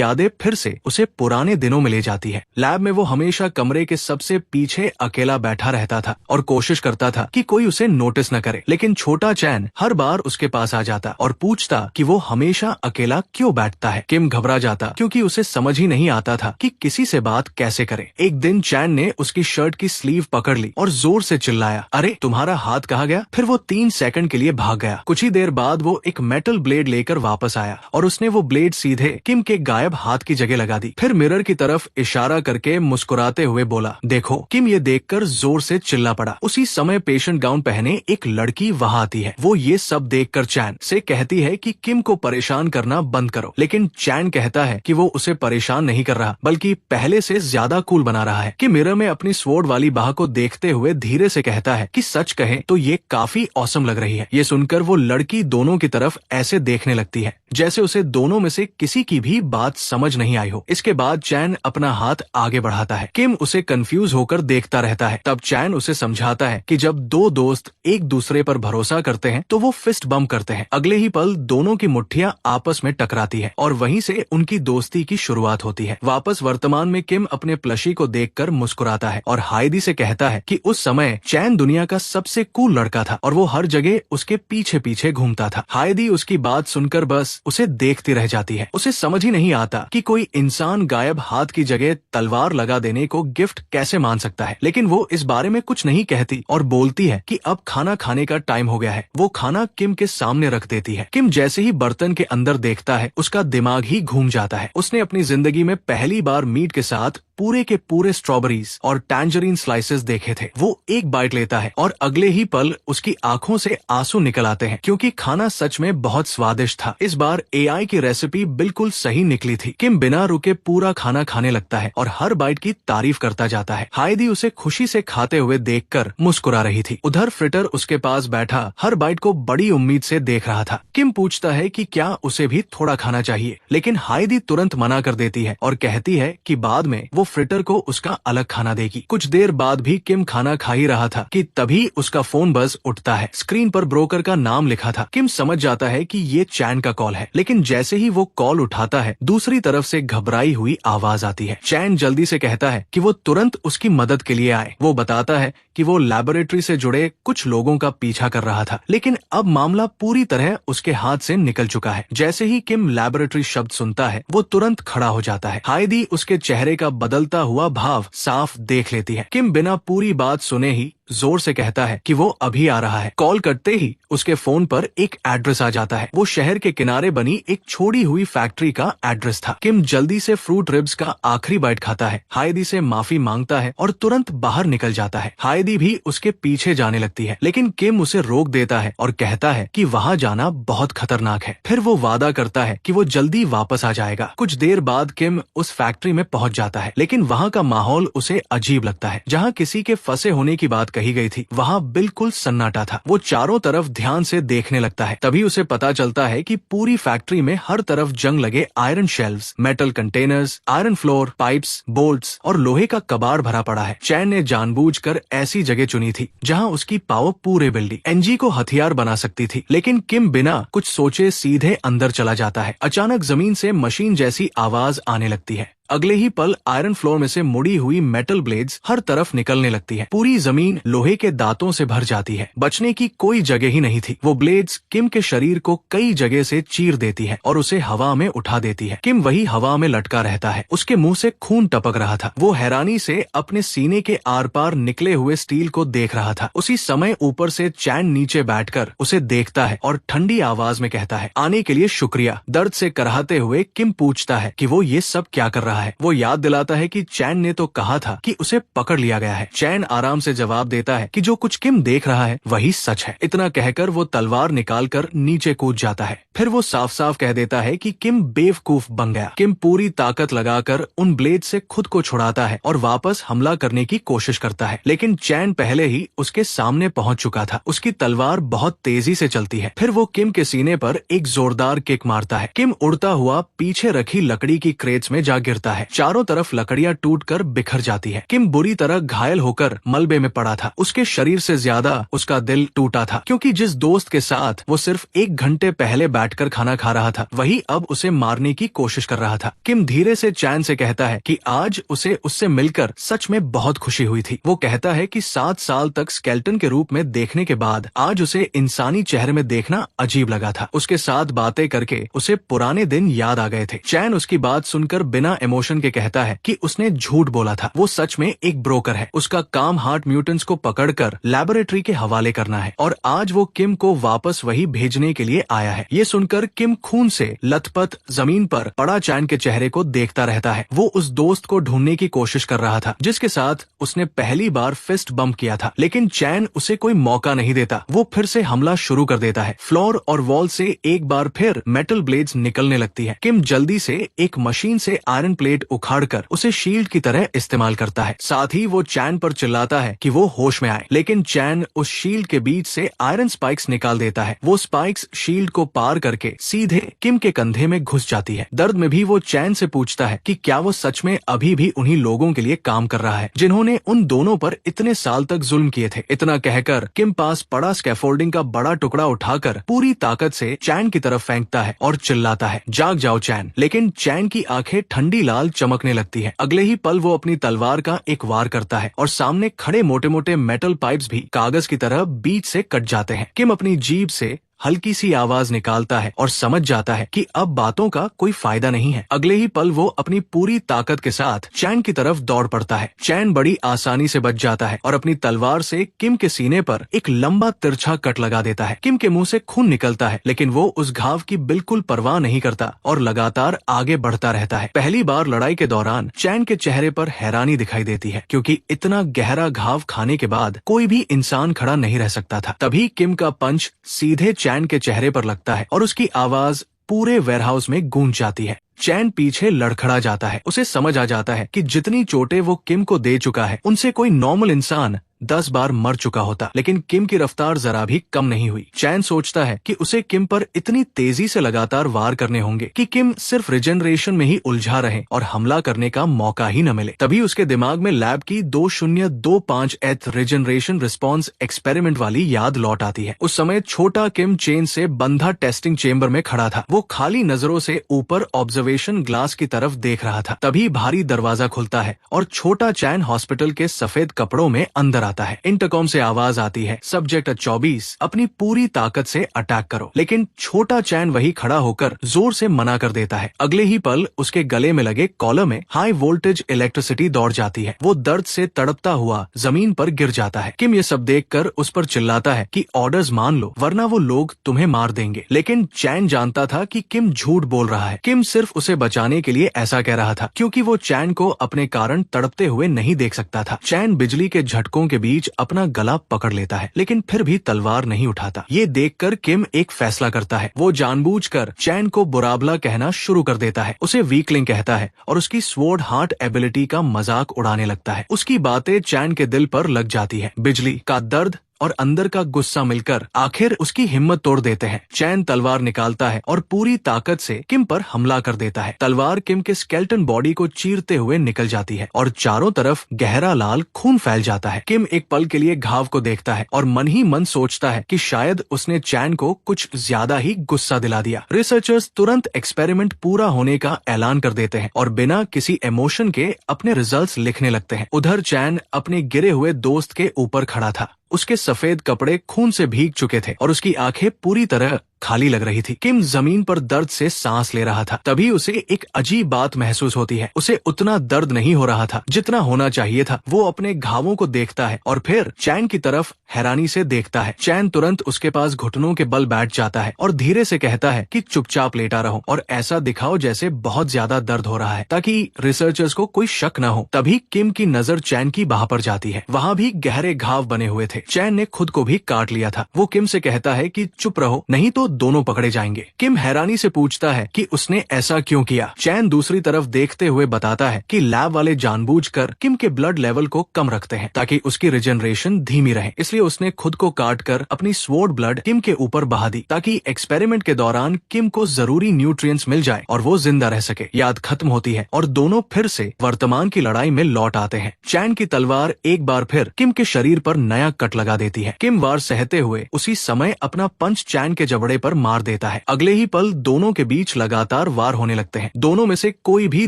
यादें फिर से उसे पुराने दिनों में ले जाती है। लैब में वो हमेशा कमरे के सबसे पीछे अकेला बैठा रहता था और कोशिश करता था कि कोई उसे नोटिस न करे, लेकिन छोटा चैन हर बार उसके पास आ जाता और पूछता कि वो हमेशा अकेला क्यों बैठता है। किम घबरा जाता क्योंकि उसे समझ ही नहीं आता था कि किसी से बात कैसे करे। एक दिन चैन ने उसकी शर्ट की स्लीव पकड़ ली और जोर से चिल्लाया, अरे तुम्हारा हाथ कहाँ गया? फिर वो 3 सेकंड के लिए भाग गया। कुछ ही देर बाद वो एक मेटल ब्लेड लेकर वापस आया और उसने वो ब्लेड सीधे किम के गायब हाथ की जगह लगा दी। फिर मिरर की तरफ इशारा करके मुस्कुराते हुए बोला, देखो। किम ये देखकर जोर से चिल्ला पड़ा। उसी समय पेशेंट गाउन पहने एक लड़की वहाँ आती है। वो ये सब देखकर चैन से कहती है कि किम को परेशान करना बंद करो, लेकिन चैन कहता है कि वो उसे परेशान नहीं कर रहा बल्कि पहले से ज्यादा कूल बना रहा है। कि मिरर में अपनी स्वॉर्ड वाली बाह को देखते हुए धीरे से कहता है कि सच कहे तो ये काफी औसम लग रही है। ये सुनकर वो लड़की दोनों की तरफ ऐसे देखने लगती है जैसे उसे दोनों में से किसी की भी बात समझ नहीं आई हो। इसके बाद चैन अपना हाथ आगे बढ़ाता है। किम उसे कंफ्यूज होकर देखता रहता है। तब चैन उसे समझाता है कि जब दो दोस्त एक दूसरे पर भरोसा करते हैं तो वो फिस्ट बम्प करते हैं। अगले ही पल दोनों की मुट्ठियां आपस में टकराती है और वहीं से उनकी दोस्ती की शुरुआत होती है। वापस वर्तमान में किम अपने प्लशी को देखकर मुस्कुराता है और हाइदी से कहता है कि उस समय चैन दुनिया का सबसे कूल लड़का था और वो हर जगह उसके पीछे पीछे घूमता था। हाइदी उसकी बात सुनकर बस उसे देखती रह जाती है। उसे समझ ही नहीं आता कि कोई इंसान गायब हाथ की जगह तलवार लगा देने को गिफ्ट कैसे मान सकता है, लेकिन वो इस बारे में कुछ नहीं कहती और बोलती है कि अब खाना खाने का टाइम हो गया है। वो खाना किम के सामने रख देती है। किम जैसे ही बर्तन के अंदर देखता है उसका दिमाग ही घूम जाता है। उसने अपनी जिंदगी में पहली बार मीट के साथ पूरे के पूरे स्ट्रॉबेरीज और टैंजरीन स्लाइसेस देखे थे। वो एक बाइट लेता है और अगले ही पल उसकी आंखों से आंसू निकल आते हैं क्योंकि खाना सच में बहुत स्वादिष्ट था। इस बार एआई की रेसिपी बिल्कुल सही निकली थी। किम बिना रुके पूरा खाना खाने लगता है और हर बाइट की तारीफ करता जाता है। हाइदी उसे खुशी से खाते हुए देखकर मुस्कुरा रही थी। उधर फ्रिटर उसके पास बैठा हर बाइट को बड़ी उम्मीद से देख रहा था। किम पूछता है कि क्या उसे भी थोड़ा खाना चाहिए, लेकिन हाइदी तुरंत मना कर देती है और कहती है कि बाद में वो फ्रिटर को उसका अलग खाना देगी। कुछ देर बाद भी किम खाना खा ही रहा था कि तभी उसका फोन बज उठता है। स्क्रीन पर ब्रोकर का नाम लिखा था। किम समझ जाता है कि ये चैन का कॉल है, लेकिन जैसे ही वो कॉल उठाता है दूसरी तरफ से घबराई हुई आवाज आती है। चैन जल्दी से कहता है कि वो तुरंत उसकी मदद के लिए आए। वो बताता है कि वो लैबोरेटरी से जुड़े कुछ लोगों का पीछा कर रहा था, लेकिन अब मामला पूरी तरह उसके हाथ से निकल चुका है। जैसे ही किम लैबोरेटरी शब्द सुनता है वो तुरंत खड़ा हो जाता है। हाइदी उसके चेहरे का बदलता हुआ भाव साफ देख लेती है। किम बिना पूरी बात सुने ही जोर से कहता है कि वो अभी आ रहा है। कॉल कटते ही उसके फोन पर एक एड्रेस आ जाता है। वो शहर के किनारे बनी एक छोड़ी हुई फैक्ट्री का एड्रेस था। किम जल्दी से फ्रूट रिब्स का आखिरी बाइट खाता है, हाइदी से माफी मांगता है और तुरंत बाहर निकल जाता है। हाइदी भी उसके पीछे जाने लगती है, लेकिन किम उसे रोक देता है और कहता है कि वहाँ जाना बहुत खतरनाक है। फिर वो वादा करता है कि वो जल्दी वापस आ जाएगा। कुछ देर बाद किम उस फैक्ट्री में पहुँच जाता है, लेकिन वहाँ का माहौल उसे अजीब लगता है। जहाँ किसी के फंसे होने की बात कही गई थी वहाँ बिल्कुल सन्नाटा था। वो चारों तरफ ध्यान से देखने लगता है। तभी उसे पता चलता है कि पूरी फैक्ट्री में हर तरफ जंग लगे iron shelves, metal containers, iron floor, pipes, bolts और लोहे का कबाड़ भरा पड़ा है। चैन ने जानबूझकर ऐसी जगह चुनी थी जहाँ उसकी पावर पूरे बिल्डिंग एनजी को हथियार बना सकती थी, लेकिन किम बिना कुछ सोचे सीधे अंदर चला जाता है। अचानक जमीन से मशीन जैसी आवाज आने लगती है। अगले ही पल आयरन फ्लोर में से मुड़ी हुई मेटल ब्लेड्स हर तरफ निकलने लगती है। पूरी जमीन लोहे के दांतों से भर जाती है। बचने की कोई जगह ही नहीं थी। वो ब्लेड्स किम के शरीर को कई जगह से चीर देती है और उसे हवा में उठा देती है। किम वही हवा में लटका रहता है। उसके मुंह से खून टपक रहा था। वो हैरानी से अपने सीने के आर पार निकले हुए स्टील को देख रहा था। उसी समय ऊपर से चैन नीचे बैठकर उसे देखता है और ठंडी आवाज में कहता है, आने के लिए शुक्रिया। दर्द से कराहते हुए किम पूछता है कि वो ये सब क्या कर रहा है। वो याद दिलाता है कि चैन ने तो कहा था कि उसे पकड़ लिया गया है। चैन आराम से जवाब देता है कि जो कुछ किम देख रहा है वही सच है। इतना कहकर वो तलवार निकालकर नीचे कूद जाता है। फिर वो साफ साफ कह देता है कि किम बेवकूफ बन गया। किम पूरी ताकत लगाकर उन ब्लेड से खुद को छुड़ाता है और वापस हमला करने की कोशिश करता है, लेकिन चैन पहले ही उसके सामने पहुंच चुका था। उसकी तलवार बहुत तेजी से चलती है। फिर वो किम के सीने पर एक जोरदार किक मारता है। किम उड़ता हुआ पीछे रखी लकड़ी की क्रेट्स में जा गिरता है। चारों तरफ लकड़ियां टूटकर बिखर जाती है। किम बुरी तरह घायल होकर मलबे में पड़ा था। उसके शरीर से ज्यादा उसका दिल टूटा था, क्योंकि जिस दोस्त के साथ वो सिर्फ 1 घंटे पहले बैठकर खाना खा रहा था वही अब उसे मारने की कोशिश कर रहा था। किम धीरे से चैन से कहता है कि आज उसे उससे मिलकर सच में बहुत खुशी हुई थी। वो कहता है कि 7 साल तक स्केल्टन के रूप में देखने के बाद आज उसे इंसानी चेहरे में देखना अजीब लगा था। उसके साथ बातें करके उसे पुराने दिन याद आ गए थे। चैन उसकी बात सुनकर बिना इमोशन के कहता है कि उसने झूठ बोला था। वो सच में एक ब्रोकर है। उसका काम हार्ट म्यूटेंट्स को पकड़कर लैबोरेटरी के हवाले करना है और आज वो किम को वापस वही भेजने के लिए आया है। ये सुनकर किम खून से लथपथ जमीन पर पड़ा चैन के चेहरे को देखता रहता है। वो उस दोस्त को ढूंढने की कोशिश कर रहा था जिसके साथ उसने पहली बार फिस्ट बम्प किया था, लेकिन चैन उसे कोई मौका नहीं देता। वो फिर से हमला शुरू कर देता है। फ्लोर और वॉल से एक बार फिर मेटल ब्लेड्स निकलने लगती है। किम जल्दी से एक मशीन से आयरन प्लेट उखाड़कर उसे शील्ड की तरह इस्तेमाल करता है। साथ ही वो चैन पर चिल्लाता है कि वो होश में आए, लेकिन चैन उस शील्ड के बीच से आयरन स्पाइक्स निकाल देता है। वो स्पाइक्स शील्ड को पार करके सीधे किम के कंधे में घुस जाती है। दर्द में भी वो चैन से पूछता है कि क्या वो सच में अभी भी उन्हीं लोगों के लिए काम कर रहा है जिन्होंने उन दोनों पर इतने साल तक जुल्म किए थे। इतना कहकर किम पास पड़ा स्कैफोल्डिंग का बड़ा टुकड़ा उठाकर पूरी ताकत से चैन की तरफ फेंकता है और चिल्लाता है, जाग जाओ चैन। लेकिन चैन की आंखें ठंडी लाल चमकने लगती है। अगले ही पल वो अपनी तलवार का एक वार करता है और सामने खड़े मोटे मोटे मेटल पाइप्स भी कागज की तरह बीच से कट जाते हैं। किम अपनी जीभ से हल्की सी आवाज निकालता है और समझ जाता है कि अब बातों का कोई फायदा नहीं है। अगले ही पल वो अपनी पूरी ताकत के साथ चैन की तरफ दौड़ पड़ता है। चैन बड़ी आसानी से बच जाता है और अपनी तलवार से किम के सीने पर एक लंबा तिरछा कट लगा देता है। किम के मुंह से खून निकलता है, लेकिन वो उस घाव की बिल्कुल परवाह नहीं करता और लगातार आगे बढ़ता रहता है। पहली बार लड़ाई के दौरान चैन के चेहरे पर हैरानी दिखाई देती है, क्योंकि इतना गहरा घाव खाने के बाद कोई भी इंसान खड़ा नहीं रह सकता था। तभी किम का पंच सीधे चैन के चेहरे पर लगता है और उसकी आवाज पूरे वेयरहाउस में गूंज जाती है। चैन पीछे लड़खड़ा जाता है। उसे समझ आ जाता है कि जितनी चोटें वो किम को दे चुका है उनसे कोई नॉर्मल इंसान 10 बार मर चुका होता, लेकिन किम की रफ्तार जरा भी कम नहीं हुई। चैन सोचता है कि उसे किम पर इतनी तेजी से लगातार वार करने होंगे कि किम सिर्फ रिजेनरेशन में ही उलझा रहे और हमला करने का मौका ही न मिले। तभी उसके दिमाग में लैब की 2025th रिजेनरेशन रिस्पॉन्स एक्सपेरिमेंट वाली याद लौट आती है। उस समय छोटा किम चेन से बंधा टेस्टिंग चेम्बर में खड़ा था। वो खाली नजरों से ऊपर ऑब्जर्वेशन ग्लास की तरफ देख रहा था। तभी भारी दरवाजा खुलता है और छोटा चैन हॉस्पिटल के सफेद कपड़ों में अंदर आता है। इंटरकॉम से आवाज आती है, सब्जेक्ट 24 अपनी पूरी ताकत से अटैक करो। लेकिन छोटा चैन वही खड़ा होकर जोर से मना कर देता है। अगले ही पल उसके गले में लगे कॉलर में हाई वोल्टेज इलेक्ट्रिसिटी दौड़ जाती है। वो दर्द से तड़पता हुआ जमीन पर गिर जाता है। किम ये सब देखकर उस पर चिल्लाता है कि ऑर्डर्स मान लो, वरना वो लोग तुम्हें मार देंगे। लेकिन चैन जानता था कि किम झूठ बोल रहा है। किम सिर्फ उसे बचाने के लिए ऐसा कह रहा था, क्योंकि वो चैन को अपने कारण तड़पते हुए नहीं देख सकता था। चैन बिजली के झटकों के बीच अपना गला पकड़ लेता है, लेकिन फिर भी तलवार नहीं उठाता। ये देखकर किम एक फैसला करता है। वो जानबूझकर चैन को बुराबला कहना शुरू कर देता है, उसे वीकलिंग कहता है और उसकी स्वॉर्ड हार्ट एबिलिटी का मजाक उड़ाने लगता है। उसकी बातें चैन के दिल पर लग जाती है। बिजली का दर्द और अंदर का गुस्सा मिलकर आखिर उसकी हिम्मत तोड़ देते हैं। चैन तलवार निकालता है और पूरी ताकत से किम पर हमला कर देता है। तलवार किम के स्केलेटन बॉडी को चीरते हुए निकल जाती है और चारों तरफ गहरा लाल खून फैल जाता है। किम एक पल के लिए घाव को देखता है और मन ही मन सोचता है कि शायद उसने चैन को कुछ ज्यादा ही गुस्सा दिला दिया। रिसर्चर्स तुरंत एक्सपेरिमेंट पूरा होने का ऐलान कर देते हैं और बिना किसी इमोशन के अपने रिजल्ट्स लिखने लगते हैं। उधर चैन अपने गिरे हुए दोस्त के ऊपर खड़ा था। उसके सफेद कपड़े खून से भीग चुके थे और उसकी आंखें पूरी तरह खाली लग रही थी। किम जमीन पर दर्द से सांस ले रहा था। तभी उसे एक अजीब बात महसूस होती है। उसे उतना दर्द नहीं हो रहा था जितना होना चाहिए था। वो अपने घावों को देखता है और फिर चैन की तरफ हैरानी से देखता है। चैन तुरंत उसके पास घुटनों के बल बैठ जाता है और धीरे से कहता है कि चुपचाप लेटा रहो और ऐसा दिखाओ जैसे बहुत ज्यादा दर्द हो रहा है, ताकि रिसर्चर्स को कोई शक न हो। तभी किम की नजर चैन की बाह पर जाती है। वहाँ भी गहरे घाव बने हुए थे। चैन ने खुद को भी काट लिया था। वो किम से कहता है कि चुप रहो, नहीं तो दोनों पकड़े जाएंगे। किम हैरानी से पूछता है कि उसने ऐसा क्यों किया। चैन दूसरी तरफ देखते हुए बताता है कि लैब वाले जानबूझकर किम के ब्लड लेवल को कम रखते हैं ताकि उसकी रिजेनरेशन धीमी रहे। इसलिए उसने खुद को काट कर अपनी स्वॉर्ड ब्लड किम के ऊपर बहा दी, ताकि एक्सपेरिमेंट के दौरान किम को जरूरी न्यूट्रिएंट्स मिल जाए और वो जिंदा रह सके। याद खत्म होती है और दोनों फिर से वर्तमान की लड़ाई में लौट आते हैं। चैन की तलवार एक बार फिर किम के शरीर पर नया कट लगा देती है। किम वार सहते हुए उसी समय अपना पंच चैन के जबड़े पर मार देता है। अगले ही पल दोनों के बीच लगातार वार होने लगते हैं। दोनों में से कोई भी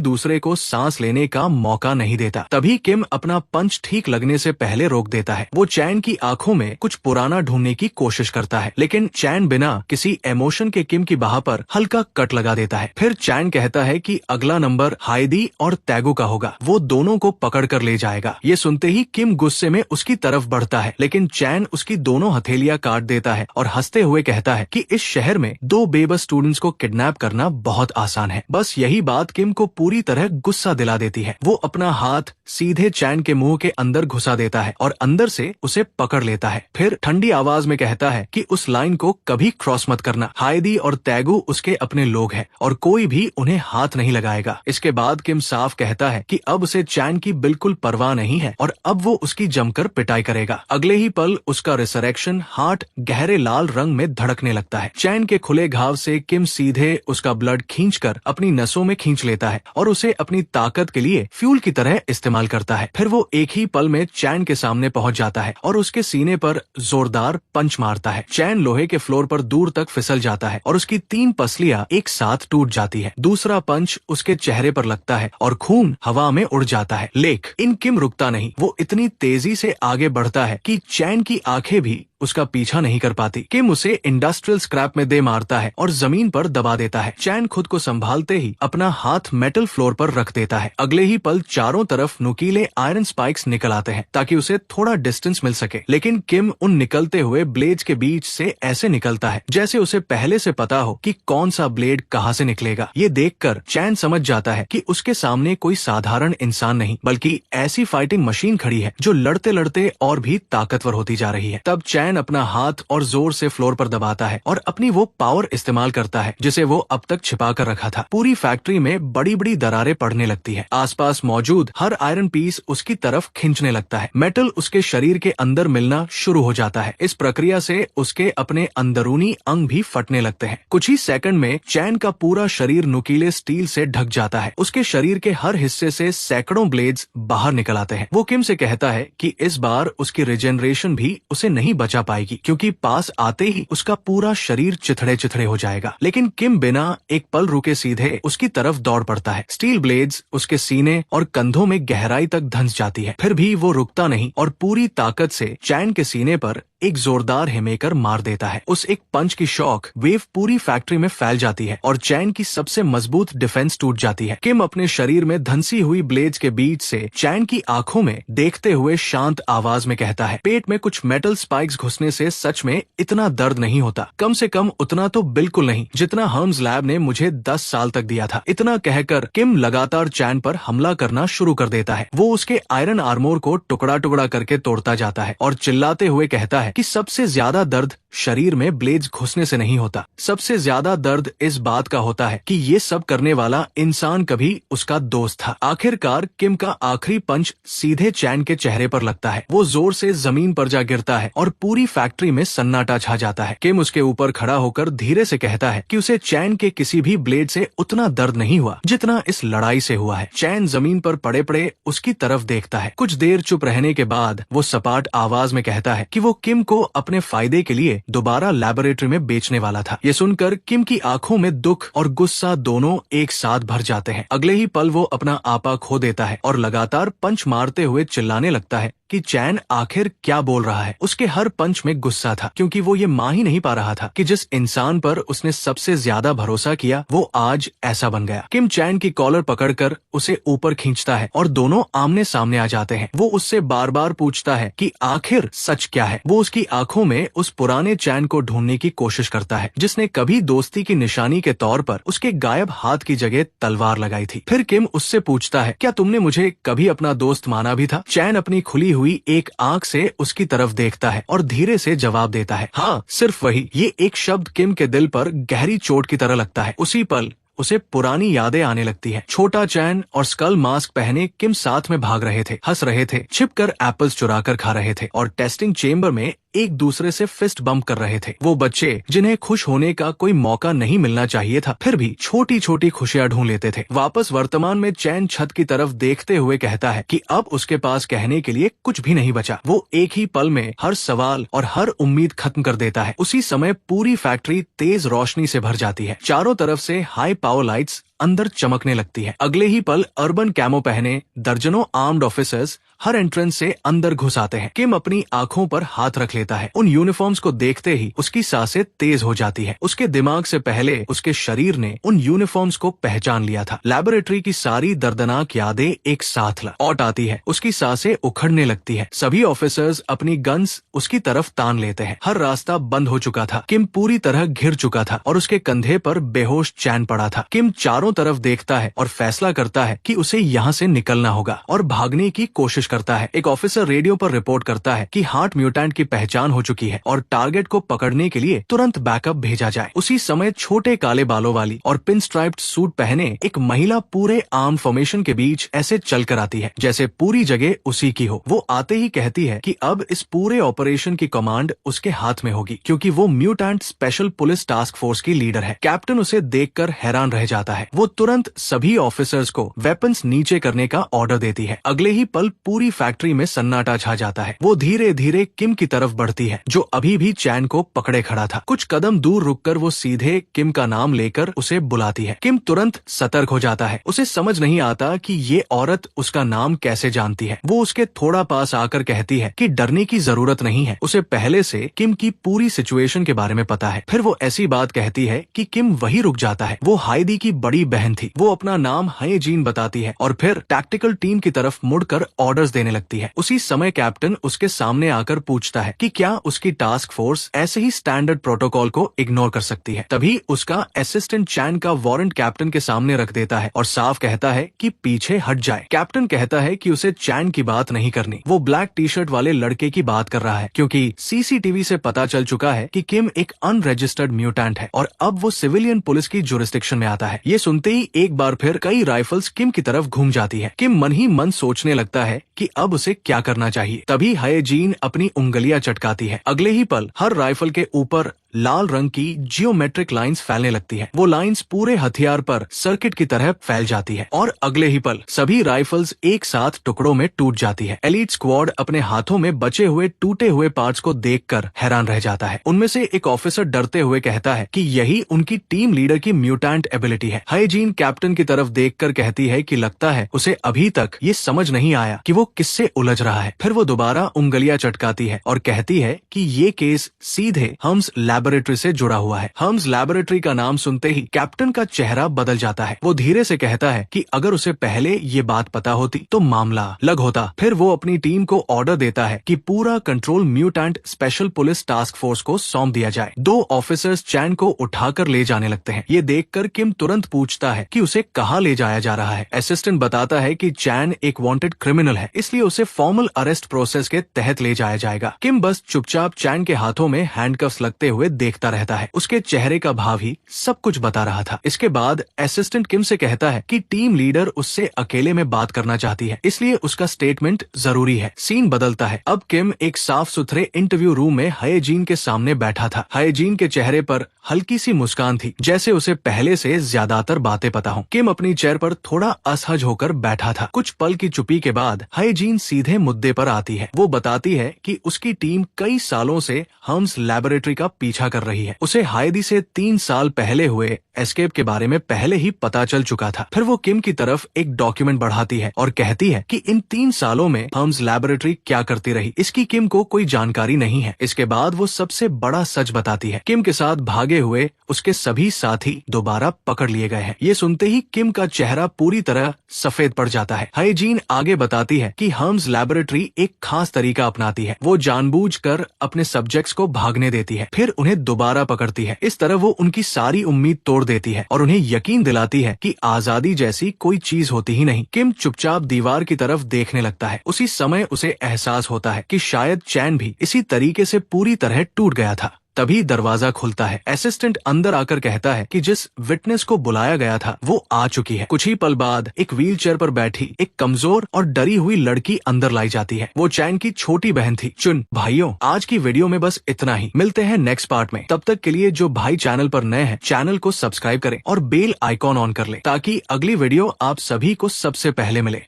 दूसरे को सांस लेने का मौका नहीं देता। तभी किम अपना पंच ठीक लगने से पहले रोक देता है। वो चैन की आंखों में कुछ पुराना ढूंढने की कोशिश करता है, लेकिन चैन बिना किसी इमोशन के किम की बाह पर हल्का कट लगा देता है। फिर चैन कहता है कि अगला नंबर हाइदी और तैगो का होगा, वो दोनों को पकड़ कर ले जाएगा। ये सुनते ही किम गुस्से में उसकी तरफ बढ़ता है, लेकिन चैन उसकी दोनों हथेलियां काट देता है और हंसते हुए कहता है कि इस इस शहर में दो बेबस स्टूडेंट्स को किडनैप करना बहुत आसान है। बस यही बात किम को पूरी तरह गुस्सा दिला देती है। वो अपना हाथ सीधे चैन के मुंह के अंदर घुसा देता है और अंदर से उसे पकड़ लेता है। फिर ठंडी आवाज में कहता है कि उस लाइन को कभी क्रॉस मत करना। हाइडी और तैगू उसके अपने लोग हैं और कोई भी उन्हें हाथ नहीं लगाएगा। इसके बाद किम साफ कहता है कि अब उसे चैन की बिल्कुल परवाह नहीं है और अब वो उसकी जमकर पिटाई करेगा। अगले ही पल उसका रिसरेक्शन हार्ट गहरे लाल रंग में धड़कने लगता है। चैन के खुले घाव से किम सीधे उसका ब्लड खींचकर अपनी नसों में खींच लेता है और उसे अपनी ताकत के लिए फ्यूल की तरह इस्तेमाल करता है। फिर वो एक ही पल में चैन के सामने पहुंच जाता है और उसके सीने पर जोरदार पंच मारता है। चैन लोहे के फ्लोर पर दूर तक फिसल जाता है और उसकी 3 पसलियां एक साथ टूट जाती है। दूसरा पंच उसके चेहरे पर लगता है और खून हवा में उड़ जाता है। लेकिन किम रुकता नहीं। वो इतनी तेजी से आगे बढ़ता है कि चैन की आंखें भी उसका पीछा नहीं कर पाती। किम उसे इंडस्ट्रियल स्क्रैप में दे मारता है और जमीन पर दबा देता है। चैन खुद को संभालते ही अपना हाथ मेटल फ्लोर पर रख देता है। अगले ही पल चारों तरफ नुकीले आयरन स्पाइक्स निकल आते हैं ताकि उसे थोड़ा डिस्टेंस मिल सके। लेकिन किम उन निकलते हुए ब्लेड्स के बीच से ऐसे निकलता है जैसे उसे पहले से पता हो कि कौन सा ब्लेड कहां से निकलेगा। ये देखकर चैन समझ जाता है कि उसके सामने कोई साधारण इंसान नहीं बल्कि ऐसी फाइटिंग मशीन खड़ी है जो लड़ते लड़ते और भी ताकतवर होती जा रही है। तब चैन अपना हाथ और जोर से फ्लोर पर दबाता है और अपनी वो पावर इस्तेमाल करता है जिसे वो अब तक छिपा कर रखा था। पूरी फैक्ट्री में बड़ी बड़ी दरारें पड़ने लगती है। आसपास मौजूद हर आयरन पीस उसकी तरफ खींचने लगता है। मेटल उसके शरीर के अंदर मिलना शुरू हो जाता है। इस प्रक्रिया से उसके अपने अंदरूनी अंग भी फटने लगते हैं। कुछ ही सेकंड में चैन का पूरा शरीर नुकीले स्टील से ढक जाता है। उसके शरीर के हर हिस्से से सैकड़ों ब्लेड्स बाहर निकल आते हैं। वो किम से कहता है कि इस बार उसकी रिजेनरेशन भी उसे नहीं बचा पाएगी क्योंकि पास आते ही उसका पूरा शरीर चिथड़े चिथड़े हो जाएगा। लेकिन किम बिना एक पल रुके सीधे उसकी तरफ दौड़ पड़ता है। स्टील ब्लेड्स उसके सीने और कंधों में गहराई तक धंस जाती है। फिर भी वो रुकता नहीं और पूरी ताकत से चैन के सीने पर एक जोरदार हिमेकर मार देता है। उस एक पंच की शॉक वेव पूरी फैक्ट्री में फैल जाती है और चैन की सबसे मजबूत डिफेंस टूट जाती है। किम अपने शरीर में धंसी हुई ब्लेड्स के बीच से चैन की आंखों में देखते हुए शांत आवाज में कहता है, पेट में कुछ मेटल स्पाइक्स घुसने से सच में इतना दर्द नहीं होता। कम से कम उतना तो बिल्कुल नहीं जितना हर्म्स लैब ने मुझे 10 साल तक दिया था। इतना कहकर किम लगातार चैन पर हमला करना शुरू कर देता है। वो उसके आयरन आर्मोर को टुकड़ा टुकड़ा करके तोड़ता जाता है और चिल्लाते हुए कहता है कि सबसे ज्यादा दर्द शरीर में ब्लेड्स घुसने से नहीं होता। सबसे ज्यादा दर्द इस बात का होता है कि ये सब करने वाला इंसान कभी उसका दोस्त था। आखिरकार किम का आखिरी पंच सीधे चैन के चेहरे पर लगता है। वो जोर से जमीन पर जा गिरता है और पूरी फैक्ट्री में सन्नाटा छा जाता है। किम उसके ऊपर खड़ा होकर धीरे से कहता है कि उसे चैन के किसी भी ब्लेड से उतना दर्द नहीं हुआ जितना इस लड़ाई से हुआ है। चैन जमीन पर पड़े पड़े उसकी तरफ देखता है। कुछ देर चुप रहने के बाद वो सपाट आवाज में कहता है कि वो किम को अपने फायदे के लिए दोबारा लैबोरेटरी में बेचने वाला था। ये सुनकर किम की आंखों में दुख और गुस्सा दोनों एक साथ भर जाते हैं। अगले ही पल वो अपना आपा खो देता है और लगातार पंच मारते हुए चिल्लाने लगता है कि चैन आखिर क्या बोल रहा है। उसके हर पंच में गुस्सा था क्योंकि वो ये मान ही नहीं पा रहा था कि जिस इंसान पर उसने सबसे ज्यादा भरोसा किया वो आज ऐसा बन गया। किम चैन की कॉलर पकड़कर उसे ऊपर खींचता है और दोनों आमने सामने आ जाते हैं। वो उससे बार बार पूछता है कि आखिर सच क्या है। वो उसकी आंखों में उस पुराने चैन को ढूंढने की कोशिश करता है जिसने कभी दोस्ती की निशानी के तौर पर उसके गायब हाथ की जगह तलवार लगाई थी। फिर किम उससे पूछता है, क्या तुमने मुझे कभी अपना दोस्त माना भी था? चैन अपनी खुली हुई एक आंख से उसकी तरफ देखता है और धीरे से जवाब देता है, हाँ, सिर्फ वही। ये एक शब्द किम के दिल पर गहरी चोट की तरह लगता है। उसी पल उसे पुरानी यादें आने लगती है। छोटा चैन और स्कल मास्क पहने किम साथ में भाग रहे थे, हंस रहे थे, छिपकर एप्पल्स चुराकर खा रहे थे और टेस्टिंग चेम्बर में एक दूसरे से फिस्ट बम्प कर रहे थे। वो बच्चे जिन्हें खुश होने का कोई मौका नहीं मिलना चाहिए था फिर भी छोटी छोटी खुशियां ढूंढ लेते थे। वापस वर्तमान में चैन छत की तरफ देखते हुए कहता है कि अब उसके पास कहने के लिए कुछ भी नहीं बचा। वो एक ही पल में हर सवाल और हर उम्मीद खत्म कर देता है। उसी समय पूरी फैक्ट्री तेज रोशनी से भर जाती है। चारों तरफ से हाई पावर लाइट्स अंदर चमकने लगती है। अगले ही पल अर्बन कैमो पहने दर्जनों आर्म्ड ऑफिसर्स हर एंट्रेंस से अंदर घुस आते हैं। किम अपनी आंखों पर हाथ रख लेता है। उन यूनिफॉर्म्स को देखते ही उसकी सांसें तेज हो जाती है। उसके दिमाग से पहले उसके शरीर ने उन यूनिफॉर्म्स को पहचान लिया था। लैबोरेटरी की सारी दर्दनाक यादें एक साथ लौट आती है। उसकी सांसें उखड़ने लगती है। सभी ऑफिसर्स अपनी गन्स उसकी तरफ तान लेते हैं। हर रास्ता बंद हो चुका था। किम पूरी तरह घिर चुका था और उसके कंधे पर बेहोश चैन पड़ा था। किम चारों तरफ देखता है और फैसला करता है कि उसे यहाँ से निकलना होगा और भागने की कोशिश करता है। एक ऑफिसर रेडियो पर रिपोर्ट करता है कि हार्ट म्यूटेंट की पहचान हो चुकी है और टारगेट को पकड़ने के लिए तुरंत बैकअप भेजा जाए। उसी समय छोटे काले बालों वाली और पिन स्ट्राइप्ड सूट पहने एक महिला पूरे आर्म फॉर्मेशन के बीच ऐसे चल कर आती है जैसे पूरी जगह उसी की हो। वो आते ही कहती है कि अब इस पूरे ऑपरेशन की कमांड उसके हाथ में होगी क्योंकि वो mutant special police task force की लीडर है। कैप्टन उसे देखकर हैरान रह जाता है। वो तुरंत सभी ऑफिसर्स को वेपन्स नीचे करने का ऑर्डर देती है। अगले ही पल पूरी फैक्ट्री में सन्नाटा छा जाता है। वो धीरे धीरे किम की तरफ बढ़ती है जो अभी भी चैन को पकड़े खड़ा था। कुछ कदम दूर रुककर वो सीधे किम का नाम लेकर उसे बुलाती है। किम तुरंत सतर्क हो जाता है। उसे समझ नहीं आता कि ये औरत उसका नाम कैसे जानती है। वो उसके थोड़ा पास आकर कहती है कि डरने की जरूरत नहीं है। उसे पहले से किम की पूरी सिचुएशन के बारे में पता है। फिर वो ऐसी बात कहती है कि किम वही रुक जाता है। वो हाइडी की बड़ी बहन थी। वो अपना नाम हाय जीन बताती है और फिर टैक्टिकल टीम की तरफ मुड़कर ऑर्डर्स देने लगती है। उसी समय कैप्टन उसके सामने आकर पूछता है कि क्या उसकी टास्क फोर्स ऐसे ही स्टैंडर्ड प्रोटोकॉल को इग्नोर कर सकती है। तभी उसका असिस्टेंट चैन का वारंट कैप्टन के सामने रख देता है और साफ कहता है कि पीछे हट जाए। कैप्टन कहता है कि उसे चैन की बात नहीं करनी। वो ब्लैक टी शर्ट वाले लड़के की बात कर रहा है क्योंकि सीसीटीवी से पता चल चुका है कि किम एक अनरजिस्टर्ड म्यूटेंट है और अब वो सिविलियन पुलिस की जुरिस्डिक्शन में आता है। ये सुनते ही एक बार फिर कई राइफल्स किम की तरफ घूम जाती है। किम मन ही मन सोचने लगता है कि अब उसे क्या करना चाहिए। तभी हाय जीन अपनी उंगलियां चटकाती है। अगले ही पल हर राइफल के ऊपर लाल रंग की जियोमेट्रिक लाइंस फैलने लगती है। वो लाइंस पूरे हथियार पर सर्किट की तरह फैल जाती है और अगले ही पल सभी राइफल्स एक साथ टुकड़ों में टूट जाती है। एलीट स्क्वाड अपने हाथों में बचे हुए टूटे हुए पार्ट्स को देखकर हैरान रह जाता है। उनमें से एक ऑफिसर डरते हुए कहता है कि यही उनकी टीम लीडर की म्यूटेंट एबिलिटी है। हाय जीन कैप्टन की तरफ देखकर कहती है कि लगता है उसे अभी तक ये समझ नहीं आया कि वो किससे उलझ रहा है। फिर वो दोबारा उंगलियां चटकाती है और कहती है कि ये केस सीधे हम्स लैबोरेटरी से जुड़ा हुआ है। हम्स लैबोरेटरी का नाम सुनते ही कैप्टन का चेहरा बदल जाता है। वो धीरे से कहता है कि अगर उसे पहले ये बात पता होती तो मामला अलग होता। फिर वो अपनी टीम को ऑर्डर देता है कि पूरा control mutant special police task force को सौंप दिया जाए। 2 ऑफिसर्स चैन को उठाकर ले जाने लगते हैं। ये देखकर किम तुरंत पूछता है कि उसे कहाँ ले जाया जा रहा है। असिस्टेंट बताता है कि चैन एक वांटेड क्रिमिनल है, इसलिए उसे फॉर्मल अरेस्ट प्रोसेस के तहत ले जाया जाएगा। किम बस चुपचाप चैन के हाथों में हैंडकफ्स लगते हुए देखता रहता है। उसके चेहरे का भाव ही सब कुछ बता रहा था। इसके बाद असिस्टेंट किम से कहता है कि टीम लीडर उससे अकेले में बात करना चाहती है, इसलिए उसका स्टेटमेंट जरूरी है। सीन बदलता है। अब किम एक साफ सुथरे इंटरव्यू रूम में हाय जीन के सामने बैठा था। हाय जीन के चेहरे पर हल्की सी मुस्कान थी, जैसे उसे पहले से ज्यादातर बातें पता हो। किम अपनी चेयर पर थोड़ा असहज होकर बैठा था। कुछ पल की चुप्पी के बाद हाय जीन सीधे मुद्दे पर आती है। वो बताती है कि उसकी टीम कई सालों से हम्स लैबोरेटरी का पीछा कर रही है। उसे हाइडी से 3 साल पहले हुए एस्केप के बारे में पहले ही पता चल चुका था। फिर वो किम की तरफ एक डॉक्यूमेंट बढ़ाती है और कहती है कि इन 3 सालों में हम्स लैबोरेटरी क्या करती रही, इसकी किम को कोई जानकारी नहीं है। इसके बाद वो सबसे बड़ा सच बताती है। किम के साथ भागे हुए उसके सभी साथी दोबारा पकड़ लिए गए हैं। ये सुनते ही किम का चेहरा पूरी तरह सफेद पड़ जाता है। हाय जीन आगे बताती है कि हम्स लैबोरेटरी एक खास तरीका अपनाती है। वो जानबूझकर अपने सब्जेक्ट्स को भागने देती है, फिर उन्हें दोबारा पकड़ती है। इस तरह वो उनकी सारी उम्मीद तोड़ देती है और उन्हें यकीन दिलाती है कि आजादी जैसी कोई चीज होती ही नहीं। किम चुपचाप दीवार की तरफ देखने लगता है। उसी समय उसे एहसास होता है कि शायद चैन भी इसी तरीके से पूरी तरह टूट गया था। तभी दरवाजा खुलता है। असिस्टेंट अंदर आकर कहता है कि जिस विटनेस को बुलाया गया था वो आ चुकी है। कुछ ही पल बाद एक व्हील चेयर पर बैठी एक कमजोर और डरी हुई लड़की अंदर लाई जाती है। वो चैन की छोटी बहन थी। चुन भाइयों, आज की वीडियो में बस इतना ही। मिलते हैं नेक्स्ट पार्ट में। तब तक के लिए जो भाई चैनल पर नए हैं, चैनल को सब्सक्राइब करें और बेल आइकॉन ऑन कर लें ताकि अगली वीडियो आप सभी को सबसे पहले मिले।